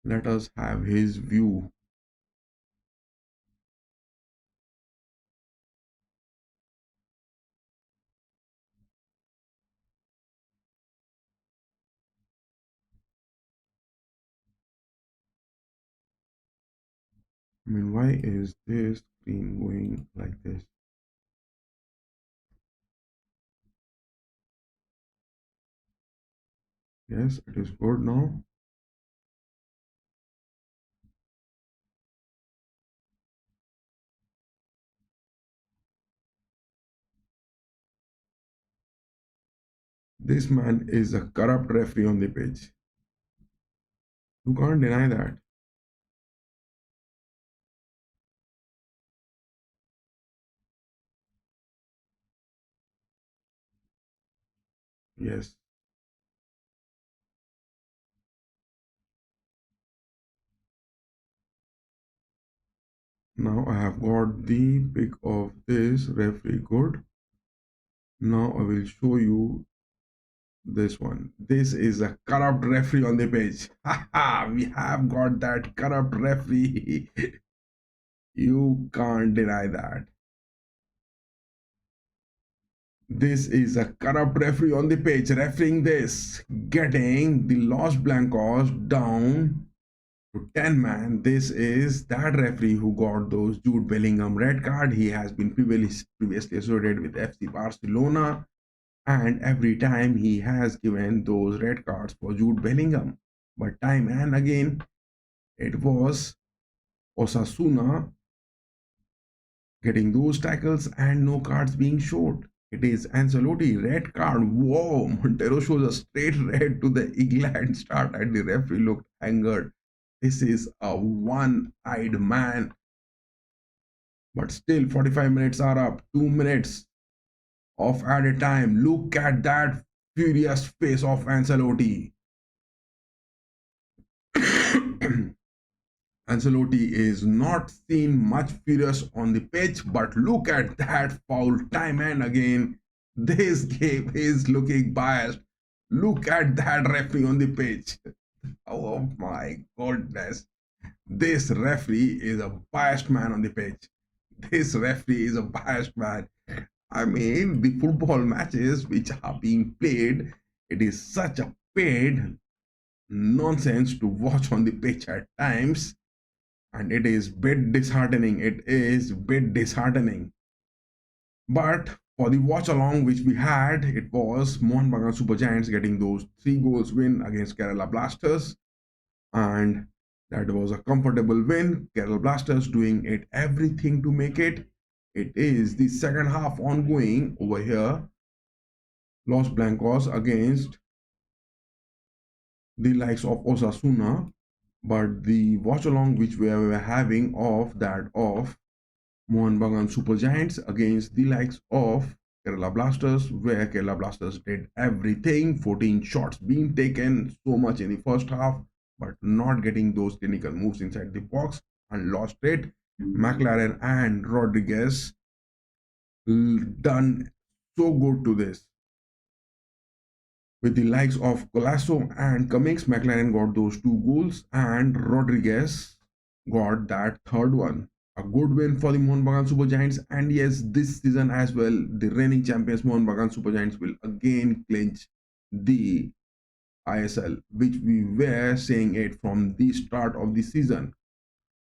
Let us have his view. Why is this screen going like this? Yes, it is good now. This man is a corrupt referee on the pitch. You can't deny that. Yes. Now I have got the pick of this referee good. Now I will show you this one. This is a corrupt referee on the page. We have got that corrupt referee. You can't deny that. This is a corrupt referee on the pitch refereeing this, getting the Los Blancos down to 10 man. This is that referee who got those Jude Bellingham red card. He has been previously associated with FC Barcelona, and every time he has given those red cards for Jude Bellingham. But time and again, it was Osasuna getting those tackles and no cards being showed. It is Ancelotti, red card. Whoa, Montero shows a straight red to the England start, and the referee looked angered. This is a one-eyed man. But still, 45 minutes are up. 2 minutes of added time. Look at that furious face of Ancelotti. Ancelotti is not seen much furious on the pitch, but look at that foul time and again. This game is looking biased. Look at that referee on the pitch. Oh my goodness. This referee is a biased man on the pitch. This referee is a biased man. I mean, the football matches which are being played, it is such a paid nonsense to watch on the pitch at times, and it is bit disheartening. It is bit disheartening. But for the watch along which we had, it was Mohun Bagan Super Giants getting those 3 goals win against Kerala Blasters, and that was a comfortable win. Kerala Blasters doing it everything to make it. It is the second half ongoing over here. Los Blancos against the likes of Osasuna, but the watch along which we were having of that of Mohun Bagan Super Giants against the likes of Kerala Blasters, where Kerala Blasters did everything. 14 shots being taken, so much in the first half, but not getting those clinical moves inside the box and lost it. McLaren and Rodriguez done so good to this. With the likes of Colasso and Cummings, McLaren got those 2 goals, and Rodriguez got that third one. A good win for the Mohun Bagan Super Giants, and yes, this season as well, the reigning champions Mohun Bagan Super Giants will again clinch the ISL, which we were saying it from the start of the season.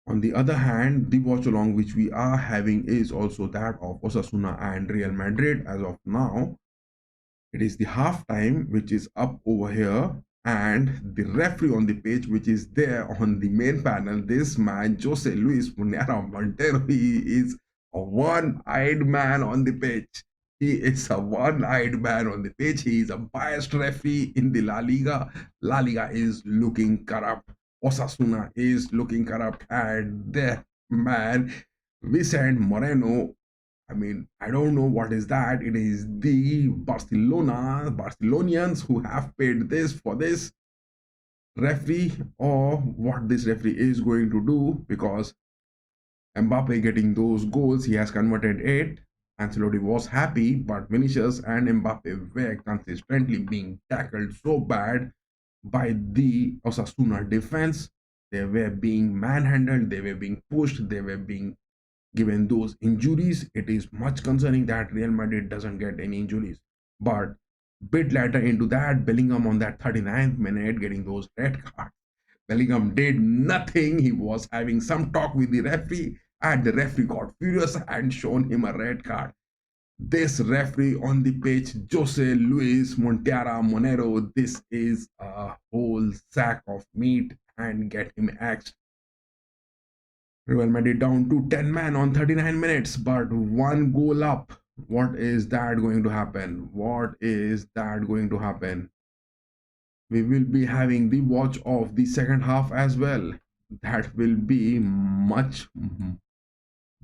On the other hand, the watch along which we are having is also that of Osasuna and Real Madrid as of now. It is the half time which is up over here, and the referee on the page which is there on the main panel, this man Jose Luis Munera Montero, he is a one-eyed man on the pitch. He is a one-eyed man on the pitch. He is a biased referee in the La Liga. La Liga is looking corrupt. Osasuna is looking corrupt, and their man Vicente Moreno, I mean, I don't know what is that. It is the Barcelonians who have paid this for this referee, or what this referee is going to do, because Mbappe getting those goals, he has converted it. Ancelotti was happy, but Vinicius and Mbappe were consistently being tackled so bad by the Osasuna defense. They were being manhandled, they were being pushed, they were being given those injuries. It is much concerning that Real Madrid doesn't get any injuries. But bit later into that, Bellingham on that 39th minute getting those red cards. Bellingham did nothing. He was having some talk with the referee, and the referee got furious and shown him a red card. This referee on the pitch, Jose Luis Montero Monero, this is a whole sack of meat, and get him axed. Real Madrid down to 10 man on 39 minutes, but 1 goal up. What is that going to happen? What is that going to happen? We will be having the watch of the second half as well. That will be much,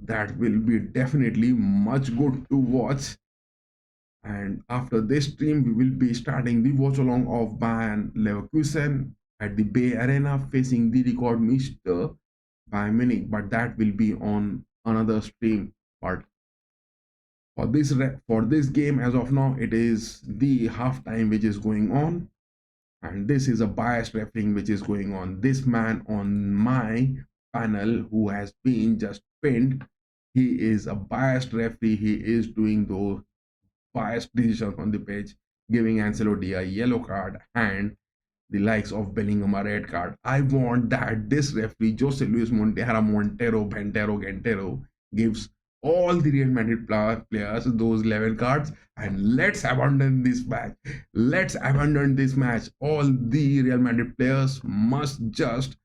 that will be definitely much good to watch. And after this stream, we will be starting the watch along of Bayern Leverkusen at the Bay Arena facing the record Mr. Bayern Munich, but that will be on another stream. But for this game, as of now, it is the halftime which is going on, and this is a biased refereeing which is going on. This man on my panel who has been just pinned, he is a biased referee. He is doing those biased decisions on the pitch, giving Ancelotti a yellow card and the likes of Bellingham a red card. I want that this referee, Jose Luis Montero, gives all the Real Madrid players those 11 cards, and let's abandon this match. Let's abandon this match. All the Real Madrid players must just,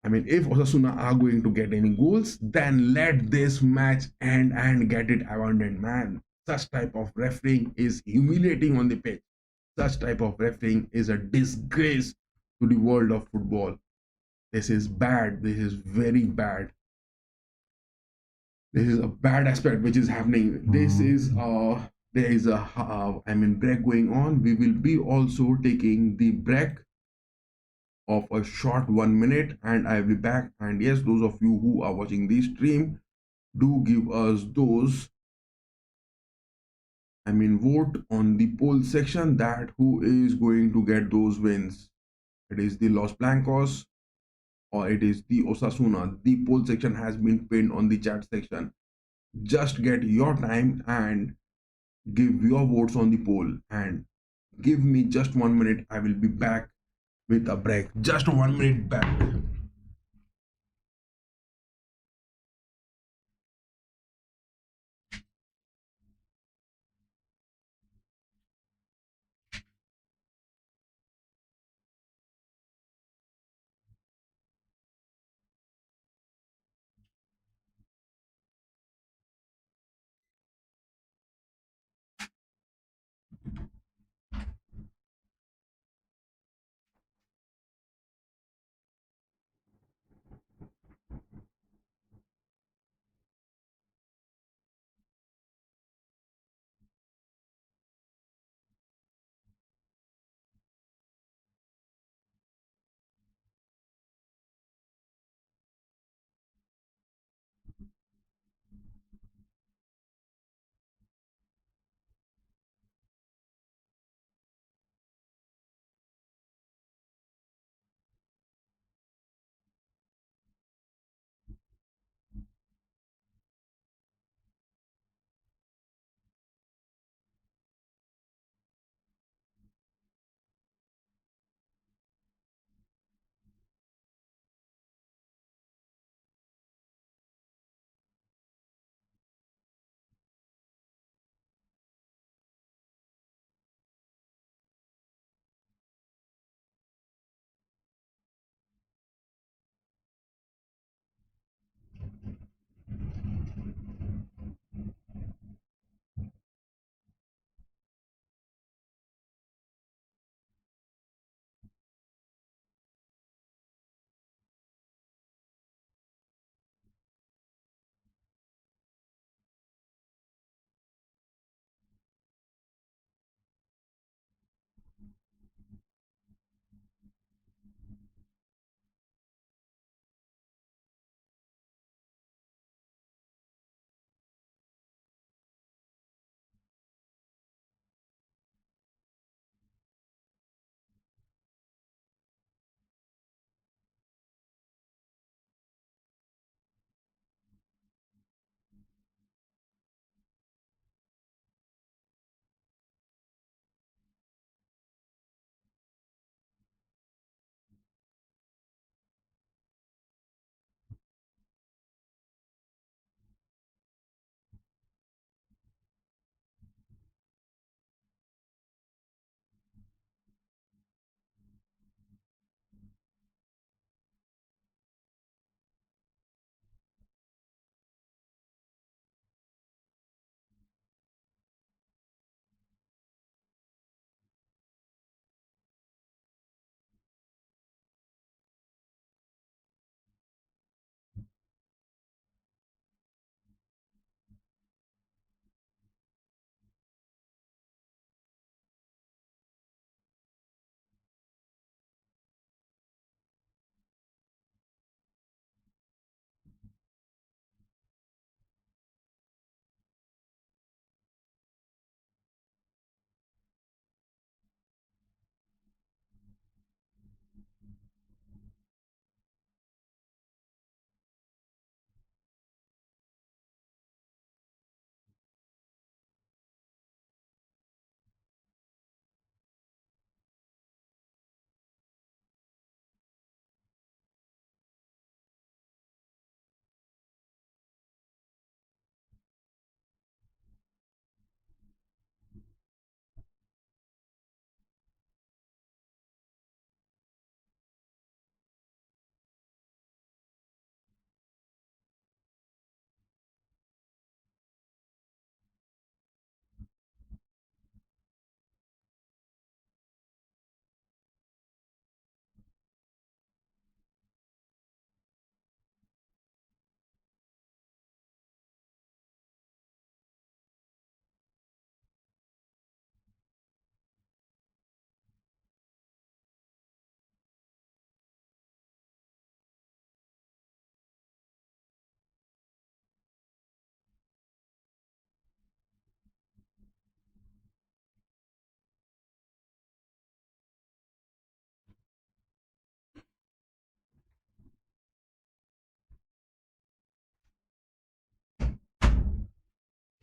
I mean, if Osasuna are going to get any goals, then let this match end and get it abandoned, man. Such type of refereeing is humiliating on the pitch. Such type of refereeing is a disgrace to the world of football. This is bad. This is very bad. This is a bad aspect which is happening. This is there is a break going on. We will be also taking the break of a short 1 minute, and I'll be back. And yes, those of you who are watching the stream, do give us those, vote on the poll section that who is going to get those wins. It is the Los Blancos or it is the Osasuna. The poll section has been pinned on the chat section. Just get your time and give your votes on the poll, and give me just 1 minute. I will be back with a break. Just 1 minute back.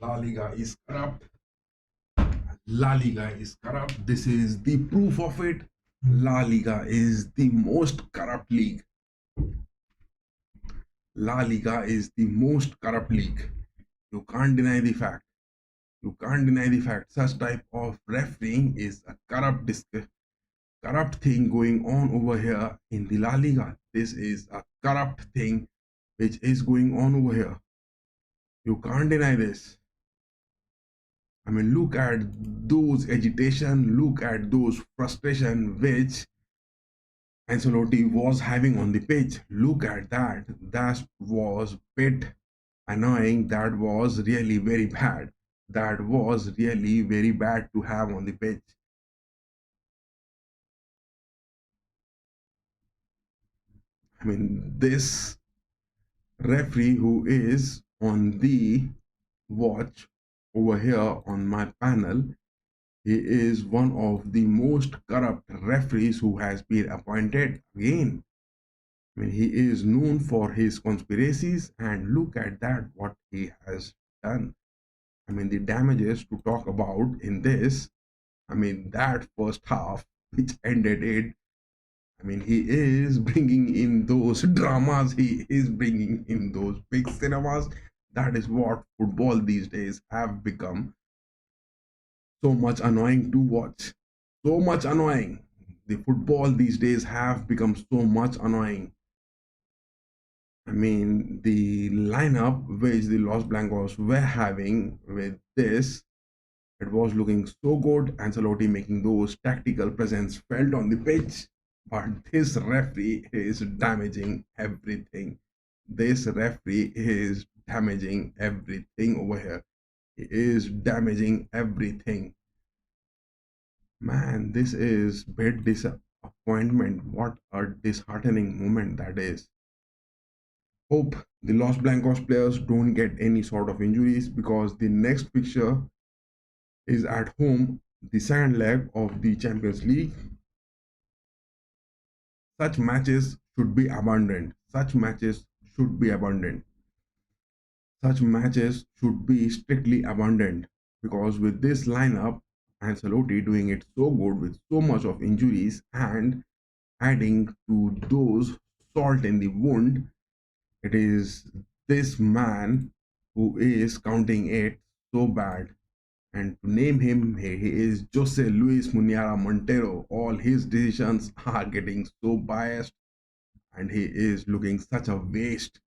La Liga is corrupt. La Liga is corrupt. This is the proof of it. La Liga is the most corrupt league. La Liga is the most corrupt league. You can't deny the fact. You can't deny the fact. Such type of refereeing is a corrupt thing going on over here in the La Liga. This is a corrupt thing which is going on over here. You can't deny this. I mean, look at those agitation, look at those frustration which Ancelotti was having on the pitch. Look at that. That was bit annoying. That was really very bad. That was really very bad to have on the pitch. I mean, this referee who is on the watch over here on my panel, he is one of the most corrupt referees who has been appointed again. I mean, he is known for his conspiracies, and look at that, what he has done. I mean, the damages to talk about in this, I mean, that first half, which ended it, I mean, he is bringing in those dramas, he is bringing in those big cinemas. That is what football these days have become so much annoying to watch. So much annoying. The football these days have become so much annoying. I mean, the lineup which the Los Blancos were having with this, it was looking so good. Ancelotti making those tactical presence felt on the pitch, but this referee is damaging everything. This referee is damaging everything over here. He is damaging everything. Man, this is big disappointment. What a disheartening moment that is. Hope the Los Blancos players don't get any sort of injuries because the next fixture is at home, the second leg of the Champions League. Such matches should be abandoned. Such matches should be abandoned. Such matches should be strictly abandoned because with this lineup, Ancelotti doing it so good with so much of injuries and adding to those salt in the wound, it is this man who is counting it so bad. And to name him, he is Jose Luis Muniara Montero. All his decisions are getting so biased and he is looking such a waste.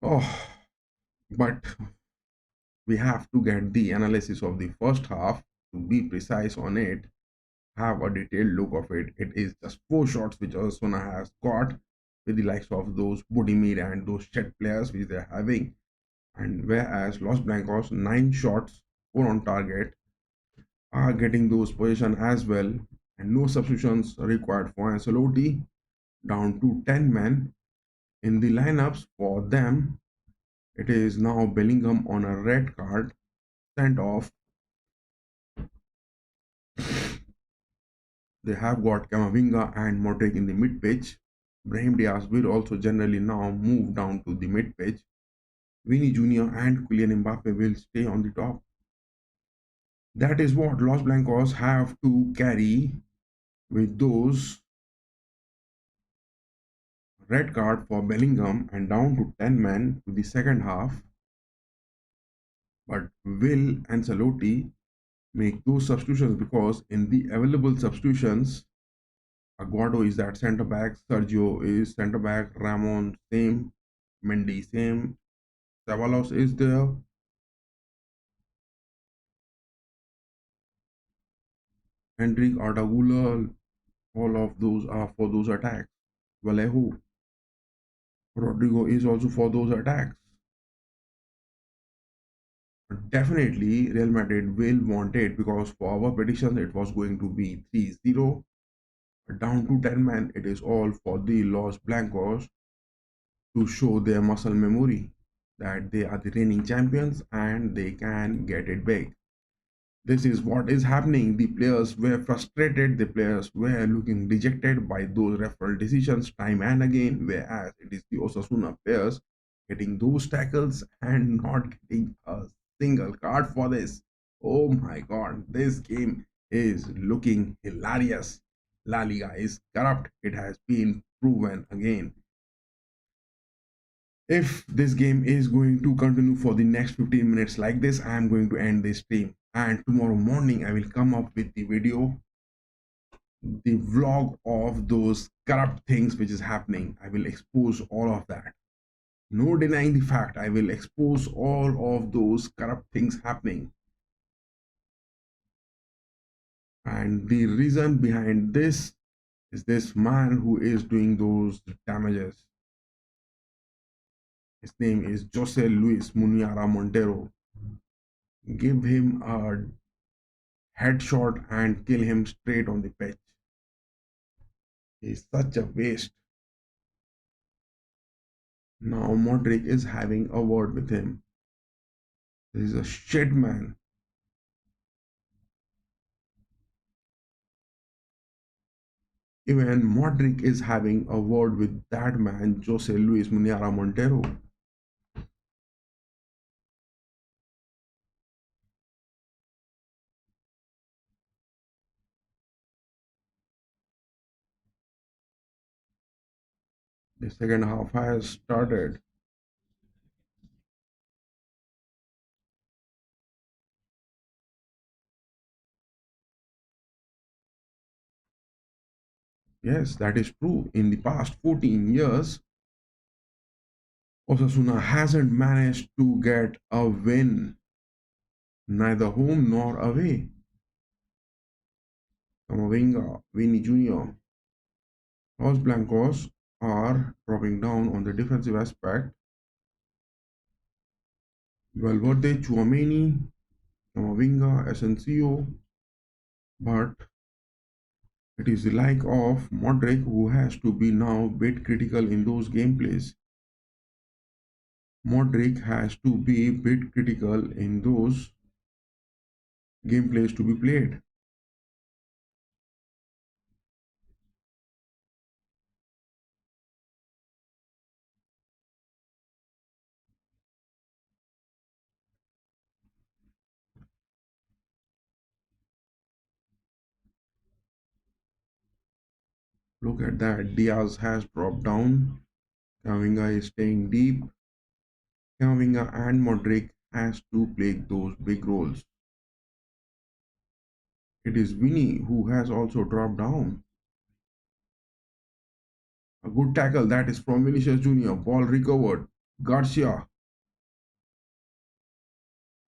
Oh, but we have to get the analysis of the first half to be precise on it, have a detailed look of it. It is just 4 shots which Osasuna has got with the likes of those Budimir and those Chet players which they're having. And whereas Los Blancos, 9 shots, 4 on target, are getting those positions as well. And no substitutions required for Ancelotti, down to 10 men in the lineups for them. It is now Bellingham on a red card, sent off. They have got Camavinga and Modric in the mid pitch. Brahim Diaz will also generally now move down to the mid pitch. Vini Jr. and Kylian Mbappe will stay on the top. That is what Los Blancos have to carry with those red card for Bellingham and down to 10 men to the second half. But will Ancelotti make those substitutions? Because in the available substitutions, Aguado is that centre back, Sergio is centre back, Ramon same, Mendy same, Savalos is there. Hendrik Ardagula, all of those are for those attacks. Vallejo, Rodrigo is also for those attacks. Definitely, Real Madrid will want it because for our predictions it was going to be 3-0. Down to 10 men, it is all for the Los Blancos to show their muscle memory that they are the reigning champions and they can get it back. This is what is happening. The players were frustrated, the players were looking rejected by those referral decisions time and again, whereas it is the Osasuna players getting those tackles and not getting a single card for this. Oh my god, this game is looking hilarious. La Liga is corrupt. It has been proven again. If this game is going to continue for the next 15 minutes like this, I am going to end this stream. And tomorrow morning, I will come up with the video, the vlog of those corrupt things which is happening. I will expose all of that. No denying the fact, I will expose all of those corrupt things happening. And the reason behind this is this man who is doing those damages. His name is Jose Luis Muniara Montero. Give him a headshot and kill him straight on the pitch. He's such a waste. Now Modric is having a word with him. This is a shit man. Even Modric is having a word with that man, Jose Luis Muniara Montero. The second half has started. Yes, that is true. In the past 14 years, Osasuna hasn't managed to get a win, neither home nor away. Camavinga, Vini Jr. Los Blancos are dropping down on the defensive aspect. Valverde, Chouameni, Camavinga, Asensio, but it is the like of Modric who has to be now a bit critical in those gameplays. Modric has to be a bit critical in those gameplays to be played. Look at that. Diaz has dropped down. Camavinga is staying deep. Camavinga and Modric has to play those big roles. It is Vini who has also dropped down. A good tackle that is from Vinicius Jr. Ball recovered. Garcia.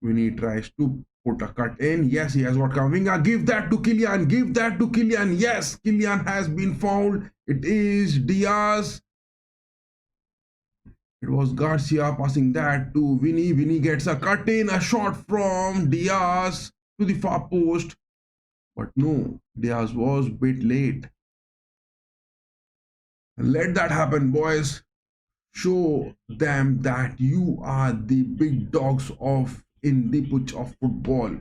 Vini tries to put a cut in. Yes, he has got Camavinga. Give that to Kylian. Give that to Kylian. Yes, Kylian has been fouled. It is Diaz. It was Garcia passing that to Vini. Vini gets a cut in. A shot from Diaz to the far post. But no, Diaz was a bit late. Let that happen, boys. Show them that you are the big dogs of in the pitch of football.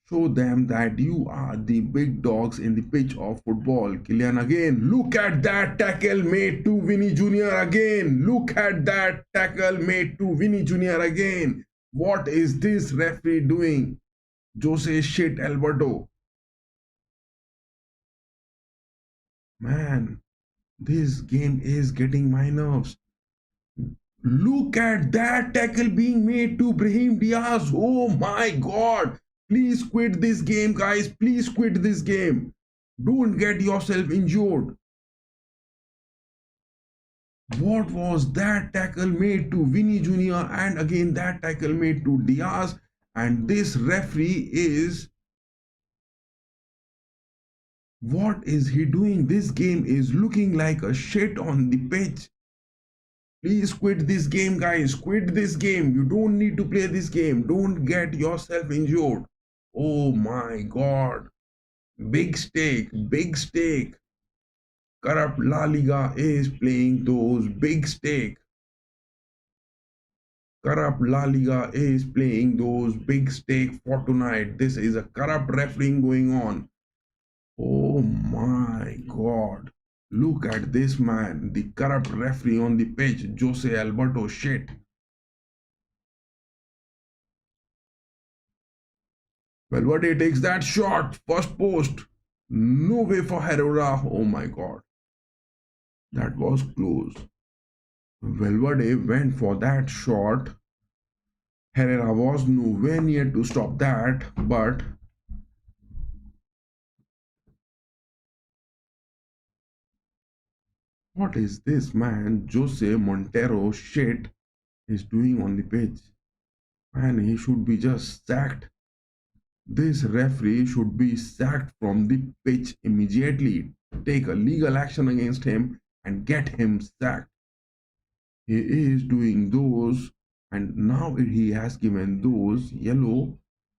Show them that you are the big dogs in the pitch of football. Kylian again. Look at that tackle made to Vini Jr. again. Look at that tackle made to Vini Jr. again. What is this referee doing? Jose shit Alberto. Man, this game is getting my nerves. Look at that tackle being made to Brahim Diaz. Oh my god. Please quit this game, guys. Please quit this game. Don't get yourself injured. What was that tackle made to Vini Jr. and again that tackle made to Diaz? And this referee is... What is he doing? This game is looking like a shit on the pitch. Please quit this game, guys. Quit this game. You don't need to play this game. Don't get yourself injured. Oh my god. Big stake. Big stake. Corrupt La Liga is playing those big stake. Corrupt La Liga is playing those big stake for tonight. This is a corrupt refereeing going on. Oh my god. Look at this man, the corrupt referee on the pitch, Jose Alberto shit. Valverde takes that shot, first post. No way for Herrera. Oh my god, that was close. Valverde went for that shot. Herrera was nowhere near to stop that, but what is this man, Jose Montero shit, is doing on the pitch? Man, he should be just sacked. This referee should be sacked from the pitch immediately. Take a legal action against him and get him sacked. He is doing those, and now he has given those yellow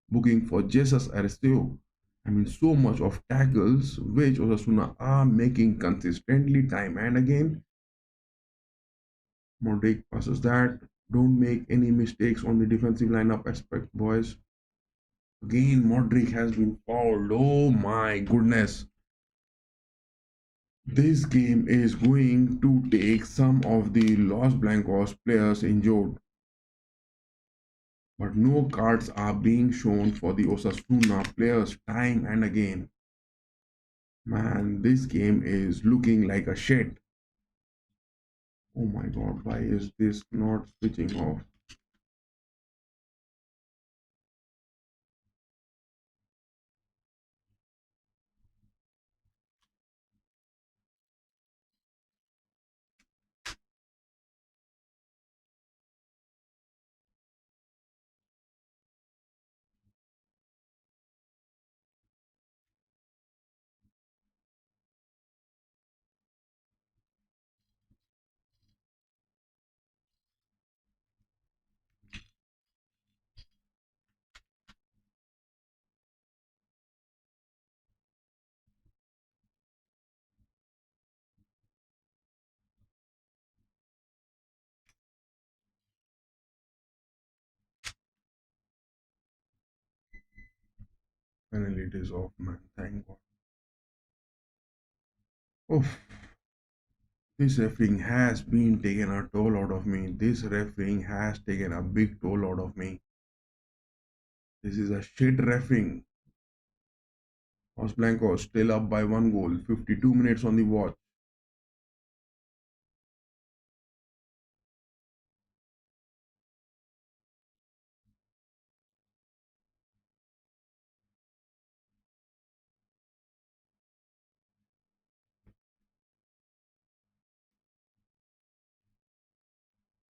booking for Jesus Aristeo. I mean, so much of tackles which Osasuna are making consistently time and again. Modric passes that. Don't make any mistakes on the defensive lineup aspect, boys. Again, Modric has been fouled. Oh my goodness. This game is going to take some of the Los Blancos players injured, but no cards are being shown for the Osasuna players time and again. Man, this game is looking like a shit. Oh my god, why is this not switching off? Finally, it is off, man. Thank God. Oh, this refereeing has been taken a toll out of me. This refereeing has taken a big toll out of me. This is a shit refereeing. Los Blancos still up by one goal. 52 minutes on the watch.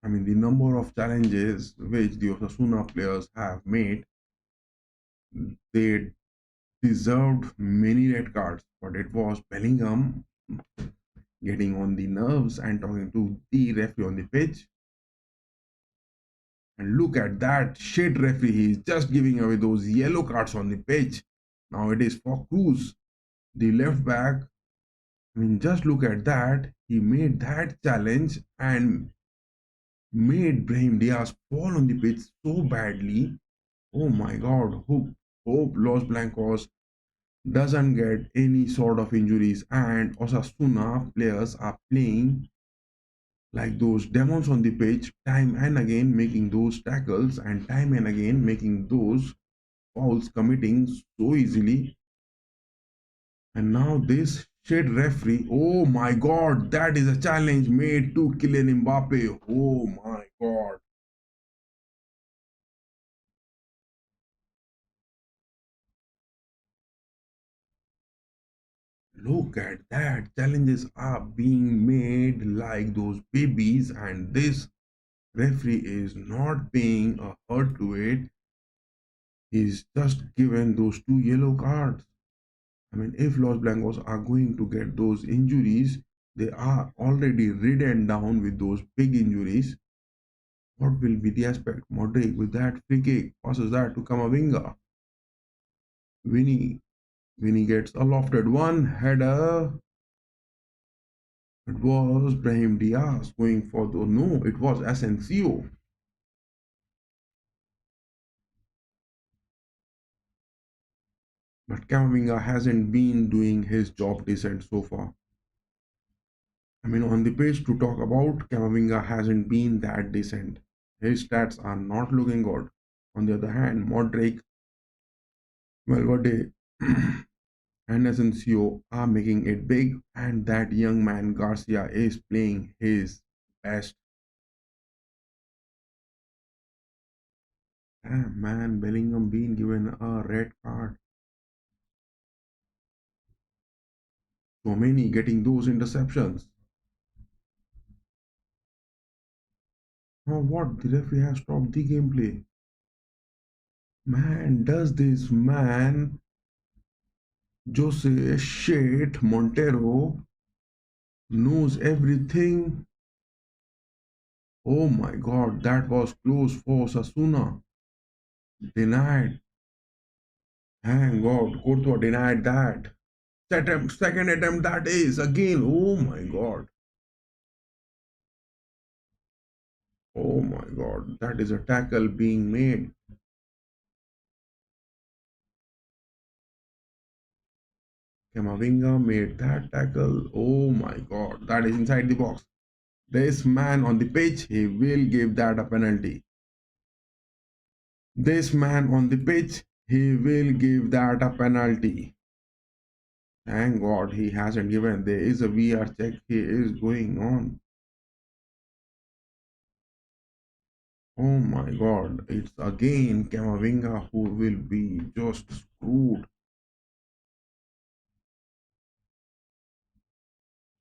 I mean, the number of challenges which the Osasuna players have made, they deserved many red cards, but it was Bellingham getting on the nerves and talking to the referee on the pitch. And look at that shit referee, he's just giving away those yellow cards on the pitch. Now it is for Cruz, the left back. I mean, just look at that. He made that challenge and made Brahim Diaz fall on the pitch so badly. Oh my god, hope Los Blancos doesn't get any sort of injuries, and Osasuna players are playing like those demons on the pitch, time and again making those tackles and time and again making those fouls, committing so easily. And now this shit referee, oh my god, that is a challenge made to Kylian Mbappe. Oh my god. Look at that. Challenges are being made like those babies, and this referee is not paying a hurt to it. He's just given those two yellow cards. I mean, if Los Blancos are going to get those injuries, they are already ridden down with those big injuries. What will be the aspect? Modric with that free kick passes that to Kamavinga. Vinny. Vinny gets a lofted one header. It was Brahim Diaz going for the no, it was Asensio. But Kamavinga hasn't been doing his job decent so far. I mean, on the page to talk about, Camavinga hasn't been that decent. His stats are not looking good. On the other hand, Modric, Valverde, and Asensio are making it big, and that young man Garcia is playing his best. Damn man, Bellingham being given a red card. So many getting those interceptions. Oh, what? The referee has stopped the gameplay. Man, does this man Jose Shit Montero knows everything? Oh my god, that was close for Sasuna. Denied. Thank God, Courtois denied that. Second attempt, that is again. Oh my god. Oh my god, that is a tackle being made. Kamavinga made that tackle. Oh my god, that is inside the box. This man on the pitch, he will give that a penalty. This man on the pitch, he will give that a penalty. Thank God he hasn't given. There is a VR check. He is going on. Oh my God. It's again Kamavinga who will be just screwed.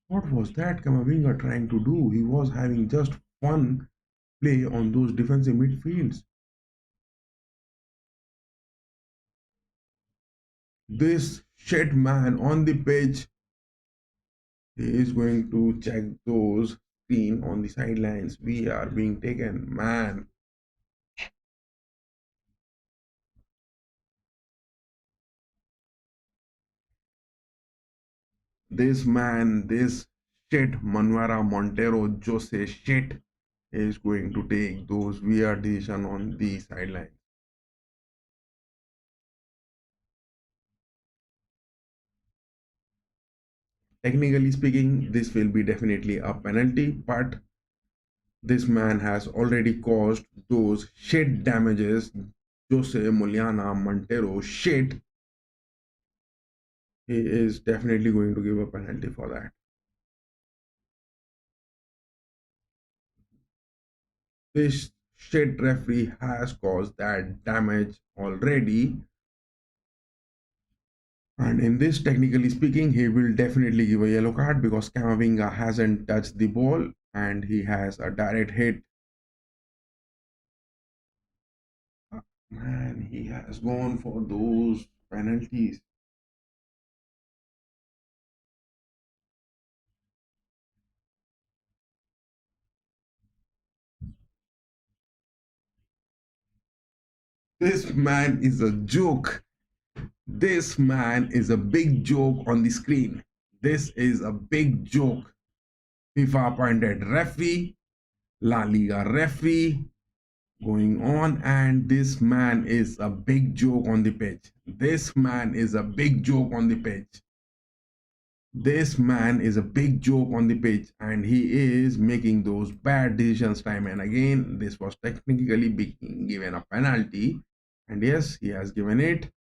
What was that Kamavinga trying to do? He was having just fun play on those defensive midfields. This shit man on the pitch, he is going to check those screen on the sidelines. We are being taken, man. This man, this shit Manuera Montero Jose shit is going to take those weird decision on the sideline. Technically speaking, this will be definitely a penalty, but this man has already caused those shit damages. Jose Moliana Montero shit. He is definitely going to give a penalty for that. This shit referee has caused that damage already. And in this, technically speaking, he will definitely give a yellow card because Camavinga hasn't touched the ball and he has a direct hit. Man, he has gone for those penalties. This man is a joke. This man is a big joke on the screen. This is a big joke. FIFA appointed referee, La Liga referee, going on, and this man is a big joke on the pitch. This man is a big joke on the pitch. This man is a big joke on the pitch, and he is making those bad decisions time and again. This was technically being given a penalty, and yes, he has given it.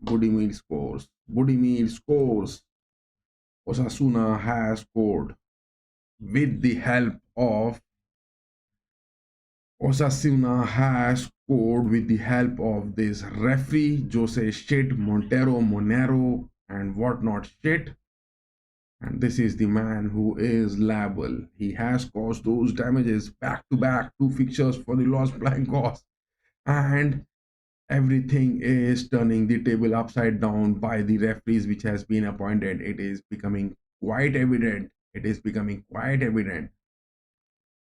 Budimir scores. Budimir scores. Osasuna has scored with the help of Osasuna has scored with the help of this referee, Jose Shit, Montero, Monero, and whatnot shit. And this is the man who is liable. He has caused those damages back to back, two fixtures for the lost blind cause. And everything is turning the table upside down by the referees which has been appointed. It is becoming quite evident. It is becoming quite evident.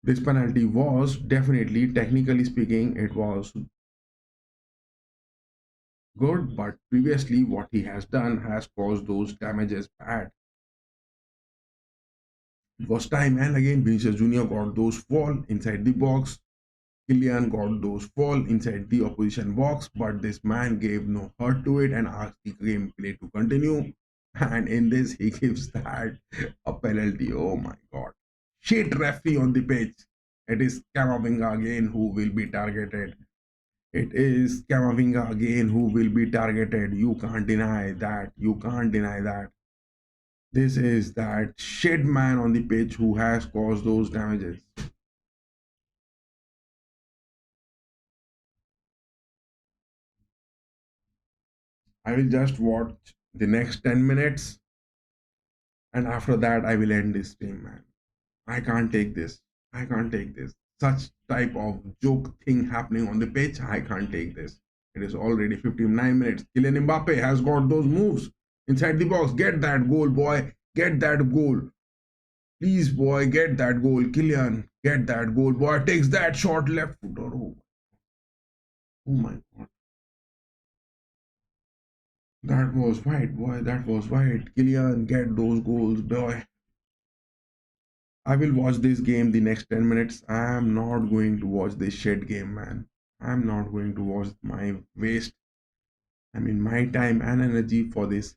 This penalty was definitely, technically speaking, it was good, but previously what he has done has caused those damages bad. It was time and again Vinicius Jr. got those fall inside the box. Kylian got those fall inside the opposition box, but this man gave no hurt to it and asked the gameplay to continue. And in this, he gives that a penalty. Oh my god. Shit referee on the pitch. It is Camavinga again who will be targeted. It is Camavinga again who will be targeted. You can't deny that. You can't deny that. This is that shit man on the pitch who has caused those damages. I will just watch the next 10 minutes and after that I will end this stream, man. I can't take this. I can't take this. Such type of joke thing happening on the pitch. I can't take this. It is already 59 minutes. Kylian Mbappe has got those moves inside the box. Get that goal, boy. Get that goal. Please, boy, get that goal. Kylian, get that goal, boy. Takes that shot left footer. Oh my god. That was white, boy. That was white. Kylian, get those goals, boy. I will watch this game the next 10 minutes. I am not going to watch this shit game, man. I'm not going to watch my time and energy for this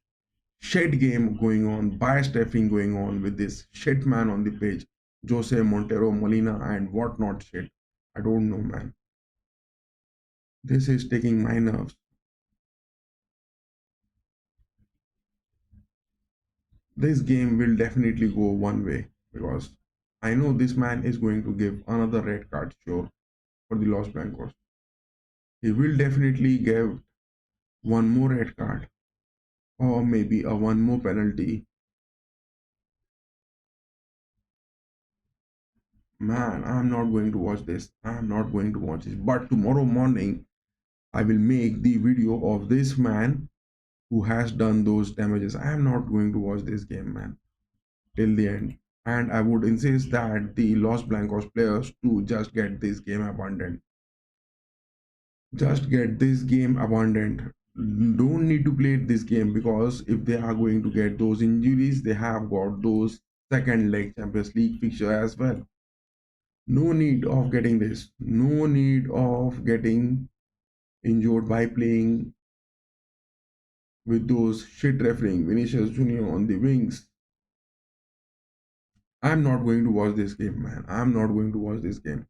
shit game going on, biased refing going on with this shit man on the page, Jose Montero Molina and whatnot shit. I don't know, man. This is taking my nerves. This game will definitely go one way because I know this man is going to give another red card, sure, for the Los Blancos. He will definitely give one more red card or maybe a one more penalty. Man, I'm not going to watch this. I'm not going to watch this. But tomorrow morning, I will make the video of this man who has done those damages. I am not going to watch this game, man, till the end. And I would insist that the Los Blancos players to just get this game abandoned. Just get this game abandoned. Don't need to play this game because if they are going to get those injuries, they have got those second leg Champions League fixture as well. No need of getting this. No need of getting injured by playing with those shit refereeing Vinicius Junior on the wings. I'm not going to watch this game, man. I'm not going to watch this game.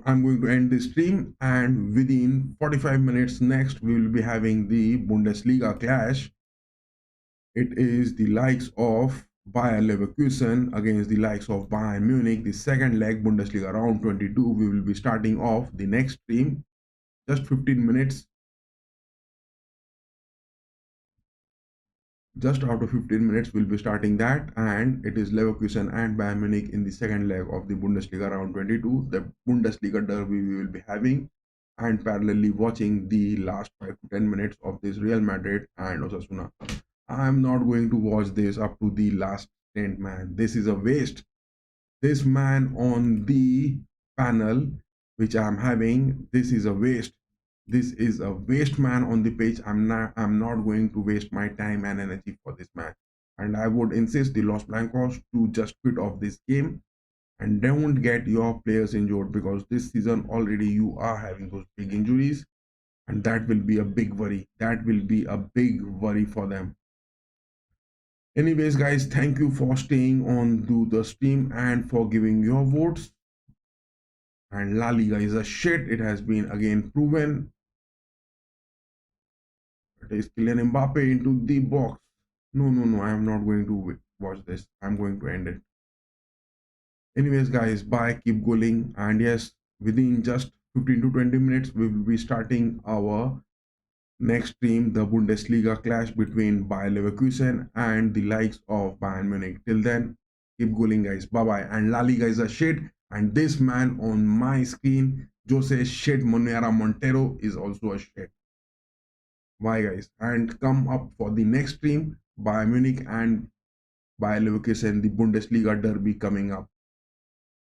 I'm going to end this stream, and within 45 minutes next, we will be having the Bundesliga clash. It is the likes of Bayer Leverkusen against the likes of Bayern Munich, the second leg Bundesliga round 22. We will be starting off the next stream, just 15 minutes. Just after 15 minutes, we'll be starting that, and it is Leverkusen and Bayern Munich in the second leg of the Bundesliga round 22. The Bundesliga derby we will be having, and parallelly watching the last 5 to 10 minutes of this Real Madrid and Osasuna. I'm not going to watch this up to the last stint, man. This is a waste. This man on the panel, which I'm having, this is a waste. This is a waste man on the page. I'm not going to waste my time and energy for this man. And I would insist the Los Blancos to just quit off this game and don't get your players injured because this season already you are having those big injuries and that will be a big worry. That will be a big worry for them. Anyways, guys, thank you for staying on to the stream and for giving your votes. And La Liga is a shit. It has been again proven. It is Kylian Mbappe into the box. No, I am not going to watch this. I'm going to end it. Anyways, guys, bye. Keep going. And yes, within just 15 to 20 minutes, we will be starting our next stream, the Bundesliga clash between Bayer Leverkusen and the likes of Bayern Munich. Till then, keep going, guys. Bye bye. And La Liga is a shit. And this man on my screen, Jose Shit Montero, is also a shit. Bye, guys. And come up for the next stream, Bayern Munich and Bayer Leverkusen, the Bundesliga derby coming up.